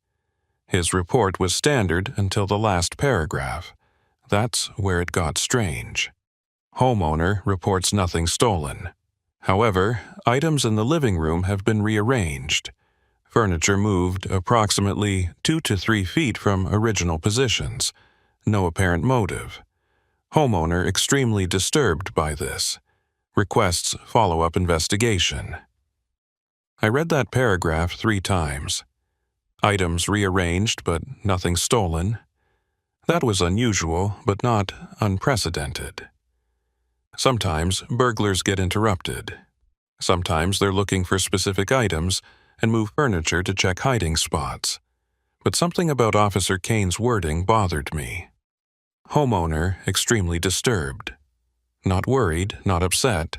His report was standard until the last paragraph. That's where it got strange. Homeowner reports nothing stolen. However, items in the living room have been rearranged. Furniture moved approximately 2 to 3 feet from original positions. No apparent motive. Homeowner extremely disturbed by this. Requests follow-up investigation. I read that paragraph 3 times. Items rearranged, but nothing stolen. That was unusual, but not unprecedented. Sometimes burglars get interrupted. Sometimes they're looking for specific items and move furniture to check hiding spots. But something about Officer Kane's wording bothered me. Homeowner extremely disturbed. Not worried, not upset,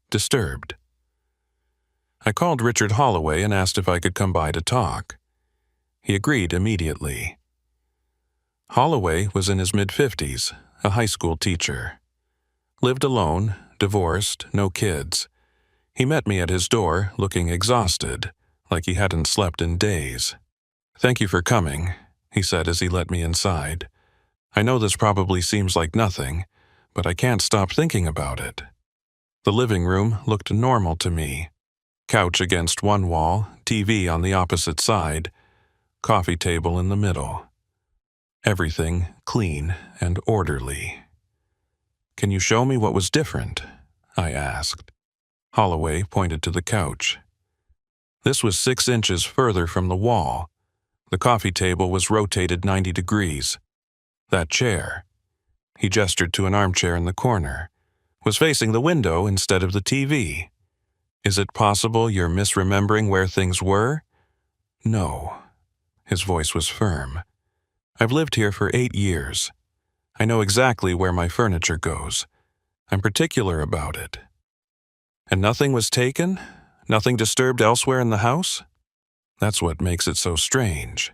disturbed. I called Richard Holloway and asked if I could come by to talk. He agreed immediately. Holloway was in his mid-50s, a high school teacher. Lived alone, divorced, no kids. He met me at his door, looking exhausted, like he hadn't slept in days. "Thank you for coming," he said as he let me inside. "I know this probably seems like nothing, but I can't stop thinking about it." The living room looked normal to me. Couch against one wall, TV on the opposite side, coffee table in the middle. Everything clean and orderly. "Can you show me what was different?" I asked. Holloway pointed to the couch. This was 6 inches further from the wall. The coffee table was rotated 90 degrees. That chair, he gestured to an armchair in the corner, was facing the window instead of the TV. "Is it possible you're misremembering where things were?" "No." His voice was firm. "I've lived here for 8 years. I know exactly where my furniture goes. I'm particular about it." "And nothing was taken? Nothing disturbed elsewhere in the house?" "That's what makes it so strange.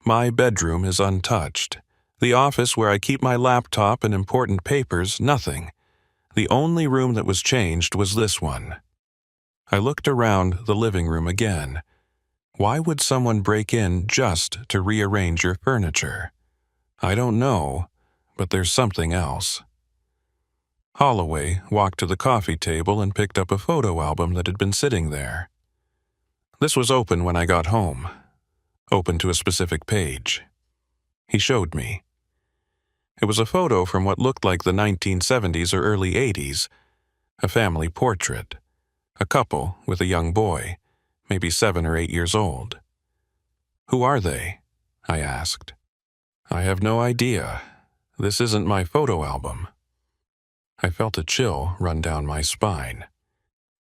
My bedroom is untouched. The office where I keep my laptop and important papers, nothing. The only room that was changed was this one." I looked around the living room again. Why would someone break in just to rearrange your furniture? I don't know, but there's something else. Holloway walked to the coffee table and picked up a photo album that had been sitting there. This was open when I got home. Open to a specific page. He showed me. It was a photo from what looked like the 1970s or early 80s, a family portrait, a couple with a young boy, maybe 7 or 8 years old. "Who are they?" I asked. "I have no idea. This isn't my photo album." I felt a chill run down my spine.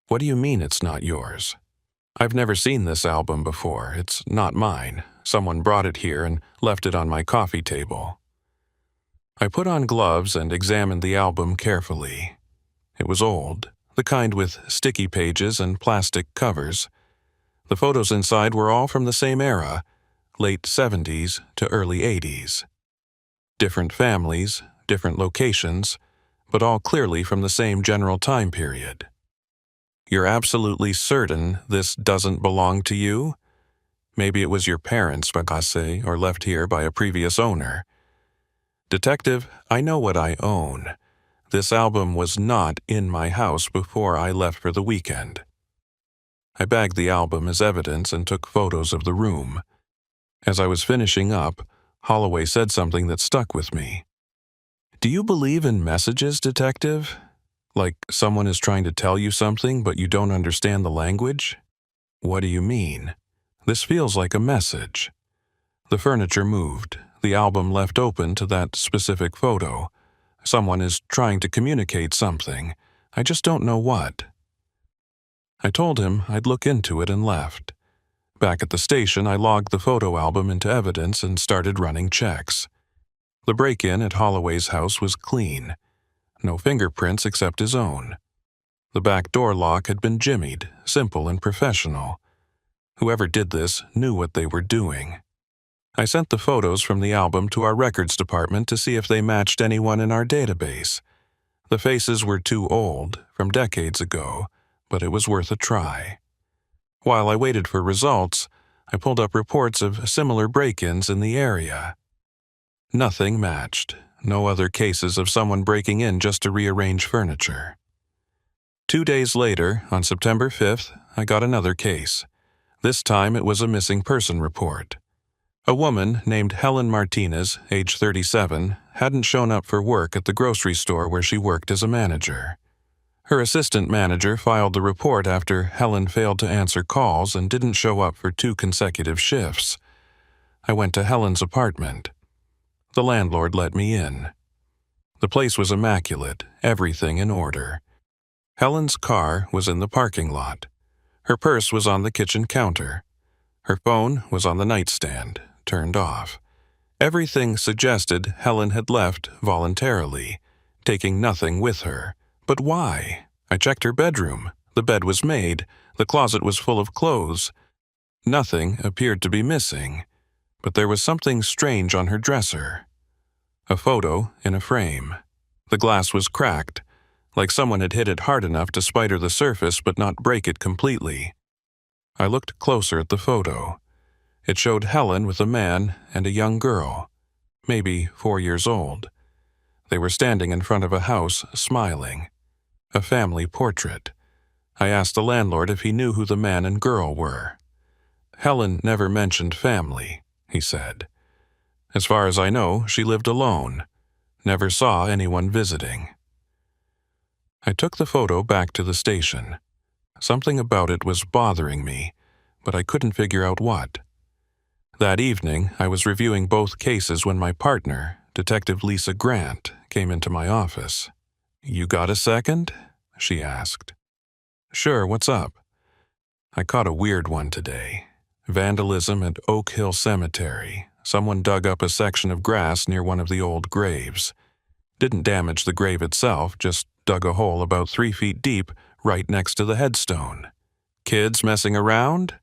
"What do you mean it's not yours?" "I've never seen this album before. It's not mine. Someone brought it here and left it on my coffee table." I put on gloves and examined the album carefully. It was old, the kind with sticky pages and plastic covers. The photos inside were all from the same era, late 70s to early 80s. Different families, different locations, but all clearly from the same general time period. "You're absolutely certain this doesn't belong to you? Maybe it was your parents' bagasse or left here by a previous owner." "Detective, I know what I own. This album was not in my house before I left for the weekend." I bagged the album as evidence and took photos of the room. As I was finishing up, Holloway said something that stuck with me. "Do you believe in messages, Detective? Like someone is trying to tell you something but you don't understand the language?" "What do you mean? This feels like a message." The furniture moved, the album left open to that specific photo. Someone is trying to communicate something. I just don't know what. I told him I'd look into it and left. Back at the station, I logged the photo album into evidence and started running checks. The break-in at Holloway's house was clean. No fingerprints except his own. The back door lock had been jimmied, simple and professional. Whoever did this knew what they were doing. I sent the photos from the album to our records department to see if they matched anyone in our database. The faces were too old, from decades ago, but it was worth a try. While I waited for results, I pulled up reports of similar break-ins in the area. Nothing matched. No other cases of someone breaking in just to rearrange furniture. 2 days later, on September 5th, I got another case. This time it was a missing person report. A woman named Helen Martinez, age 37, hadn't shown up for work at the grocery store where she worked as a manager. Her assistant manager filed the report after Helen failed to answer calls and didn't show up for 2 consecutive shifts. I went to Helen's apartment. The landlord let me in. The place was immaculate, everything in order. Helen's car was in the parking lot. Her purse was on the kitchen counter. Her phone was on the nightstand, turned off. Everything suggested Helen had left voluntarily, taking nothing with her. But why? I checked her bedroom. The bed was made. The closet was full of clothes. Nothing appeared to be missing, but there was something strange on her dresser. A photo in a frame. The glass was cracked, like someone had hit it hard enough to spider the surface but not break it completely. I looked closer at the photo. It showed Helen with a man and a young girl, maybe 4 years old. They were standing in front of a house, smiling. A family portrait. I asked the landlord if he knew who the man and girl were. Helen never mentioned family, he said. As far as I know, she lived alone. Never saw anyone visiting. I took the photo back to the station. Something about it was bothering me, but I couldn't figure out what. That evening, I was reviewing both cases when my partner, Detective Lisa Grant, came into my office. "You got a second?" she asked. "Sure, what's up?" "I caught a weird one today. Vandalism at Oak Hill Cemetery. Someone dug up a section of grass near one of the old graves. Didn't damage the grave itself, just dug a hole about 3 feet deep right next to the headstone. Kids messing around?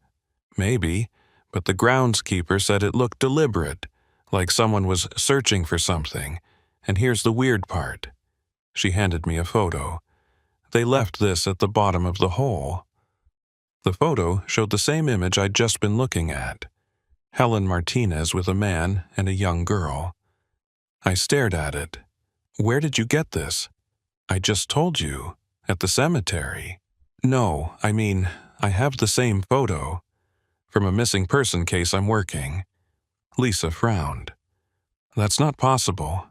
Maybe, but the groundskeeper said it looked deliberate, like someone was searching for something. And here's the weird part." She handed me a photo. "They left this at the bottom of the hole." The photo showed the same image I'd just been looking at. Helen Martinez with a man and a young girl. I stared at it. "Where did you get this?" "I just told you. At the cemetery." "No, I mean, I have the same photo. From a missing person case I'm working." Lisa frowned. "That's not possible.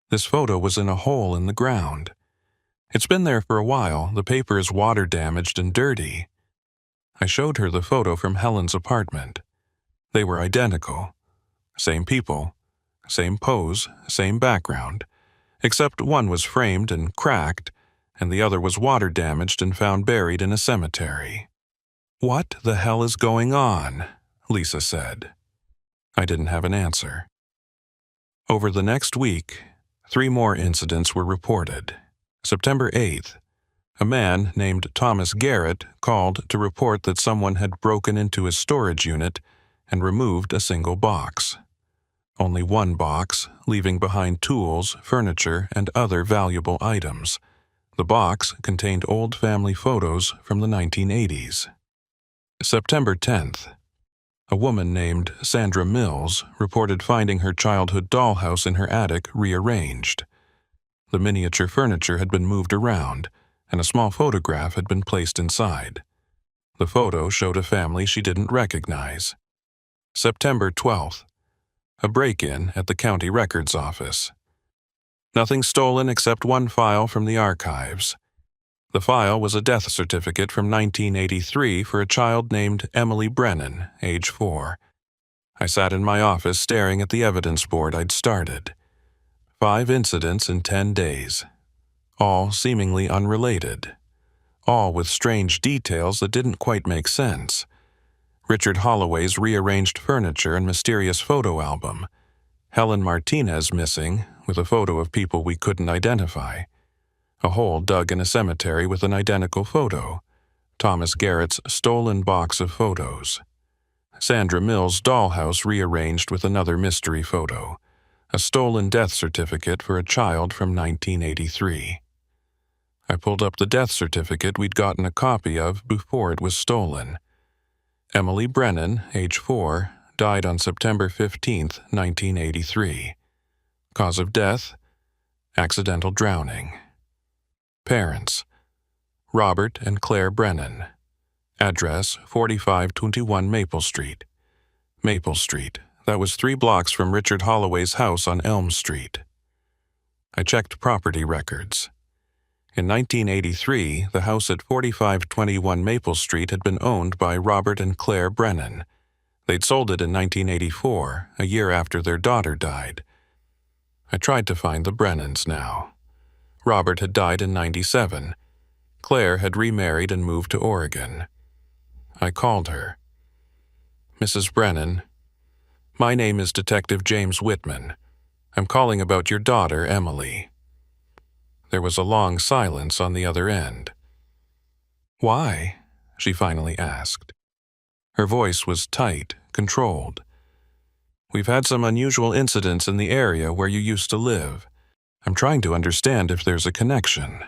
This photo was in a hole in the ground. It's been there for a while. The paper is water damaged and dirty." I showed her the photo from Helen's apartment. They were identical. Same people, same pose, same background, except one was framed and cracked, and the other was water damaged and found buried in a cemetery. "What the hell is going on?" Lisa said. I didn't have an answer. Over the next week, 3 more incidents were reported. September 8th, a man named Thomas Garrett called to report that someone had broken into his storage unit and removed a single box. Only one box, leaving behind tools, furniture, and other valuable items. The box contained old family photos from the 1980s. September 10th, a woman named Sandra Mills reported finding her childhood dollhouse in her attic rearranged. The miniature furniture had been moved around, and a small photograph had been placed inside. The photo showed a family she didn't recognize. September 12th, a break-in at the county records office. Nothing stolen except one file from the archives. The file was a death certificate from 1983 for a child named Emily Brennan, age 4. I sat in my office staring at the evidence board I'd started. 5 incidents in 10 days. All seemingly unrelated. All with strange details that didn't quite make sense. Richard Holloway's rearranged furniture and mysterious photo album. Helen Martinez missing, with a photo of people we couldn't identify. A hole dug in a cemetery with an identical photo. Thomas Garrett's stolen box of photos. Sandra Mills' dollhouse rearranged with another mystery photo. A stolen death certificate for a child from 1983. I pulled up the death certificate we'd gotten a copy of before it was stolen. Emily Brennan, age 4, died on September 15, 1983. Cause of death: accidental drowning. Parents: Robert and Claire Brennan. Address: 4521 Maple Street. Maple Street. That was 3 blocks from Richard Holloway's house on Elm Street. I checked property records. In 1983, the house at 4521 Maple Street had been owned by Robert and Claire Brennan. They'd sold it in 1984, a year after their daughter died. I tried to find the Brennans now. Robert had died in '97. Claire had remarried and moved to Oregon. I called her. "Mrs. Brennan, my name is Detective James Whitman. I'm calling about your daughter, Emily." There was a long silence on the other end. "Why?" she finally asked. Her voice was tight, controlled. "We've had some unusual incidents in the area where you used to live. I'm trying to understand if there's a connection."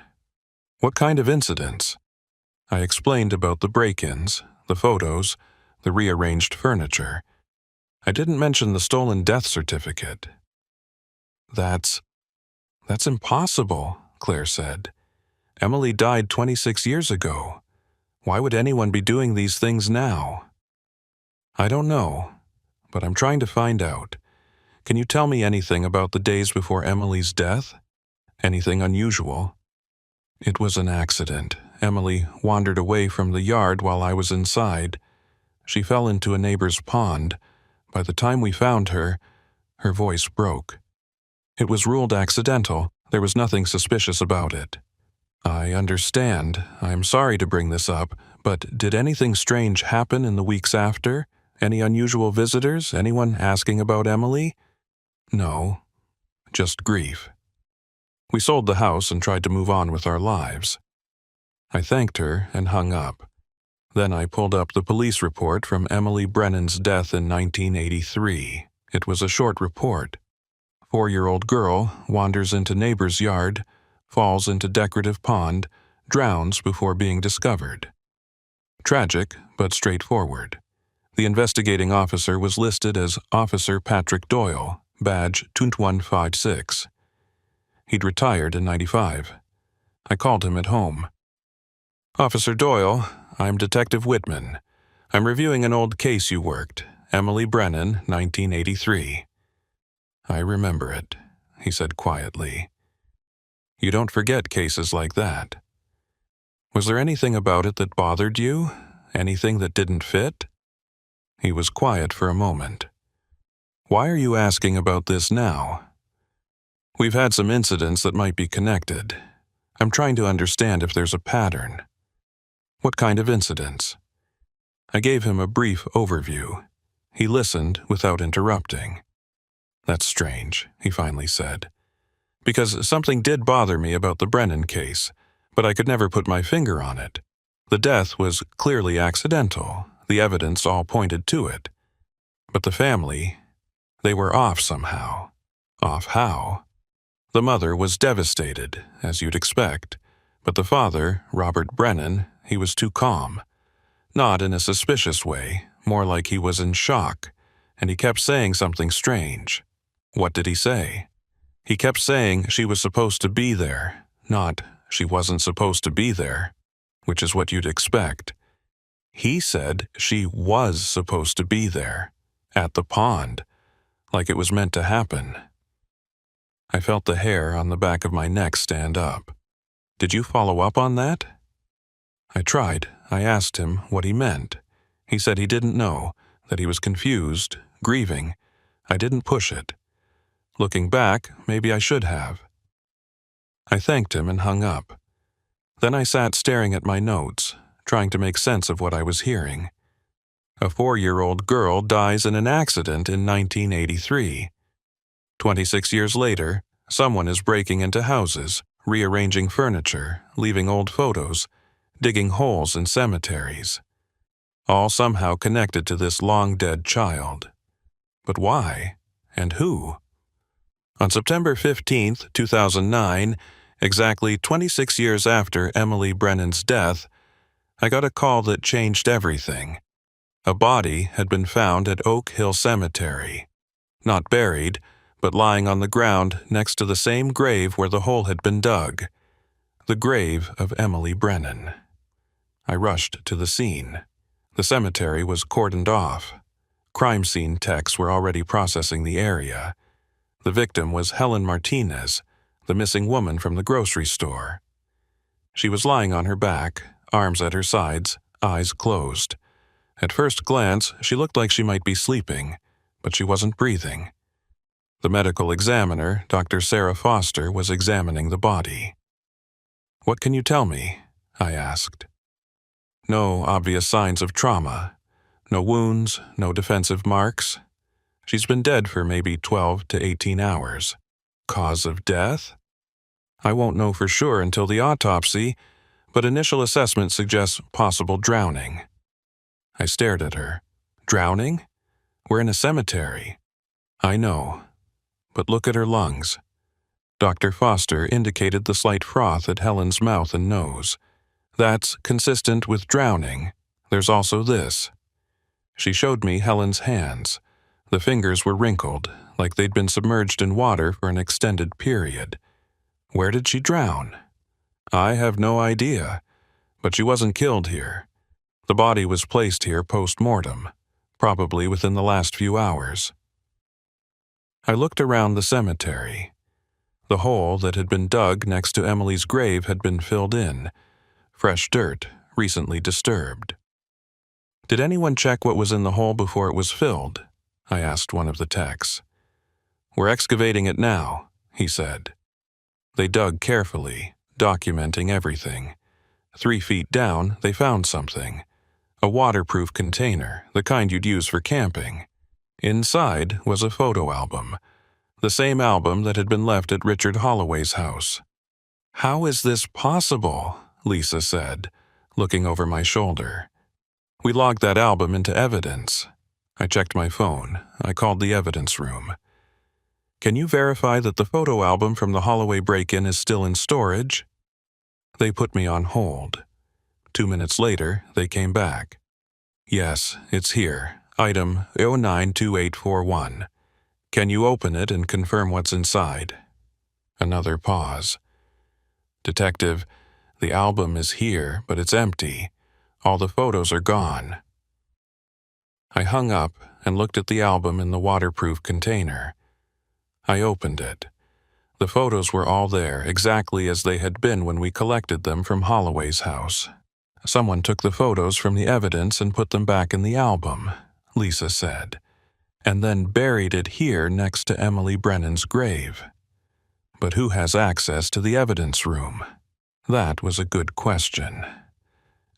"What kind of incidents?" I explained about the break-ins, the photos, the rearranged furniture. I didn't mention the stolen death certificate. That's impossible," Claire said. "Emily died 26 years ago. Why would anyone be doing these things now?" "I don't know, but I'm trying to find out. Can you tell me anything about the days before Emily's death? Anything unusual?" "It was an accident. Emily wandered away from the yard while I was inside. She fell into a neighbor's pond. By the time we found her," her voice broke. "It was ruled accidental. There was nothing suspicious about it." "I understand. I'm sorry to bring this up, but did anything strange happen in the weeks after? Any unusual visitors? Anyone asking about Emily?" "No, just grief. We sold the house and tried to move on with our lives." I thanked her and hung up. Then I pulled up the police report from Emily Brennan's death in 1983. It was a short report. 4-year-old girl wanders into neighbor's yard, falls into decorative pond, drowns before being discovered. Tragic, but straightforward. The investigating officer was listed as Officer Patrick Doyle, badge 2156. He'd retired in '95. I called him at home. "Officer Doyle, I'm Detective Whitman. I'm reviewing an old case you worked, Emily Brennan, 1983. "I remember it," he said quietly. "You don't forget cases like that. Was there anything about it that bothered you? Anything that didn't fit?" He was quiet for a moment. "Why are you asking about this now?" "We've had some incidents that might be connected. I'm trying to understand if there's a pattern." "What kind of incidents?" I gave him a brief overview. He listened without interrupting. "That's strange," he finally said. "Because something did bother me about the Brennan case, but I could never put my finger on it. The death was clearly accidental. The evidence all pointed to it. But the family, they were off somehow." "Off how?" "The mother was devastated, as you'd expect. But the father, Robert Brennan, he was too calm. Not in a suspicious way, more like he was in shock, and he kept saying something strange." "What did he say?" "He kept saying she was supposed to be there, not she wasn't supposed to be there, which is what you'd expect. He said she was supposed to be there, at the pond, like it was meant to happen." I felt the hair on the back of my neck stand up. "Did you follow up on that?" I tried. I asked him what he meant. He said he didn't know, that he was confused, grieving. I didn't push it. Looking back, maybe I should have. I thanked him and hung up. Then I sat staring at my notes, trying to make sense of what I was hearing. A 4-year-old girl dies in an accident in 1983. 26 years later, someone is breaking into houses, rearranging furniture, leaving old photos, digging holes in cemeteries. All somehow connected to this long-dead child. But why? And who? On September 15, 2009, exactly 26 years after Emily Brennan's death, I got a call that changed everything. A body had been found at Oak Hill Cemetery. Not buried, but lying on the ground next to the same grave where the hole had been dug. The grave of Emily Brennan. I rushed to the scene. The cemetery was cordoned off. Crime scene techs were already processing the area. The victim was Helen Martinez, the missing woman from the grocery store. She was lying on her back, arms at her sides, eyes closed. At first glance, she looked like she might be sleeping, but she wasn't breathing. The medical examiner, Dr. Sarah Foster, was examining the body. "What can you tell me?" I asked. "No obvious signs of trauma. No wounds, no defensive marks. She's been dead for maybe 12 to 18 hours. Cause of death? I won't know for sure until the autopsy, but initial assessment suggests possible drowning." I stared at her. "Drowning? We're in a cemetery." "I know. But look at her lungs." Dr. Foster indicated the slight froth at Helen's mouth and nose. "That's consistent with drowning. There's also this." She showed me Helen's hands. The fingers were wrinkled, like they'd been submerged in water for an extended period. Where did she drown? I have no idea, but she wasn't killed here. The body was placed here post-mortem, probably within the last few hours. I looked around the cemetery. The hole that had been dug next to Emily's grave had been filled in. Fresh dirt, recently disturbed. "Did anyone check what was in the hole before it was filled?" I asked one of the techs. "We're excavating it now," he said. They dug carefully, documenting everything. 3 feet down, they found something. A waterproof container, the kind you'd use for camping. Inside was a photo album, the same album that had been left at Richard Holloway's house. "How is this possible?" Lisa said, looking over my shoulder. "We logged that album into evidence." I checked my phone. I called the evidence room. "Can you verify that the photo album from the Holloway break-in is still in storage?" They put me on hold. 2 minutes later, they came back. "Yes, it's here. Item 092841. Can you open it and confirm what's inside?" Another pause. "Detective, the album is here, but it's empty. All the photos are gone." I hung up and looked at the album in the waterproof container. I opened it. The photos were all there, exactly as they had been when we collected them from Holloway's house. "Someone took the photos from the evidence and put them back in the album," Lisa said, "and then buried it here next to Emily Brennan's grave. But who has access to the evidence room?" That was a good question.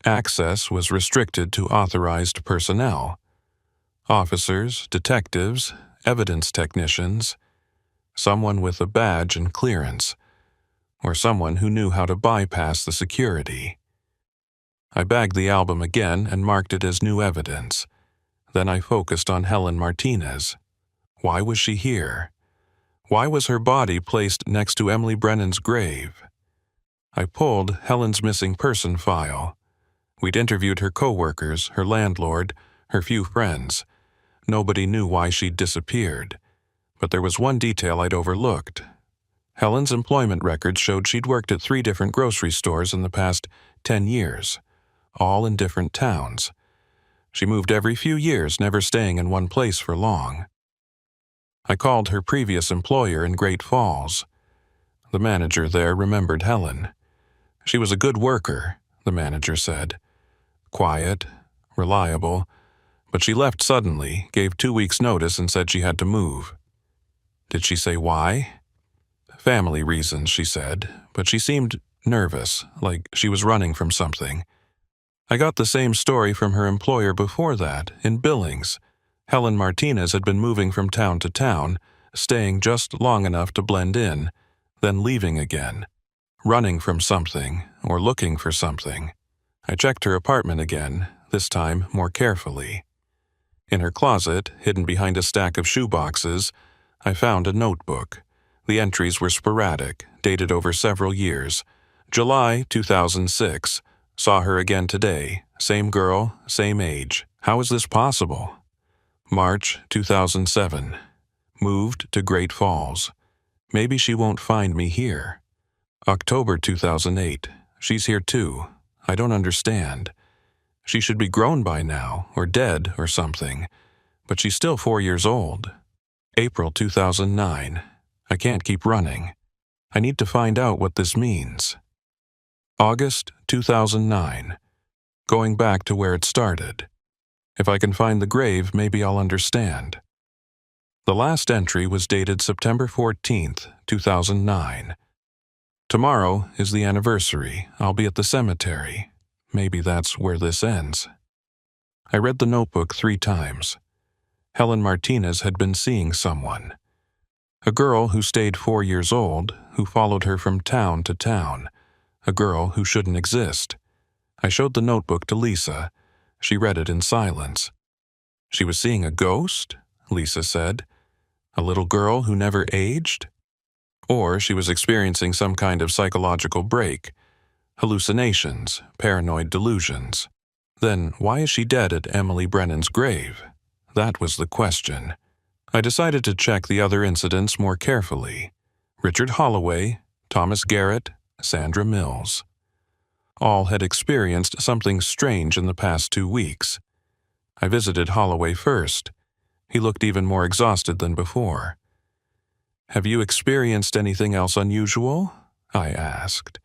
Access was restricted to authorized personnel. Officers, detectives, evidence technicians, someone with a badge and clearance, or someone who knew how to bypass the security. I bagged the album again and marked it as new evidence. Then I focused on Helen Martinez. Why was she here? Why was her body placed next to Emily Brennan's grave? I pulled Helen's missing person file. We'd interviewed her coworkers, her landlord, her few friends. Nobody knew why she'd disappeared. But there was one detail I'd overlooked. Helen's employment records showed she'd worked at 3 different grocery stores in the past 10 years, all in different towns. She moved every few years, never staying in one place for long. I called her previous employer in Great Falls. The manager there remembered Helen. She was a good worker, the manager said. Quiet, reliable, but she left suddenly, gave 2 weeks' notice and said she had to move. Did she say why? Family reasons, she said, but she seemed nervous, like she was running from something. I got the same story from her employer before that, in Billings. Helen Martinez had been moving from town to town, staying just long enough to blend in, then leaving again, running from something or looking for something. I checked her apartment again, this time more carefully. In her closet, hidden behind a stack of shoeboxes, I found a notebook. The entries were sporadic, dated over several years. July 2006. Saw her again today. Same girl, same age. How is this possible? March 2007. Moved to Great Falls. Maybe she won't find me here. October 2008. She's here too. I don't understand. She should be grown by now, or dead, or something. But she's still 4 years old. April 2009. I can't keep running. I need to find out what this means. August 2009. Going back to where it started. If I can find the grave, maybe I'll understand. The last entry was dated September 14th, 2009. Tomorrow is the anniversary. I'll be at the cemetery. Maybe that's where this ends. I read the notebook 3 times. Helen Martinez had been seeing someone. A girl who stayed 4 years old, who followed her from town to town. A girl who shouldn't exist. I showed the notebook to Lisa. She read it in silence. She was seeing a ghost, Lisa said. A little girl who never aged? Or she was experiencing some kind of psychological break. Hallucinations, paranoid delusions. Then why is she dead at Emily Brennan's grave? That was the question. I decided to check the other incidents more carefully. Richard Holloway, Thomas Garrett, Sandra Mills. All had experienced something strange in the past 2 weeks. I visited Holloway first. He looked even more exhausted than before. Have you experienced anything else unusual? I asked.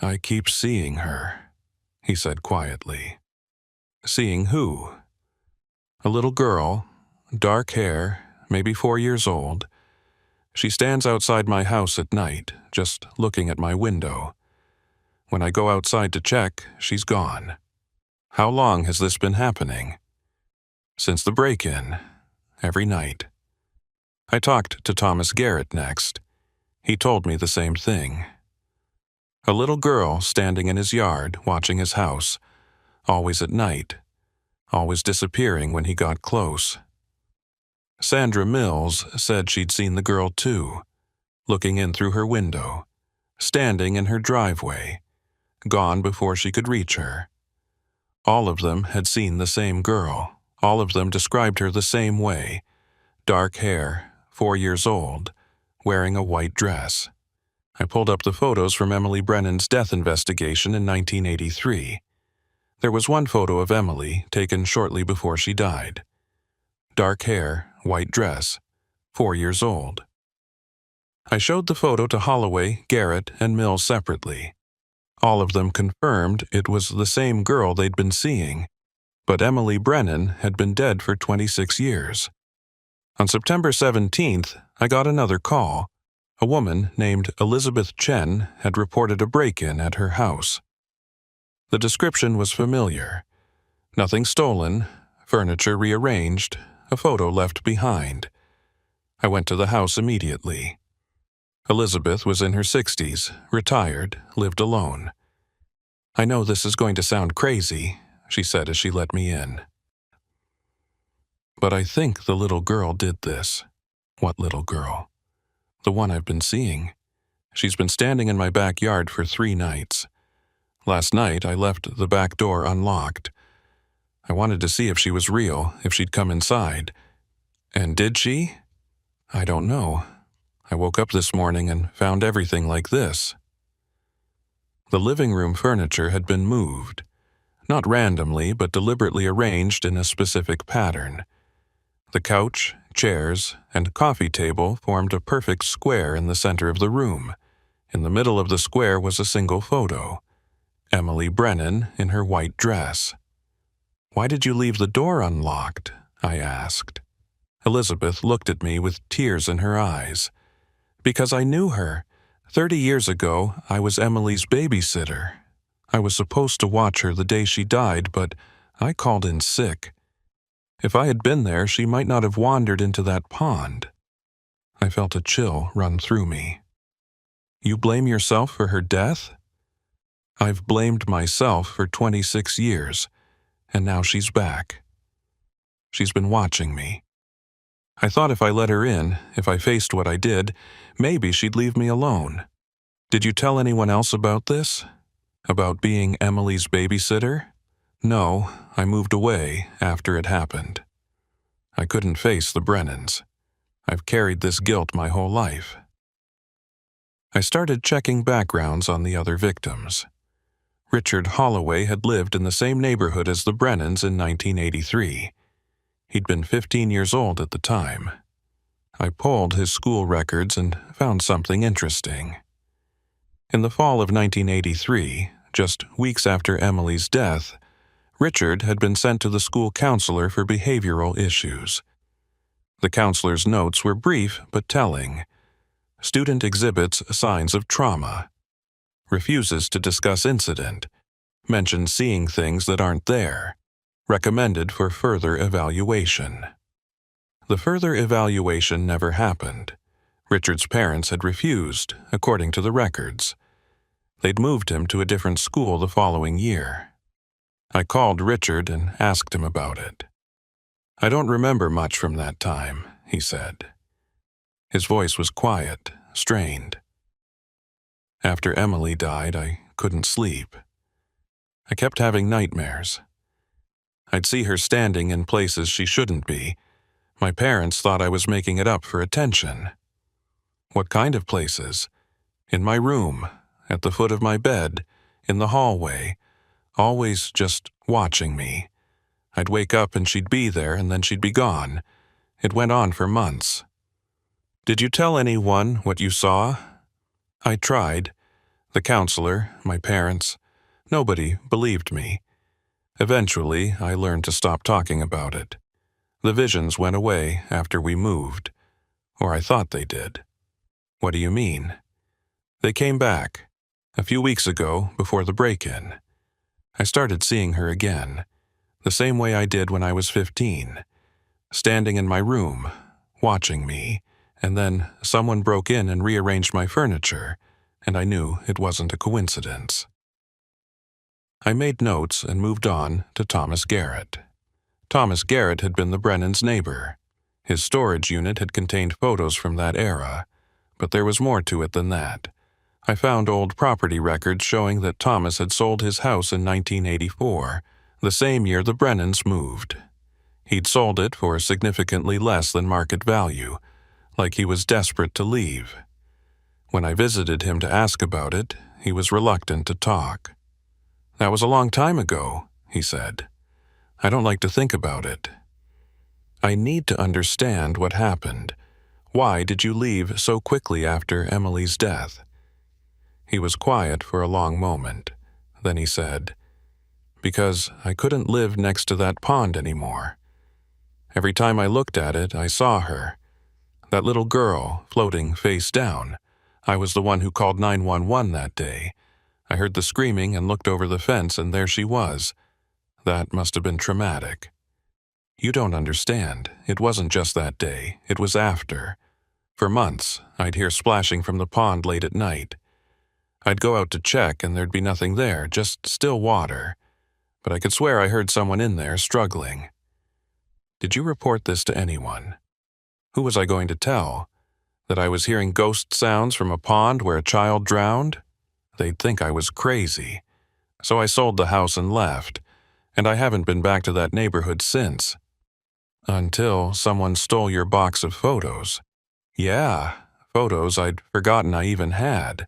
I keep seeing her, he said quietly. Seeing who? A little girl, dark hair, maybe 4 years old. She stands outside my house at night, just looking at my window. When I go outside to check, she's gone. How long has this been happening? Since the break-in. Every night. I talked to Thomas Garrett next. He told me the same thing. A little girl standing in his yard, watching his house, always at night, always disappearing when he got close. Sandra Mills said she'd seen the girl too, looking in through her window, standing in her driveway, gone before she could reach her. All of them had seen the same girl. All of them described her the same way. Dark hair, 4 years old, wearing a white dress. I pulled up the photos from Emily Brennan's death investigation in 1983. There was one photo of Emily taken shortly before she died. Dark hair, white dress, 4 years old. I showed the photo to Holloway, Garrett, and Mills separately. All of them confirmed it was the same girl they'd been seeing, but Emily Brennan had been dead for 26 years. On September 17th, I got another call. A woman named Elizabeth Chen had reported a break-in at her house. The description was familiar. Nothing stolen, furniture rearranged, a photo left behind. I went to the house immediately. Elizabeth was in her 60s, retired, lived alone. I know this is going to sound crazy, she said as she let me in. But I think the little girl did this. What little girl? The one I've been seeing. She's been standing in my backyard for 3 nights. Last night I left the back door unlocked. I wanted to see if she was real, if she'd come inside. And did she? I don't know. I woke up this morning and found everything like this. The living room furniture had been moved. Not randomly, but deliberately arranged in a specific pattern. The couch, chairs, and coffee table formed a perfect square in the center of the room. In the middle of the square was a single photo. Emily Brennan in her white dress. Why did you leave the door unlocked? I asked. Elizabeth looked at me with tears in her eyes. Because I knew her. 30 years ago, I was Emily's babysitter. I was supposed to watch her the day she died, but I called in sick. If I had been there, she might not have wandered into that pond. I felt a chill run through me. You blame yourself for her death? I've blamed myself for 26 years, and now she's back. She's been watching me. I thought if I let her in, if I faced what I did, maybe she'd leave me alone. Did you tell anyone else about this? About being Emily's babysitter? No, I moved away after it happened. I couldn't face the Brennans. I've carried this guilt my whole life. I started checking backgrounds on the other victims. Richard Holloway had lived in the same neighborhood as the Brennans in 1983. He'd been 15 years old at the time. I pulled his school records and found something interesting. In the fall of 1983, just weeks after Emily's death, Richard had been sent to the school counselor for behavioral issues. The counselor's notes were brief but telling. Student exhibits signs of trauma. Refuses to discuss incident. Mentions seeing things that aren't there. Recommended for further evaluation. The further evaluation never happened. Richard's parents had refused, according to the records. They'd moved him to a different school the following year. I called Richard and asked him about it. "I don't remember much from that time," he said. His voice was quiet, strained. After Emily died, I couldn't sleep. I kept having nightmares. I'd see her standing in places she shouldn't be. My parents thought I was making it up for attention. What kind of places? In my room, at the foot of my bed, in the hallway, always just watching me. I'd wake up and she'd be there and then she'd be gone. It went on for months. "Did you tell anyone what you saw?" I tried. The counselor, my parents, nobody believed me. Eventually, I learned to stop talking about it. The visions went away after we moved. Or I thought they did. "What do you mean?" "They came back. A few weeks ago, before the break-in. I started seeing her again, the same way I did when I was 15. Standing in my room, watching me, and then someone broke in and rearranged my furniture, and I knew it wasn't a coincidence." I made notes and moved on to Thomas Garrett. Thomas Garrett had been the Brennans' neighbor. His storage unit had contained photos from that era, but there was more to it than that. I found old property records showing that Thomas had sold his house in 1984, the same year the Brennans moved. He'd sold it for significantly less than market value, like he was desperate to leave. When I visited him to ask about it, he was reluctant to talk. "That was a long time ago," he said. "I don't like to think about it." "I need to understand what happened. Why did you leave so quickly after Emily's death?" He was quiet for a long moment. Then he said, "Because I couldn't live next to that pond anymore. Every time I looked at it, I saw her. That little girl, floating face down. I was the one who called 911 that day. I heard the screaming and looked over the fence, and there she was. That must have been traumatic. You don't understand. It wasn't just that day. It was after. For months, I'd hear splashing from the pond late at night. I'd go out to check, and there'd be nothing there, just still water. But I could swear I heard someone in there struggling." "Did you report this to anyone?" "Who was I going to tell? That I was hearing ghost sounds from a pond where a child drowned? They'd think I was crazy. So I sold the house and left, and I haven't been back to that neighborhood since. Until someone stole your box of photos." "Yeah, photos I'd forgotten I even had.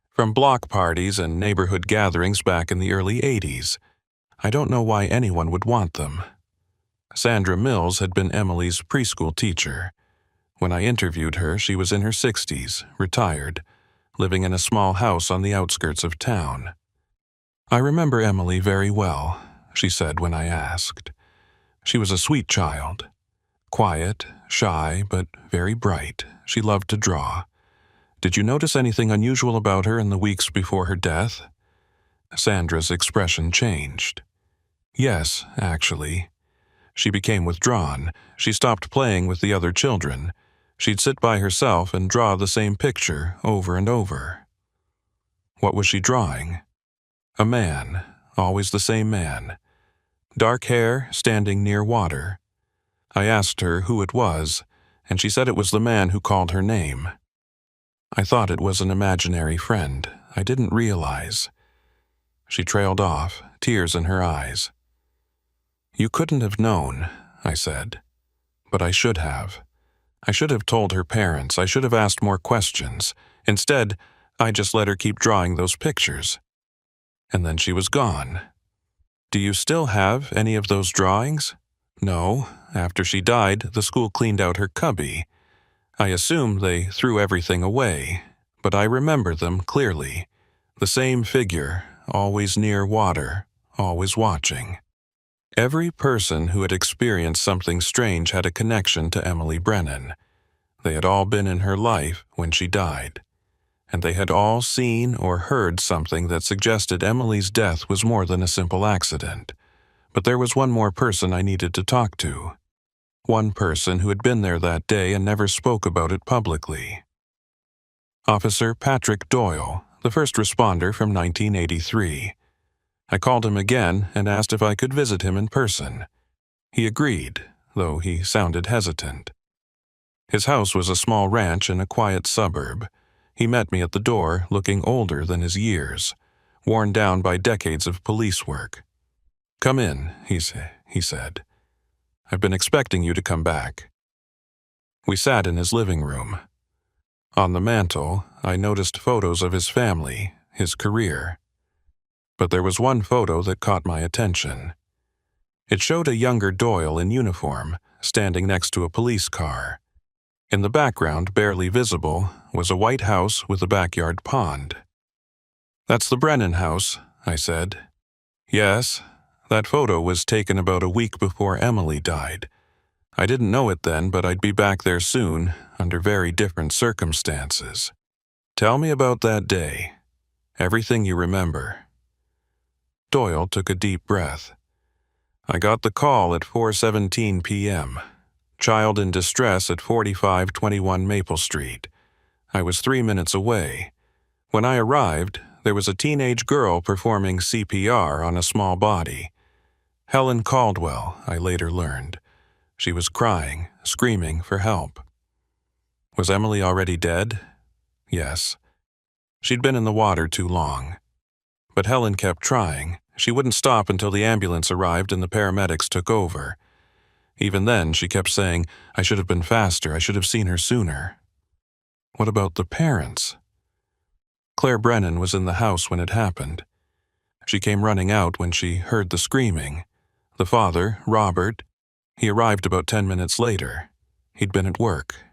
From block parties and neighborhood gatherings back in the early 80s. I don't know why anyone would want them." Sandra Mills had been Emily's preschool teacher. When I interviewed her, she was in her 60s, retired, living in a small house on the outskirts of town. "I remember Emily very well," she said when I asked. "She was a sweet child. Quiet, shy, but very bright. She loved to draw. Did you notice anything unusual about her in the weeks before her death?" Sandra's expression changed. "Yes, actually. She became withdrawn. She stopped playing with the other children. She'd sit by herself and draw the same picture over and over." "What was she drawing?" "A man, always the same man. Dark hair, standing near water. I asked her who it was, and she said it was the man who called her name. I thought it was an imaginary friend. I didn't realize." She trailed off, tears in her eyes. You couldn't have known, I said. But I should have. I should have told her parents. I should have asked more questions. Instead, I just let her keep drawing those pictures. And then she was gone. Do you still have any of those drawings? No. After she died, the school cleaned out her cubby. I assume they threw everything away, but I remember them clearly. The same figure, always near water, always watching. Every person who had experienced something strange had a connection to Emily Brennan. They had all been in her life when she died, and they had all seen or heard something that suggested Emily's death was more than a simple accident. But there was one more person I needed to talk to. One person who had been there that day and never spoke about it publicly. Officer Patrick Doyle, the first responder from 1983. I called him again and asked if I could visit him in person. He agreed, though he sounded hesitant. His house was a small ranch in a quiet suburb. He met me at the door, looking older than his years, worn down by decades of police work. "Come in," he said. "I've been expecting you to come back." We sat in his living room. On the mantel, I noticed photos of his family, his career. But there was one photo that caught my attention. It showed a younger Doyle in uniform, standing next to a police car. In the background, barely visible, was a white house with a backyard pond. "That's the Brennan house," I said. "Yes, that photo was taken about a week before Emily died. I didn't know it then, but I'd be back there soon, under very different circumstances. Tell me about that day. Everything you remember." Doyle took a deep breath. "I got the call at 4:17 p.m. Child in distress at 4521 Maple Street. I was 3 minutes away. When I arrived, there was a teenage girl performing CPR on a small body. Helen Caldwell, I later learned. She was crying, screaming for help." "Was Emily already dead?" "Yes. She'd been in the water too long. But Helen kept trying. She wouldn't stop until the ambulance arrived and the paramedics took over. Even then, she kept saying, 'I should have been faster, I should have seen her sooner.'" "What about the parents?" "Claire Brennan was in the house when it happened. She came running out when she heard the screaming. The father, Robert, he arrived about 10 minutes later. He'd been at work."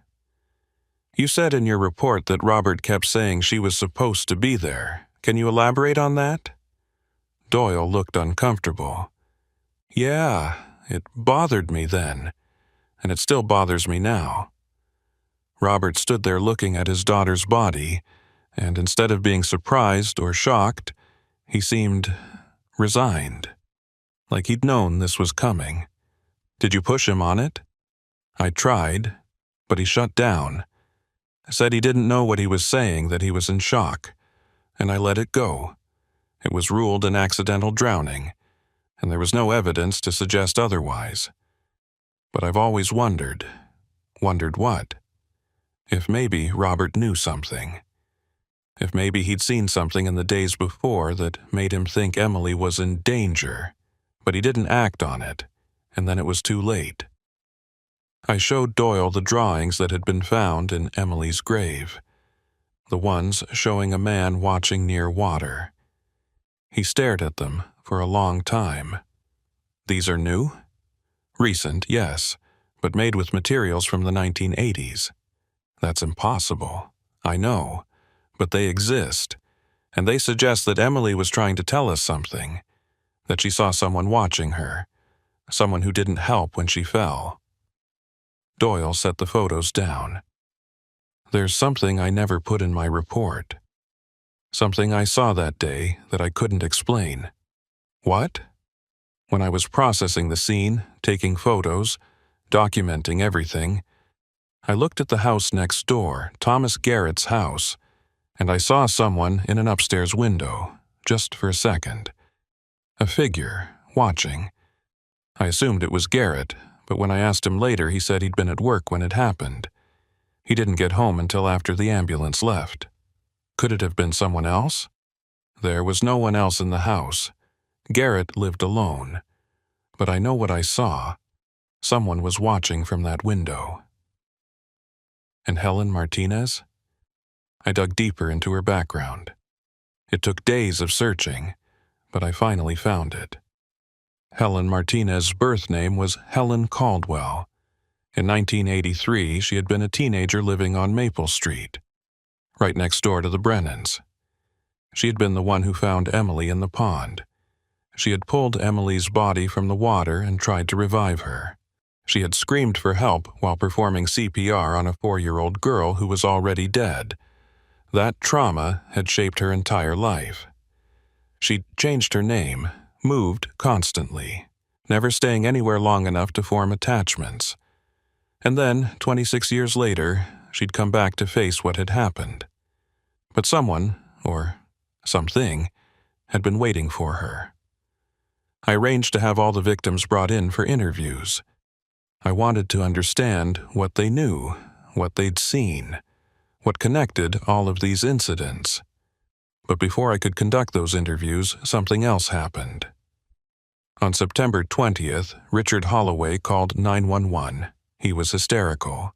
"You said in your report that Robert kept saying she was supposed to be there. Can you elaborate on that?" Doyle looked uncomfortable. "Yeah, it bothered me then, and it still bothers me now." Robert stood there looking at his daughter's body, and instead of being surprised or shocked, he seemed resigned, like he'd known this was coming. "Did you push him on it?" "I tried, but he shut down. Said he didn't know what he was saying, that he was in shock, and I let it go. It was ruled an accidental drowning, and there was no evidence to suggest otherwise. But I've always wondered what? If maybe Robert knew something. If maybe he'd seen something in the days before that made him think Emily was in danger, but he didn't act on it, and then it was too late." I showed Doyle the drawings that had been found in Emily's grave, the ones showing a man watching near water. He stared at them for a long time. "These are new?" "Recent, yes, but made with materials from the 1980s. "That's impossible. I know, but they exist, and they suggest that Emily was trying to tell us something, that she saw someone watching her, someone who didn't help when she fell." Doyle set the photos down. "There's something I never put in my report. Something I saw that day that I couldn't explain." "What?" "When I was processing the scene, taking photos, documenting everything, I looked at the house next door, Thomas Garrett's house, and I saw someone in an upstairs window, just for a second. A figure, watching. I assumed it was Garrett, but when I asked him later, he said he'd been at work when it happened. He didn't get home until after the ambulance left. Could it have been someone else? There was no one else in the house. Garrett lived alone. But I know what I saw. Someone was watching from that window. And Helen Martinez? I dug deeper into her background. It took days of searching, but I finally found it. Helen Martinez's birth name was Helen Caldwell. In 1983, she had been a teenager living on Maple Street, right next door to the Brennans. She had been the one who found Emily in the pond. She had pulled Emily's body from the water and tried to revive her. She had screamed for help while performing CPR on a 4-year-old girl who was already dead. That trauma had shaped her entire life. She'd changed her name, moved constantly, never staying anywhere long enough to form attachments. And then, 26 years later, she'd come back to face what had happened. But someone, or something, had been waiting for her. I arranged to have all the victims brought in for interviews. I wanted to understand what they knew, what they'd seen, what connected all of these incidents. But before I could conduct those interviews, something else happened. On September 20th, Richard Holloway called 911. He was hysterical.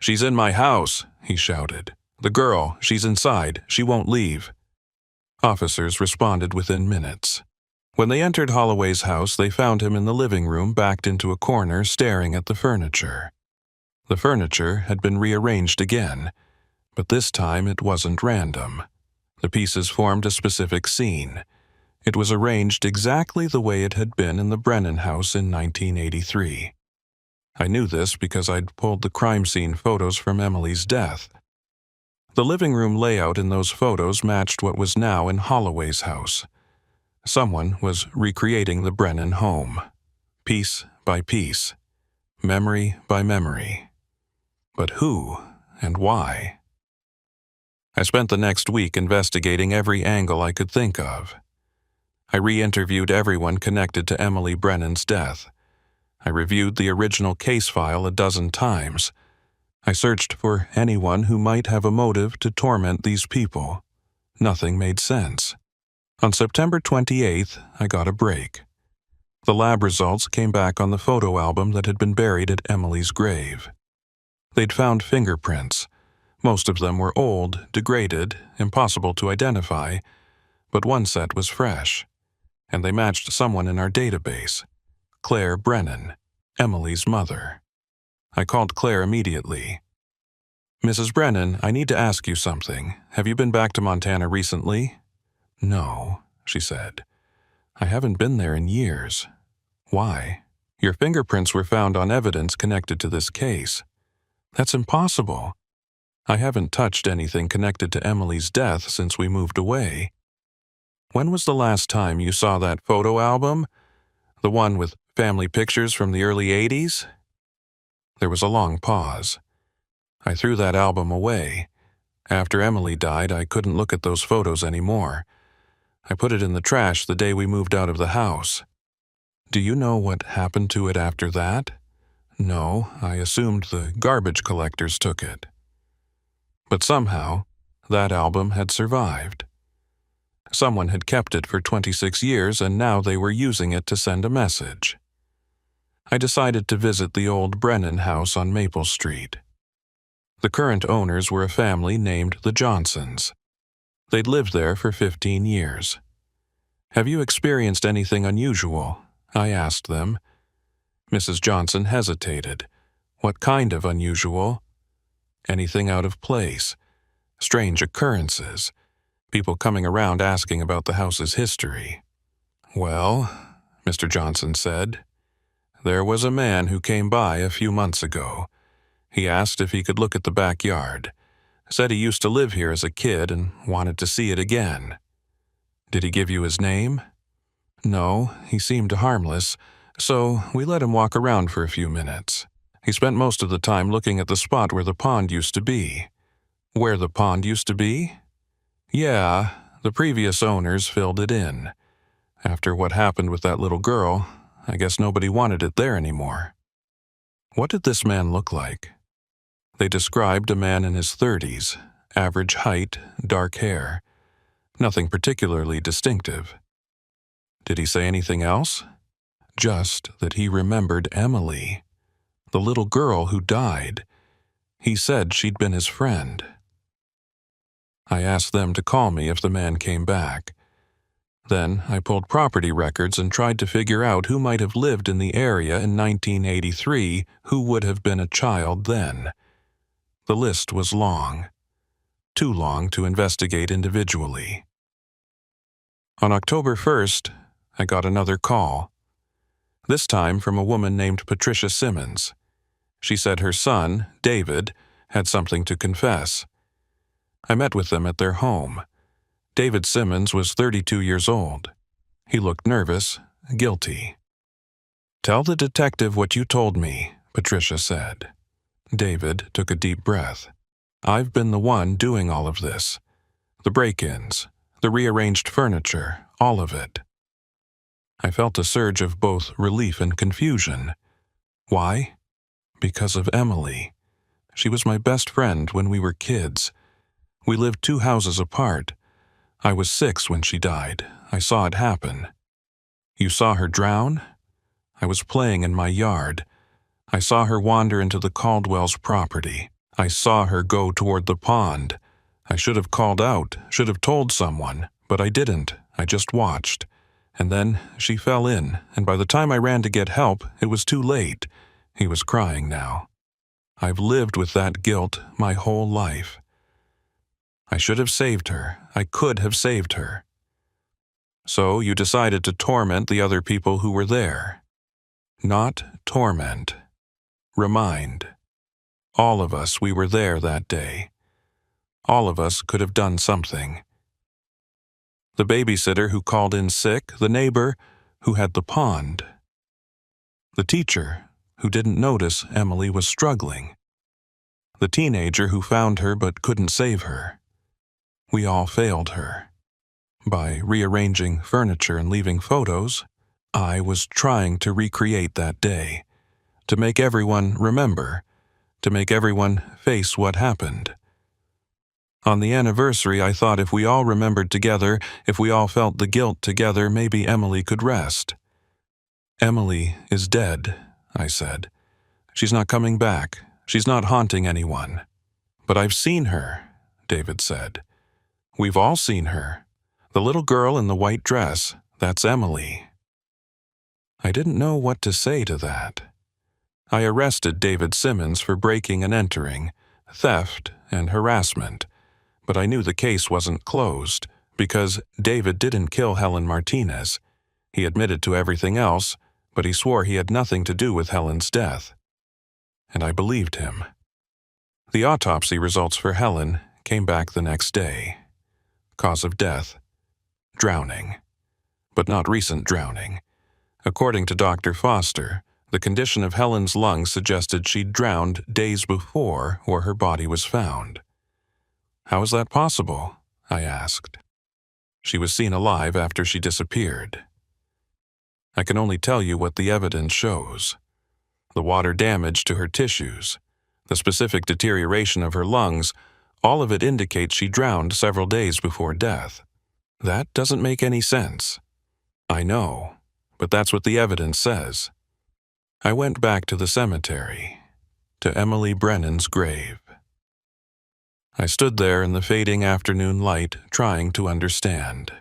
"She's in my house," he shouted. "The girl, she's inside. She won't leave." Officers responded within minutes. When they entered Holloway's house, they found him in the living room, backed into a corner, staring at the furniture. The furniture had been rearranged again, but this time it wasn't random. The pieces formed a specific scene. It was arranged exactly the way it had been in the Brennan house in 1983. I knew this because I'd pulled the crime scene photos from Emily's death. The living room layout in those photos matched what was now in Holloway's house. Someone was recreating the Brennan home, piece by piece, memory by memory. But who and why? I spent the next week investigating every angle I could think of. I re-interviewed everyone connected to Emily Brennan's death. I reviewed the original case file a dozen times. I searched for anyone who might have a motive to torment these people. Nothing made sense. On September 28th, I got a break. The lab results came back on the photo album that had been buried at Emily's grave. They'd found fingerprints. Most of them were old, degraded, impossible to identify, but one set was fresh, and they matched someone in our database, Claire Brennan, Emily's mother. I called Claire immediately. "Mrs. Brennan, I need to ask you something. Have you been back to Montana recently?" "No," she said. "I haven't been there in years." "Why? Your fingerprints were found on evidence connected to this case." "That's impossible. I haven't touched anything connected to Emily's death since we moved away." "When was the last time you saw that photo album? The one with family pictures from the early 80s? There was a long pause. I threw that album away. After Emily died, I couldn't look at those photos anymore. I put it in the trash the day we moved out of the house. Do you know what happened to it after that? No, I assumed the garbage collectors took it. But somehow, that album had survived. Someone had kept it for 26 years, and now they were using it to send a message. I decided to visit the old Brennan house on Maple Street. The current owners were a family named the Johnsons. They'd lived there for 15 years. "Have you experienced anything unusual?" I asked them. Mrs. Johnson hesitated. "What kind of unusual?" "Anything out of place. Strange occurrences. People coming around asking about the house's history." "Well," Mr. Johnson said, "there was a man who came by a few months ago. He asked if he could look at the backyard. Said he used to live here as a kid and wanted to see it again." "Did he give you his name?" "No, he seemed harmless, so we let him walk around for a few minutes. He spent most of the time looking at the spot where the pond used to be." "Where the pond used to be?" "Yeah, the previous owners filled it in. After what happened with that little girl, I guess nobody wanted it there anymore." "What did this man look like?" They described a man in his 30s, average height, dark hair. Nothing particularly distinctive. "Did he say anything else?" just that he remembered Emily, the little girl who died. He said she'd been his friend. I asked them to call me if the man came back. Then I pulled property records and tried to figure out who might have lived in the area in 1983 who would have been a child then. The list was long. Too long to investigate individually. On October 1st, I got another call. This time from a woman named Patricia Simmons. She said her son, David, had something to confess. I met with them at their home. David Simmons was 32 years old. He looked nervous, guilty. "Tell the detective what you told me," Patricia said. David took a deep breath. "I've been the one doing all of this. The break-ins, the rearranged furniture, all of it." I felt a surge of both relief and confusion. Why? Because of Emily. She was my best friend when we were kids. We lived 2 houses apart. I was 6 when she died. I saw it happen. "You saw her drown?" "I was playing in my yard. I saw her wander into the Caldwell's property. I saw her go toward the pond. I should have called out, should have told someone, but I didn't. I just watched. And then she fell in, and by the time I ran to get help, it was too late." He was crying now. "I've lived with that guilt my whole life. I should have saved her. I could have saved her." "So you decided to torment the other people who were there." "Not torment. Remind. All of us, we were there that day. All of us could have done something. The babysitter who called in sick, the neighbor who had the pond. The teacher who didn't notice Emily was struggling. The teenager who found her but couldn't save her. We all failed her. By rearranging furniture and leaving photos, I was trying to recreate that day, to make everyone remember, to make everyone face what happened. On the anniversary, I thought if we all remembered together, if we all felt the guilt together, maybe Emily could rest. "Emily is dead," I said. "She's not coming back. She's not haunting anyone." "But I've seen her," David said. "We've all seen her. The little girl in the white dress, that's Emily." I didn't know what to say to that. I arrested David Simmons for breaking and entering, theft, and harassment, but I knew the case wasn't closed because David didn't kill Helen Martinez. He admitted to everything else, but he swore he had nothing to do with Helen's death. And I believed him. The autopsy results for Helen came back the next day. Cause of death: drowning. But not recent drowning. According to Dr. Foster, the condition of Helen's lungs suggested she'd drowned days before where her body was found. "How is that possible?" I asked. "She was seen alive after she disappeared." I can only tell you what the evidence shows. The water damage to her tissues, the specific deterioration of her lungs, all of it indicates she drowned several days before death. That doesn't make any sense. I know, but that's what the evidence says. I went back to the cemetery, to Emily Brennan's grave. I stood there in the fading afternoon light, trying to understand.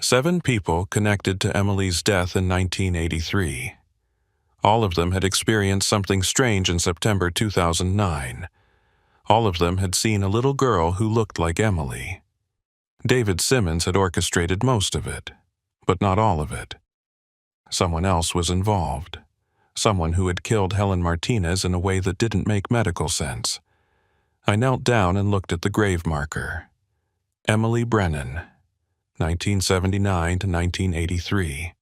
7 people connected to Emily's death in 1983. All of them had experienced something strange in September 2009. All of them had seen a little girl who looked like Emily. David Simmons had orchestrated most of it, but not all of it. Someone else was involved. Someone who had killed Helen Martinez in a way that didn't make medical sense. I knelt down and looked at the grave marker. Emily Brennan, 1979 to 1983.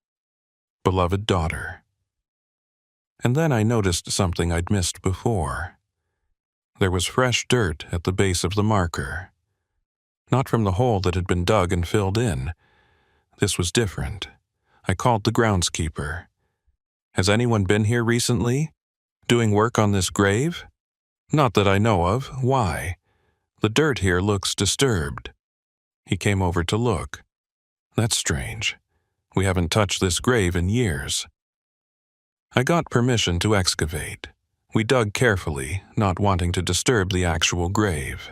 Beloved daughter. And then I noticed something I'd missed before. There was fresh dirt at the base of the marker. Not from the hole that had been dug and filled in. This was different. I called the groundskeeper. "Has anyone been here recently? Doing work on this grave?" "Not that I know of. Why?" "The dirt here looks disturbed." He came over to look. "That's strange. We haven't touched this grave in years." I got permission to excavate. We dug carefully, not wanting to disturb the actual grave.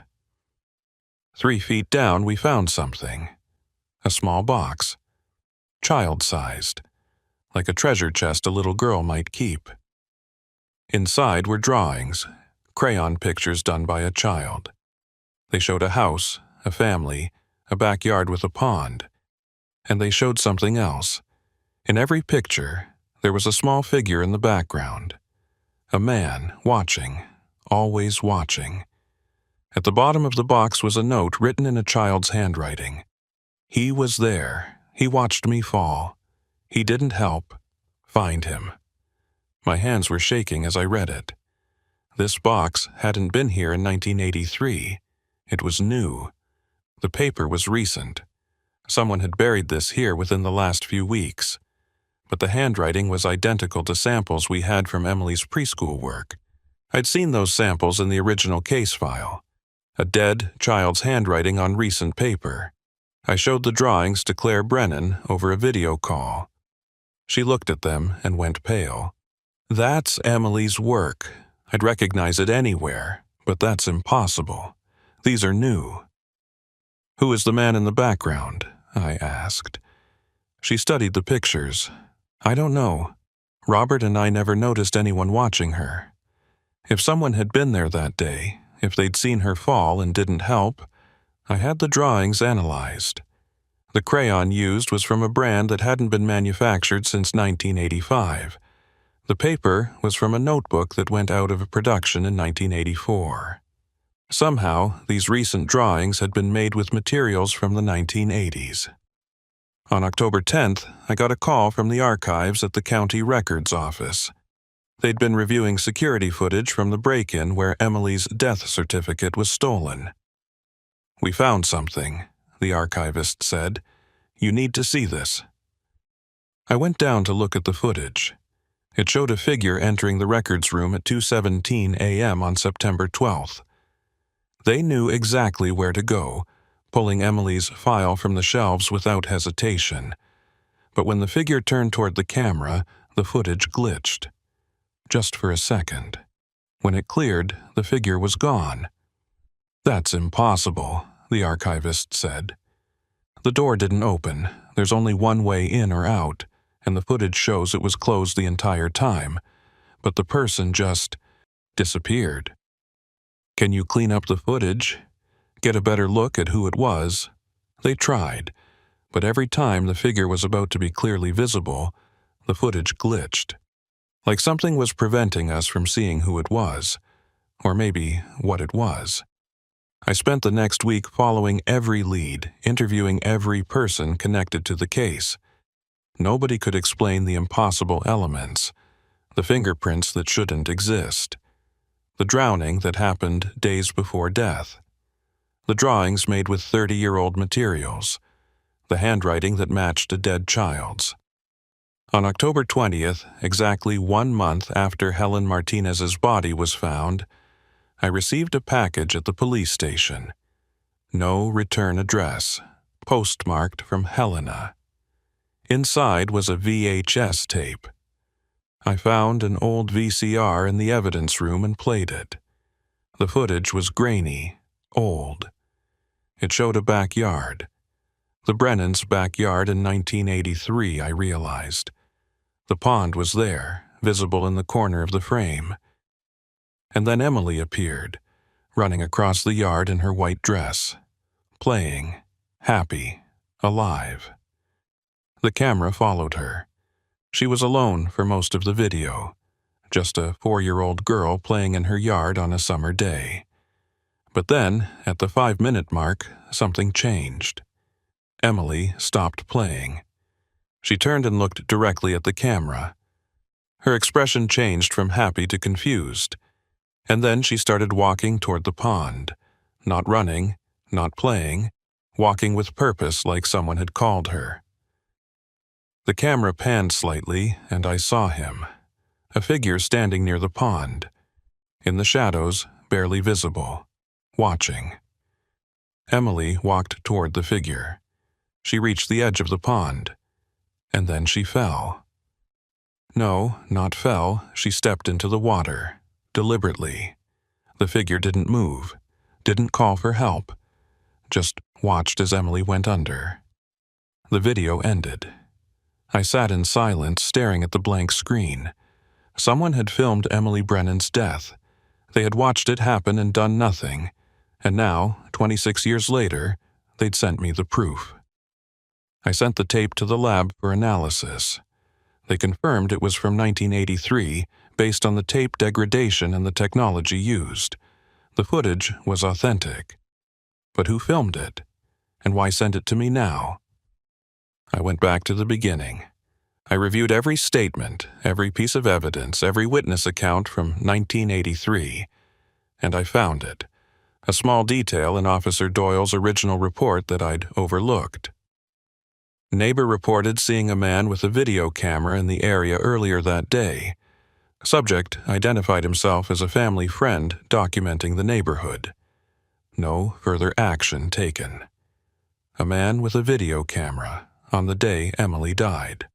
3 feet down, we found something. A small box. Child-sized. Like a treasure chest a little girl might keep. Inside were drawings, crayon pictures done by a child. They showed a house, a family, a backyard with a pond. And they showed something else. In every picture, there was a small figure in the background. A man, watching, always watching. At the bottom of the box was a note written in a child's handwriting. He was there. He watched me fall. He didn't help. Find him. My hands were shaking as I read it. This box hadn't been here in 1983. It was new. The paper was recent. Someone had buried this here within the last few weeks. But the handwriting was identical to samples we had from Emily's preschool work. I'd seen those samples in the original case file. A dead child's handwriting on recent paper. I showed the drawings to Claire Brennan over a video call. She looked at them and went pale. That's Emily's work. I'd recognize it anywhere, but that's impossible. These are new. Who is the man in the background? I asked. She studied the pictures. I don't know. Robert and I never noticed anyone watching her. If someone had been there that day, if they'd seen her fall and didn't help, I had the drawings analyzed. The crayon used was from a brand that hadn't been manufactured since 1985. The paper was from a notebook that went out of production in 1984. Somehow, these recent drawings had been made with materials from the 1980s. On October 10th, I got a call from the archives at the county records office. They'd been reviewing security footage from the break-in where Emily's death certificate was stolen. "We found something," the archivist said. "You need to see this." I went down to look at the footage. It showed a figure entering the records room at 2:17 a.m. on September 12th. They knew exactly where to go, pulling Emily's file from the shelves without hesitation. But when the figure turned toward the camera, the footage glitched. Just for a second. When it cleared, the figure was gone. "That's impossible," the archivist said. "The door didn't open. There's only one way in or out, and the footage shows it was closed the entire time. But the person just disappeared. Can you clean up the footage? Get a better look at who it was?" They tried, but every time the figure was about to be clearly visible, the footage glitched. Like something was preventing us from seeing who it was, or maybe what it was. I spent the next week following every lead, interviewing every person connected to the case. Nobody could explain the impossible elements, the fingerprints that shouldn't exist, the drowning that happened days before death, the drawings made with 30-year-old materials, the handwriting that matched a dead child's. On October 20th, exactly 1 month after Helen Martinez's body was found, I received a package at the police station. No return address, postmarked from Helena. Inside was a VHS tape. I found an old VCR in the evidence room and played it. The footage was grainy, old. It showed a backyard. The Brennans' backyard in 1983, I realized. The pond was there, visible in the corner of the frame. And then Emily appeared, running across the yard in her white dress, playing, happy, alive. The camera followed her. She was alone for most of the video, just a 4-year-old girl playing in her yard on a summer day. But then, at the 5-minute mark, something changed. Emily stopped playing. She turned and looked directly at the camera. Her expression changed from happy to confused, and then she started walking toward the pond, not running, not playing, walking with purpose like someone had called her. The camera panned slightly, and I saw him, a figure standing near the pond, in the shadows, barely visible, watching. Emily walked toward the figure. She reached the edge of the pond, and then she fell. No, not fell, she stepped into the water, deliberately. The figure didn't move, didn't call for help, just watched as Emily went under. The video ended. I sat in silence, staring at the blank screen. Someone had filmed Emily Brennan's death. They had watched it happen and done nothing, and now, 26 years later, they'd sent me the proof. I sent the tape to the lab for analysis. They confirmed it was from 1983, based on the tape degradation and the technology used. The footage was authentic. But who filmed it? And why send it to me now? I went back to the beginning. I reviewed every statement, every piece of evidence, every witness account from 1983, and I found it. A small detail in Officer Doyle's original report that I'd overlooked. Neighbor reported seeing a man with a video camera in the area earlier that day. Subject identified himself as a family friend documenting the neighborhood. No further action taken. A man with a video camera on the day Emily died.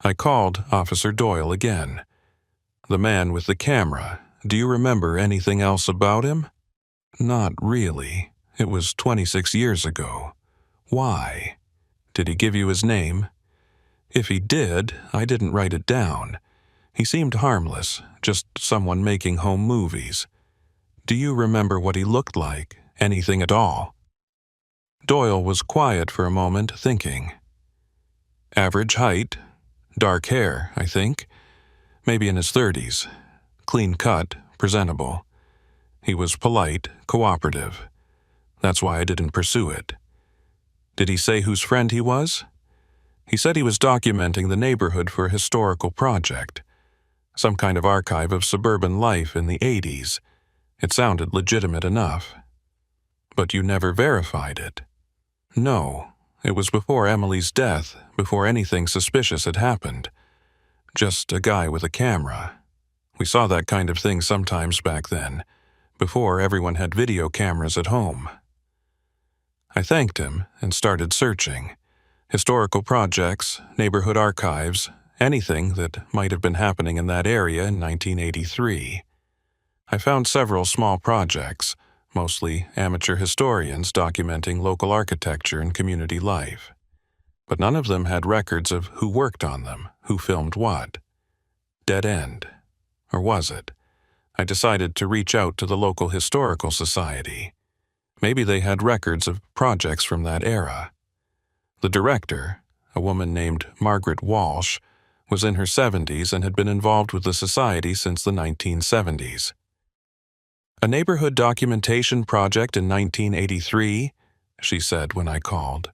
I called Officer Doyle again. The man with the camera, do you remember anything else about him? Not really. It was 26 years ago. Why? Did he give you his name? If he did, I didn't write it down. He seemed harmless, just someone making home movies. Do you remember what he looked like? Anything at all? Doyle was quiet for a moment, thinking. Average height. Dark hair, I think. Maybe in his 30s. Clean cut, presentable. He was polite, cooperative. That's why I didn't pursue it. Did he say whose friend he was? He said he was documenting the neighborhood for a historical project. Some kind of archive of suburban life in the 80s. It sounded legitimate enough. But you never verified it. No. It was before Emily's death, before anything suspicious had happened. Just a guy with a camera. We saw that kind of thing sometimes back then, before everyone had video cameras at home. I thanked him and started searching. Historical projects, neighborhood archives, anything that might have been happening in that area in 1983. I found several small projects, mostly amateur historians documenting local architecture and community life. But none of them had records of who worked on them, who filmed what. Dead end. Or was it? I decided to reach out to the local historical society. Maybe they had records of projects from that era. The director, a woman named Margaret Walsh, was in her 70s and had been involved with the society since the 1970s. A neighborhood documentation project in 1983, she said when I called.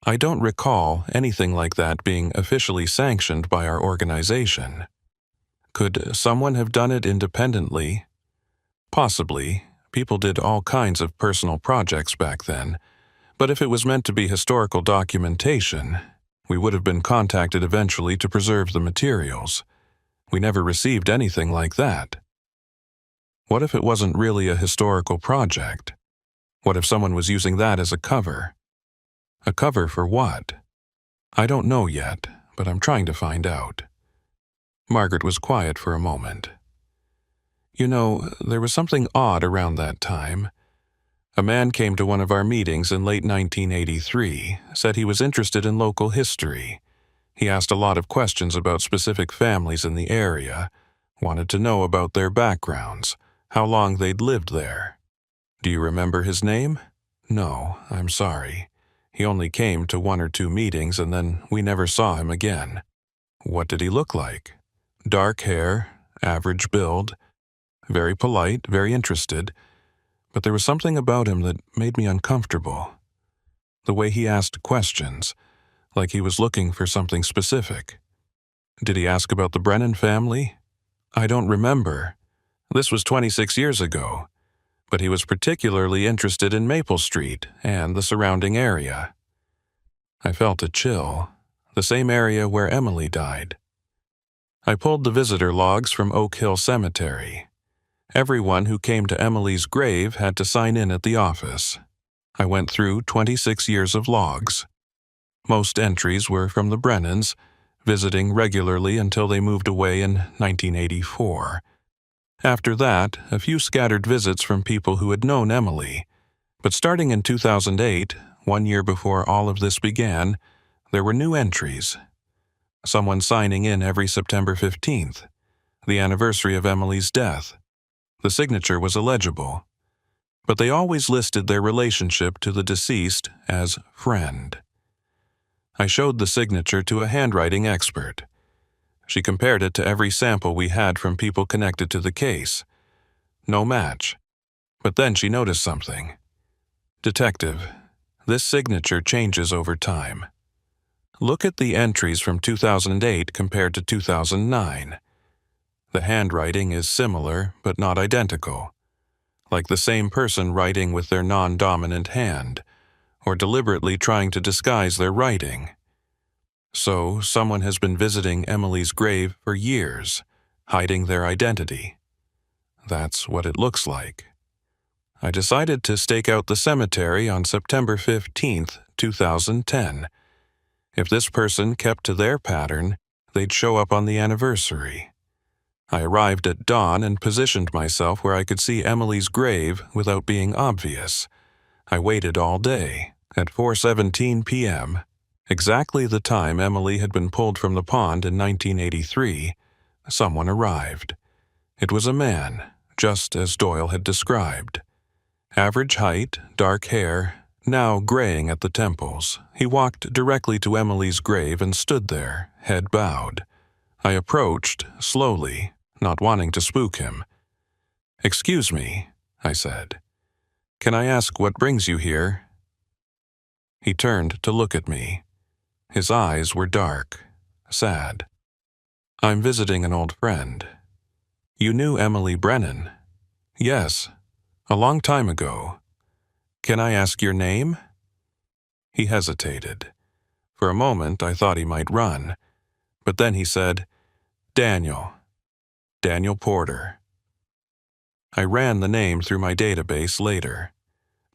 I don't recall anything like that being officially sanctioned by our organization. Could someone have done it independently? Possibly. People did all kinds of personal projects back then. But if it was meant to be historical documentation, we would have been contacted eventually to preserve the materials. We never received anything like that. What if it wasn't really a historical project? What if someone was using that as a cover? A cover for what? I don't know yet, but I'm trying to find out. Margaret was quiet for a moment. You know, there was something odd around that time. A man came to one of our meetings in late 1983, said he was interested in local history. He asked a lot of questions about specific families in the area, wanted to know about their backgrounds, how long they'd lived there. Do you remember his name? No, I'm sorry. He only came to 1 or 2 meetings and then we never saw him again. What did he look like? Dark hair, average build, very polite, very interested, but there was something about him that made me uncomfortable. The way he asked questions, like he was looking for something specific. Did he ask about the Brennan family? I don't remember. This was 26 years ago, but he was particularly interested in Maple Street and the surrounding area. I felt a chill, the same area where Emily died. I pulled the visitor logs from Oak Hill Cemetery. Everyone who came to Emily's grave had to sign in at the office. I went through 26 years of logs. Most entries were from the Brennans, visiting regularly until they moved away in 1984. After that, a few scattered visits from people who had known Emily. But starting in 2008, 1 year before all of this began, there were new entries. Someone signing in every September 15th, the anniversary of Emily's death. The signature was illegible, but they always listed their relationship to the deceased as friend. I showed the signature to a handwriting expert. She compared it to every sample we had from people connected to the case. No match. But then she noticed something. "Detective, this signature changes over time. Look at the entries from 2008 compared to 2009. The handwriting is similar, but not identical. Like the same person writing with their non-dominant hand, or deliberately trying to disguise their writing. So, someone has been visiting Emily's grave for years, hiding their identity. That's what it looks like." I decided to stake out the cemetery on September 15th, 2010. If this person kept to their pattern, they'd show up on the anniversary. I arrived at dawn and positioned myself where I could see Emily's grave without being obvious. I waited all day. At 4:17 p.m., exactly the time Emily had been pulled from the pond in 1983, someone arrived. It was a man, just as Doyle had described. Average height, dark hair, now graying at the temples. He walked directly to Emily's grave and stood there, head bowed. I approached, slowly, not wanting to spook him. "Excuse me," I said. "Can I ask what brings you here?" He turned to look at me. His eyes were dark, sad. "I'm visiting an old friend." "You knew Emily Brennan?" "Yes, a long time ago." "Can I ask your name?" He hesitated. For a moment I thought he might run, but then he said, "Daniel. Daniel Porter." I ran the name through my database later.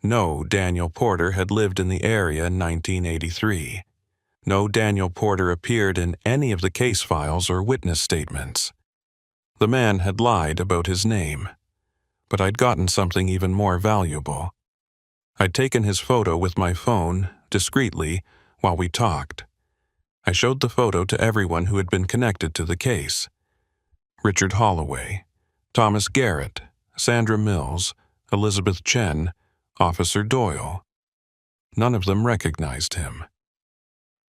No Daniel Porter had lived in the area in 1983. No Daniel Porter appeared in any of the case files or witness statements. The man had lied about his name. But I'd gotten something even more valuable. I'd taken his photo with my phone, discreetly, while we talked. I showed the photo to everyone who had been connected to the case. Richard Holloway, Thomas Garrett, Sandra Mills, Elizabeth Chen, Officer Doyle. None of them recognized him.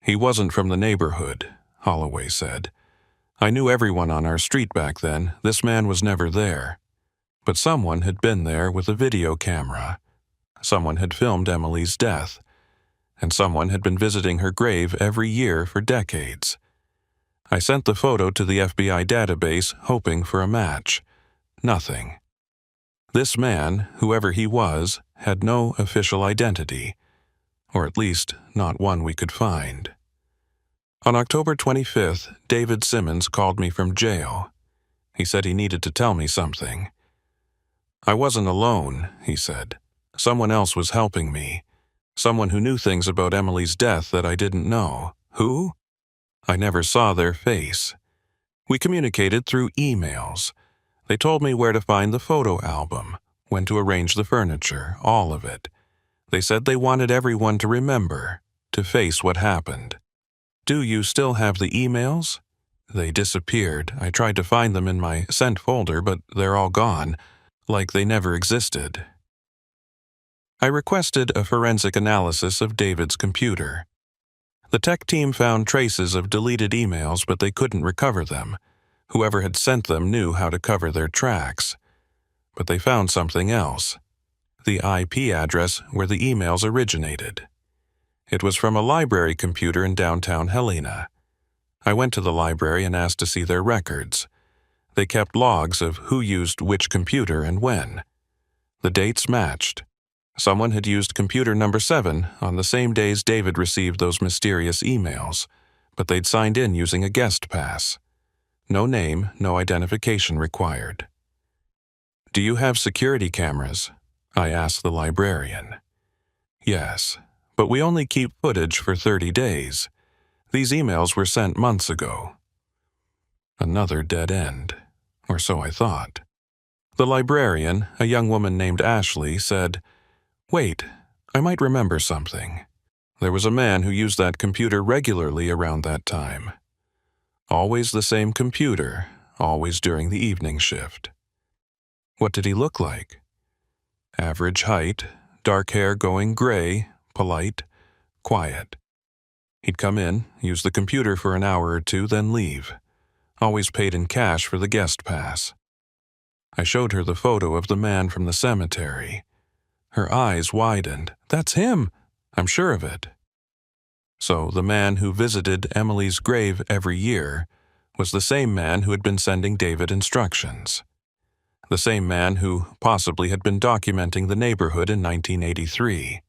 "He wasn't from the neighborhood," Holloway said. "I knew everyone on our street back then. This man was never there. But someone had been there with a video camera. Someone had filmed Emily's death. And someone had been visiting her grave every year for decades. I sent the photo to the FBI database, hoping for a match. Nothing. This man, whoever he was, had no official identity, or at least not one we could find. On October 25th, David Simmons called me from jail. He said he needed to tell me something. "I wasn't alone," he said. "Someone else was helping me. Someone who knew things about Emily's death that I didn't know." "Who?" "I never saw their face. We communicated through emails. They told me where to find the photo album, when to arrange the furniture, all of it. They said they wanted everyone to remember, to face what happened." "Do you still have the emails?" "They disappeared. I tried to find them in my sent folder, but they're all gone, like they never existed." I requested a forensic analysis of David's computer. The tech team found traces of deleted emails, but they couldn't recover them. Whoever had sent them knew how to cover their tracks. But they found something else. The IP address where the emails originated. It was from a library computer in downtown Helena. I went to the library and asked to see their records. They kept logs of who used which computer and when. The dates matched. Someone had used computer number 7 on the same days David received those mysterious emails, but they'd signed in using a guest pass. No name, no identification required. "Do you have security cameras?" I asked the librarian. "Yes, but we only keep footage for 30 days. These emails were sent months ago. Another dead end, or so I thought. The librarian, a young woman named Ashley, said, "Wait, I might remember something. There was a man who used that computer regularly around that time. Always the same computer, always during the evening shift." What did he look like? Average height, dark hair going gray, polite, quiet. He'd come in, use the computer for an hour or two, then leave. Always paid in cash for the guest pass. I showed her the photo of the man from the cemetery. Her eyes widened. "That's him! I'm sure of it." So the man who visited Emily's grave every year was the same man who had been sending David instructions. The same man who possibly had been documenting the neighborhood in 1983.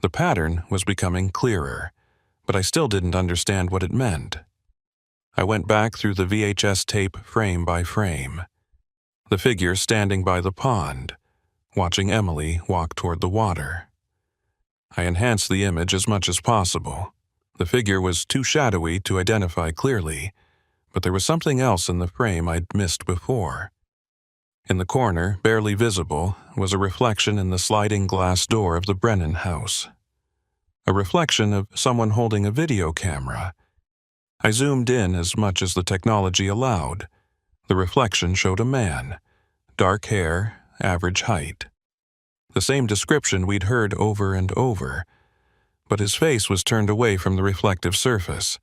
The pattern was becoming clearer, but I still didn't understand what it meant. I went back through the VHS tape frame by frame. The figure standing by the pond, watching Emily walk toward the water. I enhanced the image as much as possible. The figure was too shadowy to identify clearly, but there was something else in the frame I'd missed before. In the corner, barely visible, was a reflection in the sliding glass door of the Brennan house. A reflection of someone holding a video camera. I zoomed in as much as the technology allowed. The reflection showed a man. Dark hair, average height. The same description we'd heard over and over, but his face was turned away from the reflective surface.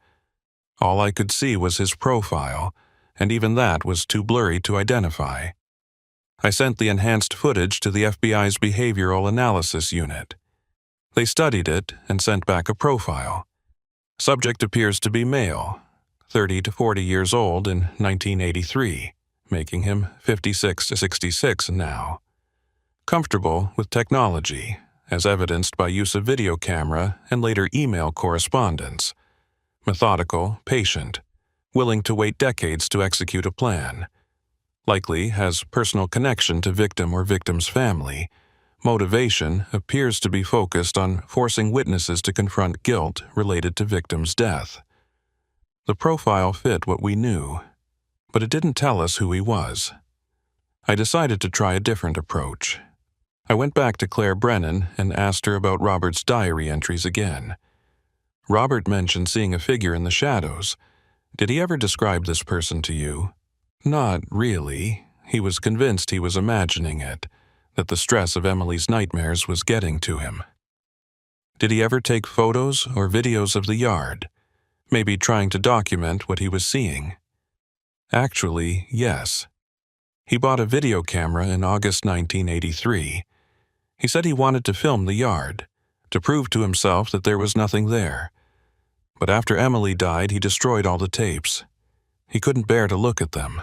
All I could see was his profile, and even that was too blurry to identify. I sent the enhanced footage to the FBI's Behavioral Analysis Unit. They studied it and sent back a profile. Subject appears to be male, 30 to 40 years old in 1983, making him 56 to 66 now. Comfortable with technology, as evidenced by use of video camera and later email correspondence. Methodical, patient, willing to wait decades to execute a plan. Likely has personal connection to victim or victim's family. Motivation appears to be focused on forcing witnesses to confront guilt related to victim's death. The profile fit what we knew, but it didn't tell us who he was. I decided to try a different approach. I went back to Claire Brennan and asked her about Robert's diary entries again. Robert mentioned seeing a figure in the shadows. Did he ever describe this person to you? Not really. He was convinced he was imagining it, that the stress of Emily's nightmares was getting to him. Did he ever take photos or videos of the yard, maybe trying to document what he was seeing? Actually, yes. He bought a video camera in August 1983. He said he wanted to film the yard, to prove to himself that there was nothing there. But after Emily died, he destroyed all the tapes. He couldn't bear to look at them.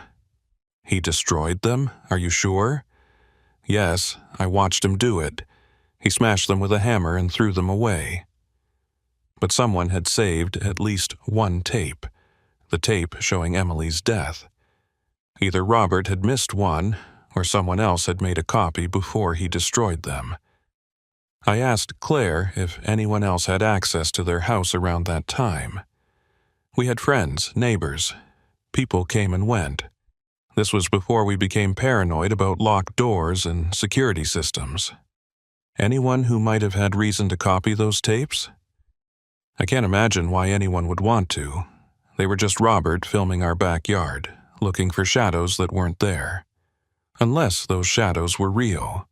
He destroyed them? Are you sure? Yes, I watched him do it. He smashed them with a hammer and threw them away. But someone had saved at least one tape, the tape showing Emily's death. Either Robert had missed one, or someone else had made a copy before he destroyed them. I asked Claire if anyone else had access to their house around that time. We had friends, neighbors. People came and went. This was before we became paranoid about locked doors and security systems. Anyone who might have had reason to copy those tapes? I can't imagine why anyone would want to. They were just Robert filming our backyard, looking for shadows that weren't there. Unless those shadows were real.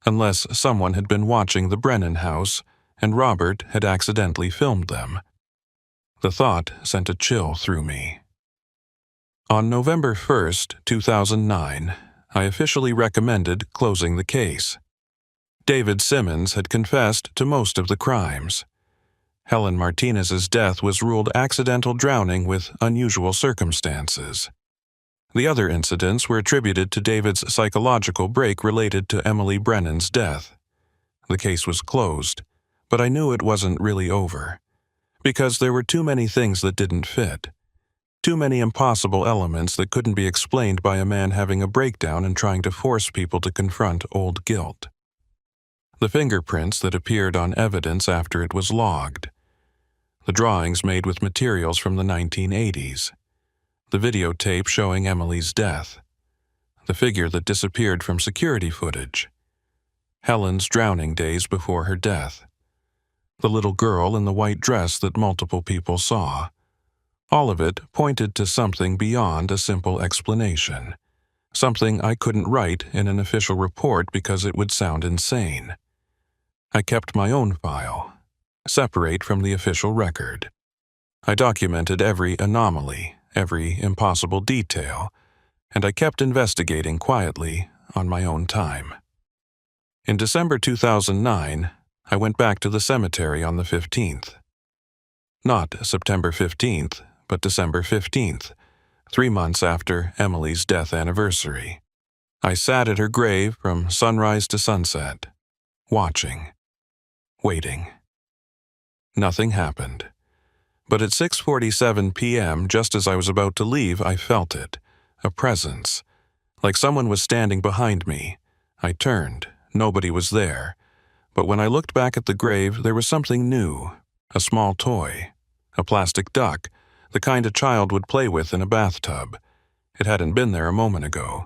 Unless someone had been watching the Brennan house and Robert had accidentally filmed them. The thought sent a chill through me. On November 1st, 2009, I officially recommended closing the case. David Simmons had confessed to most of the crimes. Helen Martinez's death was ruled accidental drowning with unusual circumstances. The other incidents were attributed to David's psychological break related to Emily Brennan's death. The case was closed, but I knew it wasn't really over, because there were too many things that didn't fit. Too many impossible elements that couldn't be explained by a man having a breakdown and trying to force people to confront old guilt. The fingerprints that appeared on evidence after it was logged. The drawings made with materials from the 1980s. The videotape showing Emily's death. The figure that disappeared from security footage. Helen's drowning days before her death. The little girl in the white dress that multiple people saw. All of it pointed to something beyond a simple explanation. Something I couldn't write in an official report because it would sound insane. I kept my own file, separate from the official record. I documented every anomaly, every impossible detail, and I kept investigating quietly on my own time. In December 2009, I went back to the cemetery on the 15th. Not September 15th, but December 15th, 3 months after Emily's death anniversary. I sat at her grave from sunrise to sunset, watching, waiting. Nothing happened. But at 6:47 p.m., just as I was about to leave, I felt it, a presence, like someone was standing behind me. I turned. Nobody was there. But when I looked back at the grave, there was something new, a small toy, a plastic duck, the kind a child would play with in a bathtub. It hadn't been there a moment ago.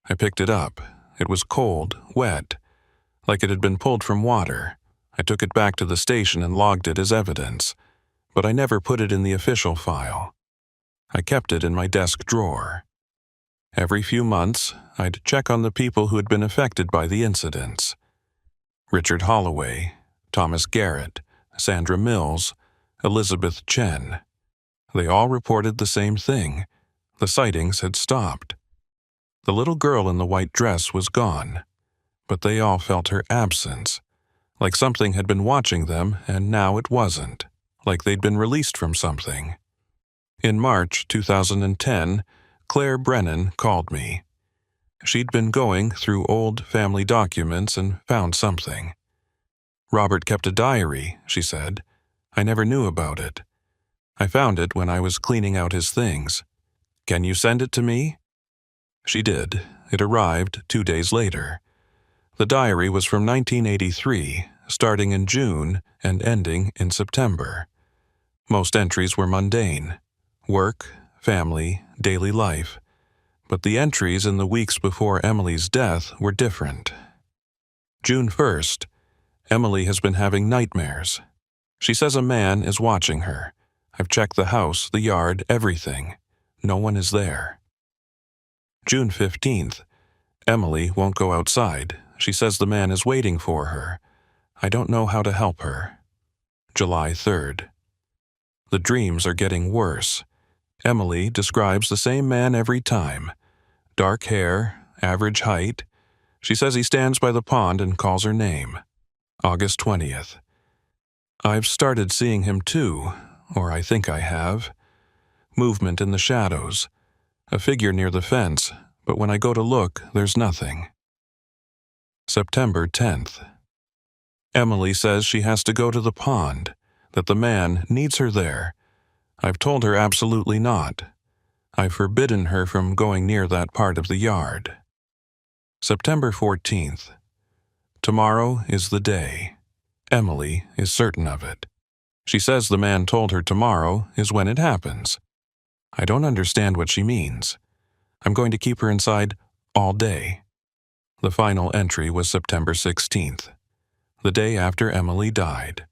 I picked it up. It was cold, wet, like it had been pulled from water. I took it back to the station and logged it as evidence, but I never put it in the official file. I kept it in my desk drawer. Every few months, I'd check on the people who had been affected by the incidents. Richard Holloway, Thomas Garrett, Sandra Mills, Elizabeth Chen. They all reported the same thing. The sightings had stopped. The little girl in the white dress was gone, but they all felt her absence, like something had been watching them and now it wasn't, like they'd been released from something. In March 2010, Claire Brennan called me. She'd been going through old family documents and found something. Robert kept a diary, she said. I never knew about it. I found it when I was cleaning out his things. Can you send it to me? She did. It arrived 2 days later. The diary was from 1983, starting in June and ending in September. Most entries were mundane. Work, family, daily life. But the entries in the weeks before Emily's death were different. June 1st. Emily has been having nightmares. She says a man is watching her. I've checked the house, the yard, everything. No one is there. June 15th. Emily won't go outside. She says the man is waiting for her. I don't know how to help her. July 3rd. The dreams are getting worse. Emily describes the same man every time. Dark hair, average height. She says he stands by the pond and calls her name. August 20th. I've started seeing him too, or I think I have. Movement in the shadows. A figure near the fence, but when I go to look, there's nothing. September 10th. Emily says she has to go to the pond, that the man needs her there. I've told her absolutely not. I've forbidden her from going near that part of the yard. September 14th. Tomorrow is the day. Emily is certain of it. She says the man told her tomorrow is when it happens. I don't understand what she means. I'm going to keep her inside all day. The final entry was September 16th, the day after Emily died.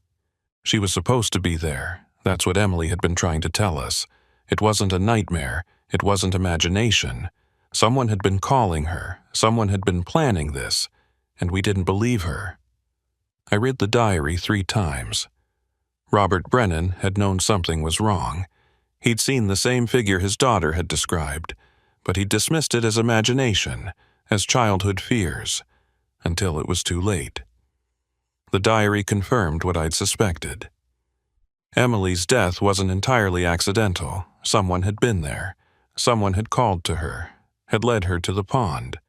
She was supposed to be there. That's what Emily had been trying to tell us. It wasn't a nightmare. It wasn't imagination. Someone had been calling her. Someone had been planning this, and we didn't believe her. I read the diary 3 times. Robert Brennan had known something was wrong. He'd seen the same figure his daughter had described, but he dismissed it as imagination, as childhood fears, until it was too late. The diary confirmed what I'd suspected. Emily's death wasn't entirely accidental. Someone had been there. Someone had called to her, had led her to the pond.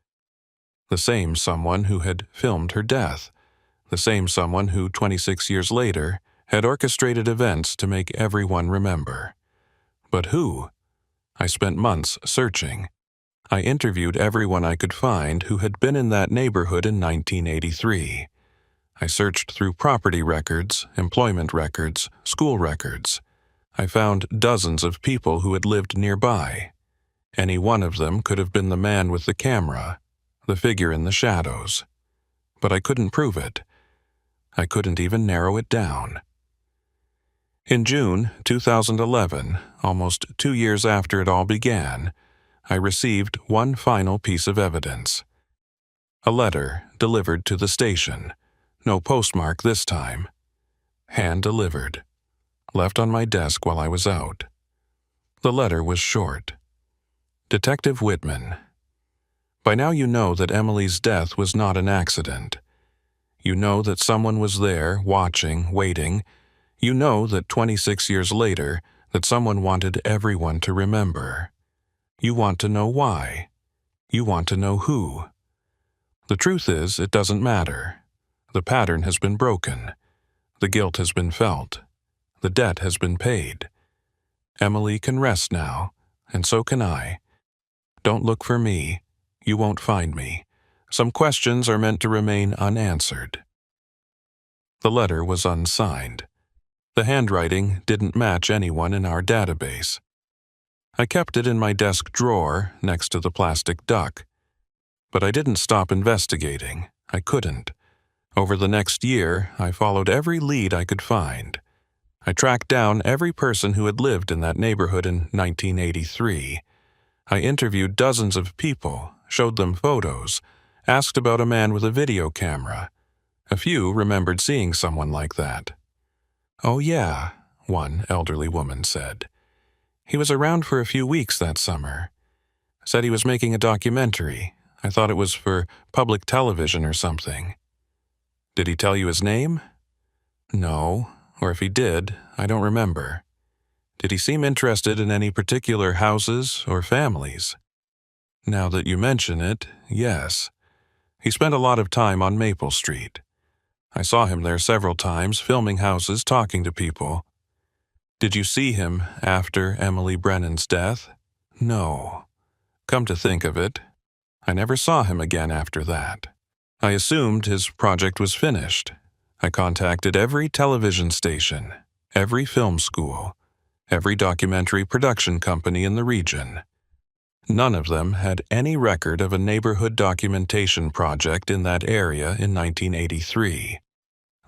The same someone who had filmed her death. The same someone who, 26 years later, had orchestrated events to make everyone remember. But who? I spent months searching. I interviewed everyone I could find who had been in that neighborhood in 1983. I searched through property records, employment records, school records. I found dozens of people who had lived nearby. Any one of them could have been the man with the camera, the figure in the shadows. But I couldn't prove it. I couldn't even narrow it down. In June 2011, almost 2 years after it all began, I received one final piece of evidence. A letter delivered to the station. No postmark this time. Hand-delivered. Left on my desk while I was out. The letter was short. Detective Whitman. By now you know that Emily's death was not an accident. You know that someone was there, watching, waiting. You know that 26 years later, that someone wanted everyone to remember. You want to know why. You want to know who. The truth is, it doesn't matter. The pattern has been broken. The guilt has been felt. The debt has been paid. Emily can rest now, and so can I. Don't look for me. You won't find me. Some questions are meant to remain unanswered. The letter was unsigned. The handwriting didn't match anyone in our database. I kept it in my desk drawer next to the plastic duck. But I didn't stop investigating. I couldn't. Over the next year, I followed every lead I could find. I tracked down every person who had lived in that neighborhood in 1983. I interviewed dozens of people, showed them photos, asked about a man with a video camera. A few remembered seeing someone like that. "Oh yeah," one elderly woman said. "He was around for a few weeks that summer. Said he was making a documentary. I thought it was for public television or something." "Did he tell you his name?" "No, or if he did, I don't remember." "Did he seem interested in any particular houses or families?" "Now that you mention it, yes. He spent a lot of time on Maple Street. I saw him there several times, filming houses, talking to people." "Did you see him after Emily Brennan's death?" "No. Come to think of it, I never saw him again after that. I assumed his project was finished. I contacted every television station, every film school, every documentary production company in the region. None of them had any record of a neighborhood documentation project in that area in 1983.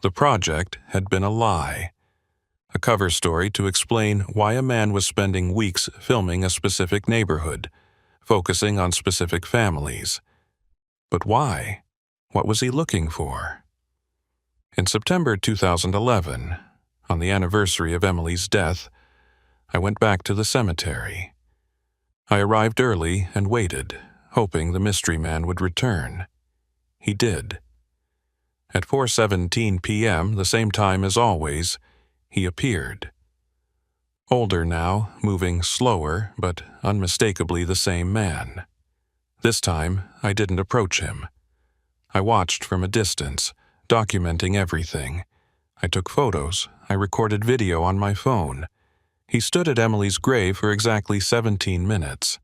The project had been a lie. A cover story to explain why a man was spending weeks filming a specific neighborhood, focusing on specific families. But why? What was he looking for? In September 2011, on the anniversary of Emily's death, I went back to the cemetery. I arrived early and waited, hoping the mystery man would return. He did. At 4:17 p.m., the same time as always, he appeared. Older now, moving slower, but unmistakably the same man. This time, I didn't approach him. I watched from a distance, documenting everything. I took photos. I recorded video on my phone. He stood at Emily's grave for exactly 17 minutes.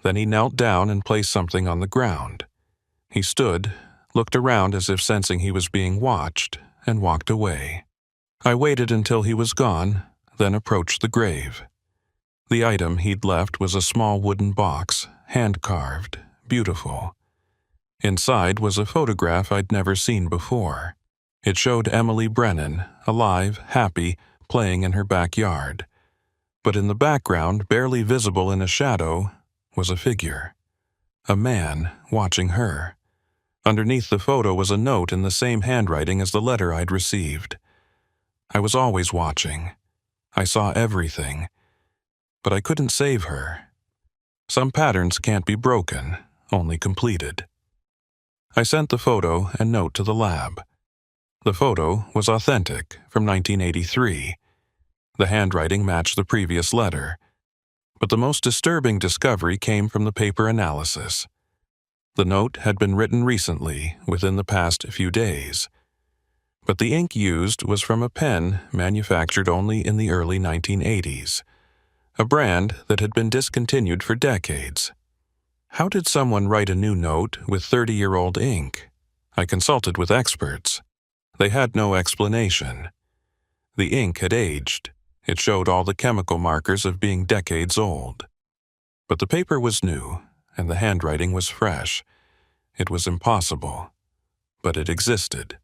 Then he knelt down and placed something on the ground. He stood, looked around as if sensing he was being watched, and walked away. I waited until he was gone, then approached the grave. The item he'd left was a small wooden box, hand-carved, beautiful. Inside was a photograph I'd never seen before. It showed Emily Brennan, alive, happy, playing in her backyard. But in the background, barely visible in a shadow, was a figure. A man watching her. Underneath the photo was a note in the same handwriting as the letter I'd received. I was always watching. I saw everything. But I couldn't save her. Some patterns can't be broken, only completed. I sent the photo and note to the lab. The photo was authentic, from 1983. The handwriting matched the previous letter. But the most disturbing discovery came from the paper analysis. The note had been written recently, within the past few days. But the ink used was from a pen manufactured only in the early 1980s, a brand that had been discontinued for decades. How did someone write a new note with 30-year-old ink? I consulted with experts. They had no explanation. The ink had aged. It showed all the chemical markers of being decades old. But the paper was new, and the handwriting was fresh. It was impossible, but it existed.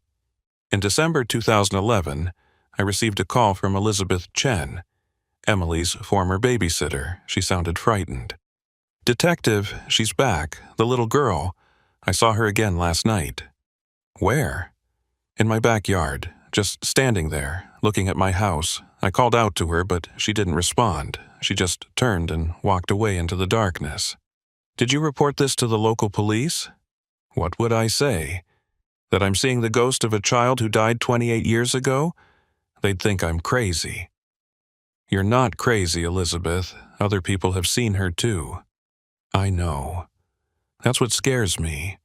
In December 2011, I received a call from Elizabeth Chen, Emily's former babysitter. She sounded frightened. "Detective, she's back, the little girl. I saw her again last night." "Where?" "In my backyard, just standing there, looking at my house. I called out to her, but she didn't respond. She just turned and walked away into the darkness." "Did you report this to the local police?" "What would I say? That I'm seeing the ghost of a child who died 28 years ago? They'd think I'm crazy." "You're not crazy, Elizabeth. Other people have seen her too." "I know. That's what scares me.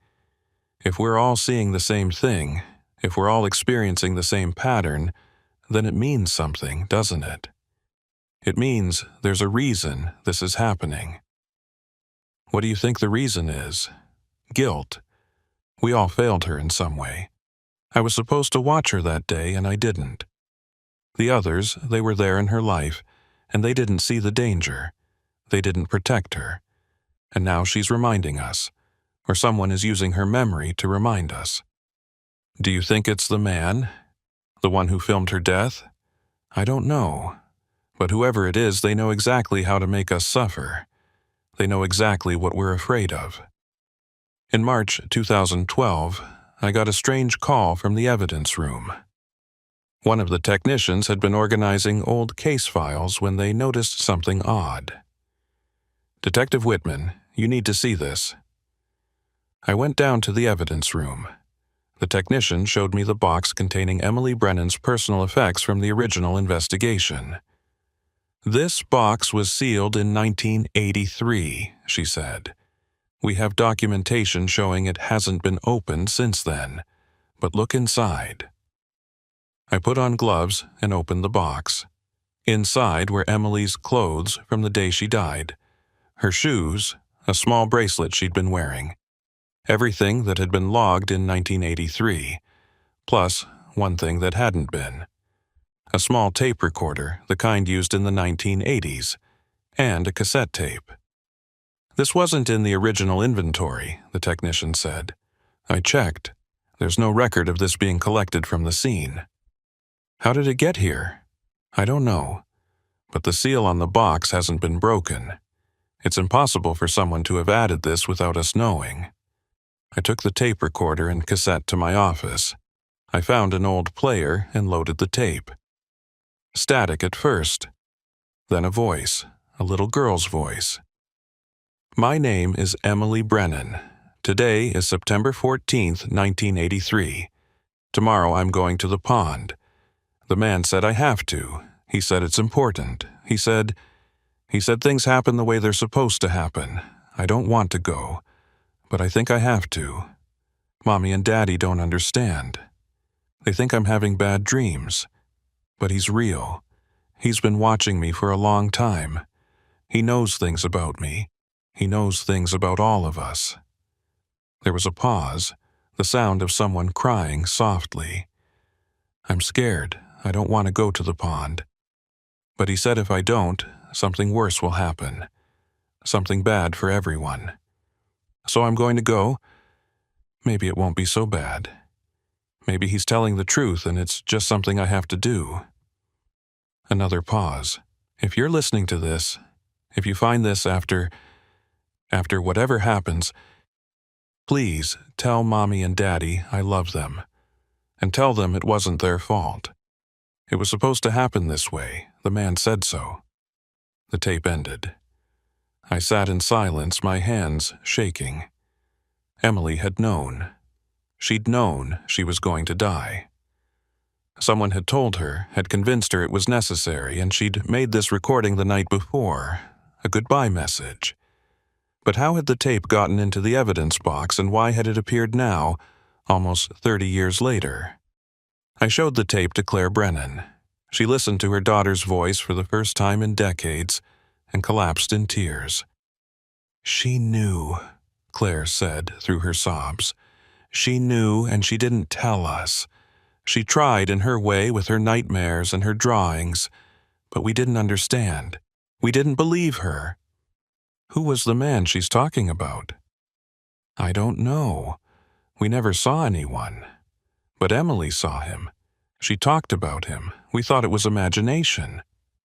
If we're all seeing the same thing, if we're all experiencing the same pattern, then it means something, doesn't it? It means there's a reason this is happening." "What do you think the reason is?" "Guilt. We all failed her in some way. I was supposed to watch her that day, and I didn't. The others, they were there in her life, and they didn't see the danger. They didn't protect her. And now she's reminding us, or someone is using her memory to remind us." "Do you think it's the man? The one who filmed her death?" "I don't know. But whoever it is, they know exactly how to make us suffer. They know exactly what we're afraid of." In March 2012, I got a strange call from the evidence room. One of the technicians had been organizing old case files when they noticed something odd. "Detective Whitman, you need to see this." I went down to the evidence room. The technician showed me the box containing Emily Brennan's personal effects from the original investigation. "This box was sealed in 1983, she said. "We have documentation showing it hasn't been opened since then, but look inside." I put on gloves and opened the box. Inside were Emily's clothes from the day she died, her shoes, a small bracelet she'd been wearing, everything that had been logged in 1983, plus one thing that hadn't been: a small tape recorder, the kind used in the 1980s, and a cassette tape. "This wasn't in the original inventory," the technician said. "I checked. There's no record of this being collected from the scene." "How did it get here?" "I don't know. But the seal on the box hasn't been broken. It's impossible for someone to have added this without us knowing." I took the tape recorder and cassette to my office. I found an old player and loaded the tape. Static at first. Then a voice, a little girl's voice. "My name is Emily Brennan. Today is September 14th, 1983. Tomorrow I'm going to the pond. The man said I have to. He said it's important. He said things happen the way they're supposed to happen. I don't want to go, but I think I have to. Mommy and Daddy don't understand. They think I'm having bad dreams. But he's real. He's been watching me for a long time. He knows things about me. He knows things about all of us." There was a pause, the sound of someone crying softly. "I'm scared. I don't want to go to the pond. But he said if I don't, something worse will happen. Something bad for everyone. So I'm going to go. Maybe it won't be so bad. Maybe he's telling the truth and it's just something I have to do." Another pause. "If you're listening to this, if you find this after whatever happens, please tell Mommy and Daddy I love them. And tell them it wasn't their fault. It was supposed to happen this way. The man said so." The tape ended. I sat in silence, my hands shaking. Emily had known. She'd known she was going to die. Someone had told her, had convinced her it was necessary, and she'd made this recording the night before, a goodbye message. But how had the tape gotten into the evidence box, and why had it appeared now, almost 30 years later? I showed the tape to Claire Brennan. She listened to her daughter's voice for the first time in decades and collapsed in tears. "She knew," Claire said through her sobs. "She knew, and she didn't tell us. She tried in her way with her nightmares and her drawings, but we didn't understand. We didn't believe her. Who was the man she's talking about? I don't know. We never saw anyone. But Emily saw him. She talked about him. We thought it was imagination.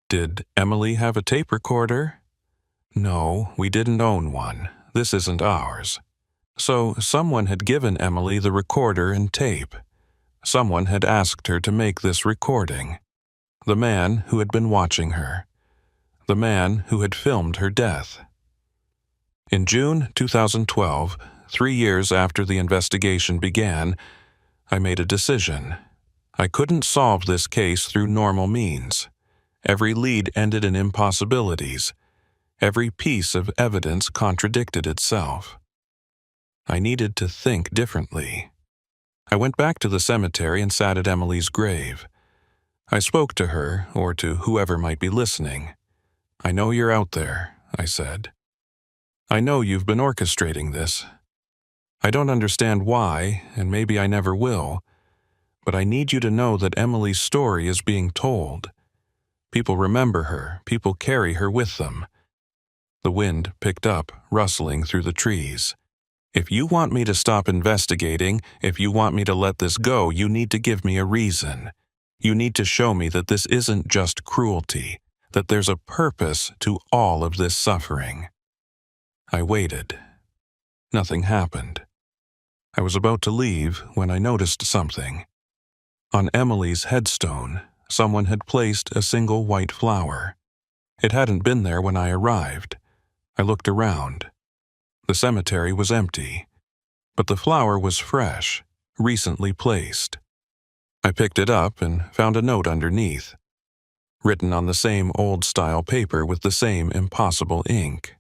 Did Emily have a tape recorder? No, we didn't own one. This isn't ours. So someone had given Emily the recorder and tape. Someone had asked her to make this recording. The man who had been watching her. The man who had filmed her death. In June 2012, 3 years after the investigation began, I made a decision. I couldn't solve this case through normal means. Every lead ended in impossibilities. Every piece of evidence contradicted itself. I needed to think differently. I went back to the cemetery and sat at Emily's grave. I spoke to her, or to whoever might be listening. "I know you're out there," I said. "I know you've been orchestrating this. I don't understand why, and maybe I never will, but I need you to know that Emily's story is being told. People remember her, people carry her with them." The wind picked up, rustling through the trees. "If you want me to stop investigating, if you want me to let this go, you need to give me a reason. You need to show me that this isn't just cruelty, that there's a purpose to all of this suffering." I waited. Nothing happened. I was about to leave when I noticed something. On Emily's headstone, someone had placed a single white flower. It hadn't been there when I arrived. I looked around. The cemetery was empty, but the flower was fresh, recently placed. I picked it up and found a note underneath, written on the same old-style paper with the same impossible ink.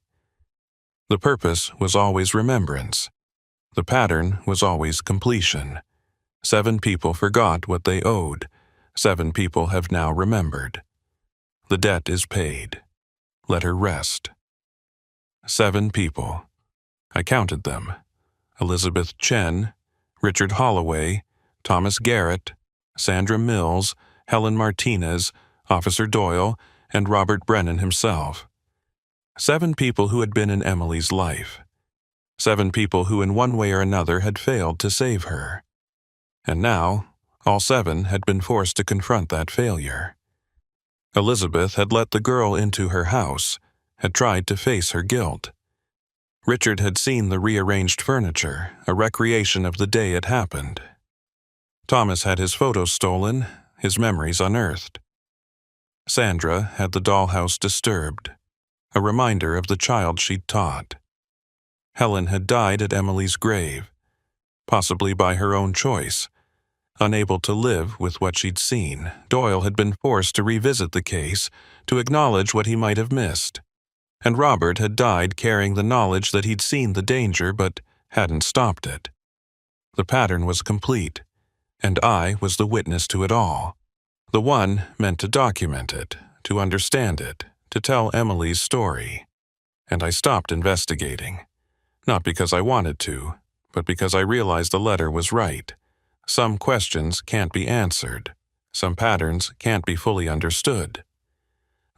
The purpose was always remembrance. The pattern was always completion. 7 people forgot what they owed. 7 people have now remembered. The debt is paid. Let her rest. 7 people. I counted them. Elizabeth Chen, Richard Holloway, Thomas Garrett, Sandra Mills, Helen Martinez, Officer Doyle, and Robert Brennan himself. 7 people who had been in Emily's life. 7 people who in one way or another had failed to save her. And now, all 7 had been forced to confront that failure. Elizabeth had let the girl into her house, had tried to face her guilt. Richard had seen the rearranged furniture, a recreation of the day it happened. Thomas had his photos stolen, his memories unearthed. Sandra had the dollhouse disturbed, a reminder of the child she'd taught. Helen had died at Emily's grave, possibly by her own choice. Unable to live with what she'd seen, Doyle had been forced to revisit the case, to acknowledge what he might have missed. And Robert had died carrying the knowledge that he'd seen the danger but hadn't stopped it. The pattern was complete, and I was the witness to it all. The one meant to document it, to understand it, to tell Emily's story. And I stopped investigating. Not because I wanted to, but because I realized the letter was right. Some questions can't be answered. Some patterns can't be fully understood.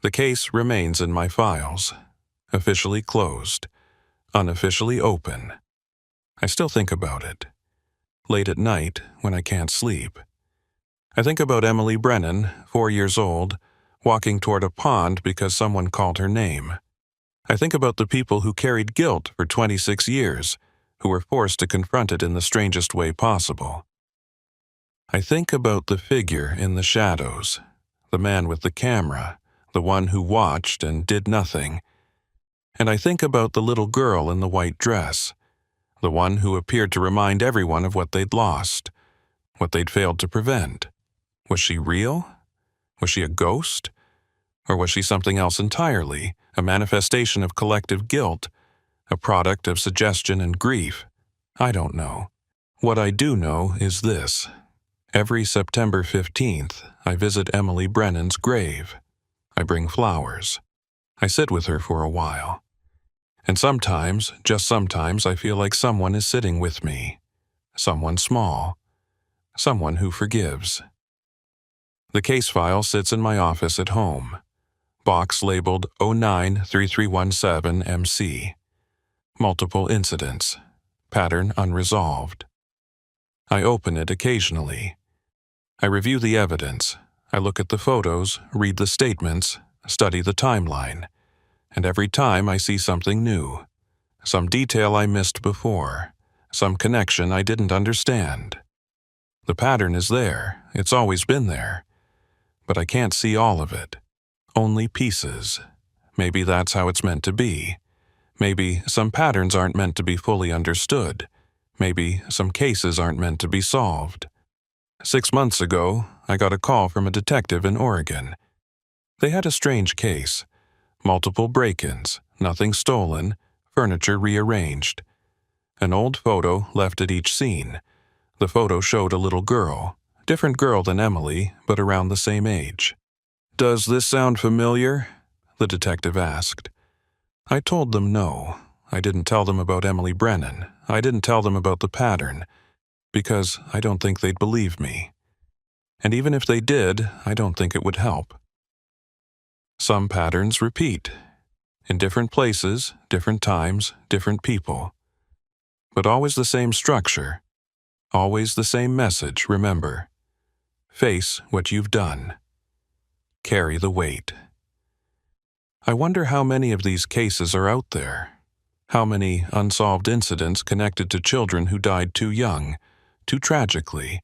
The case remains in my files, officially closed, unofficially open. I still think about it. Late at night, when I can't sleep. I think about Emily Brennan, 4 years old, walking toward a pond because someone called her name. I think about the people who carried guilt for 26 years, who were forced to confront it in the strangest way possible. I think about the figure in the shadows, the man with the camera, the one who watched and did nothing. And I think about the little girl in the white dress, the one who appeared to remind everyone of what they'd lost, what they'd failed to prevent. Was she real? Was she a ghost? Or was she something else entirely, a manifestation of collective guilt, a product of suggestion and grief? I don't know. What I do know is this. Every September 15th, I visit Emily Brennan's grave. I bring flowers. I sit with her for a while. And sometimes, just sometimes, I feel like someone is sitting with me. Someone small. someone who forgives. The case file sits in my office at home. Box labeled 093317MC. Multiple incidents. Pattern unresolved. I open it occasionally. I review the evidence. I look at the photos, read the statements, study the timeline. And every time I see something new. Some detail I missed before. Some connection I didn't understand. The pattern is there. It's always been there. But I can't see all of it. Only pieces. Maybe that's how it's meant to be. Maybe some patterns aren't meant to be fully understood. Maybe some cases aren't meant to be solved. 6 months ago, I got a call from a detective in Oregon. They had a strange case. Multiple break-ins, nothing stolen, furniture rearranged. An old photo left at each scene. The photo showed a little girl, different girl than Emily, but around the same age. "Does this sound familiar?" the detective asked. I told them no. I didn't tell them about Emily Brennan. I didn't tell them about the pattern, because I don't think they'd believe me. And even if they did, I don't think it would help. Some patterns repeat. In different places, different times, different people. But always the same structure. Always the same message, remember. Face what you've done. Carry the weight. I wonder how many of these cases are out there. How many unsolved incidents connected to children who died too young, too tragically.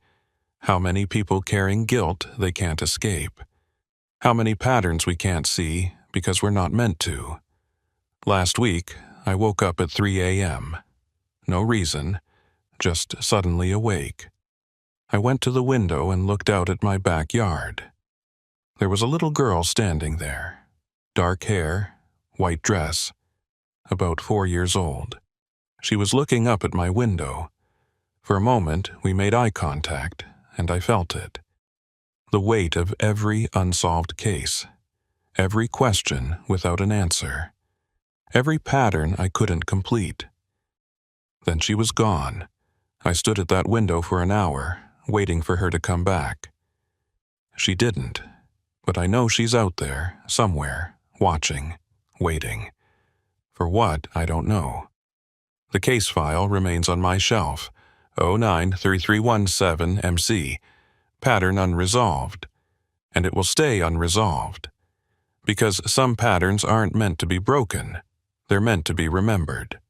How many people carrying guilt they can't escape. How many patterns we can't see because we're not meant to. Last week, I woke up at 3 a.m. No reason, just suddenly awake. I went to the window and looked out at my backyard. There was a little girl standing there. Dark hair, white dress, about 4 years old. She was looking up at my window. For a moment, we made eye contact, and I felt it. The weight of every unsolved case. Every question without an answer. Every pattern I couldn't complete. Then she was gone. I stood at that window for an hour, waiting for her to come back. She didn't, but I know she's out there, somewhere, watching, waiting. For what, I don't know. The case file remains on my shelf, 093317MC, pattern unresolved, and it will stay unresolved. Because some patterns aren't meant to be broken, they're meant to be remembered.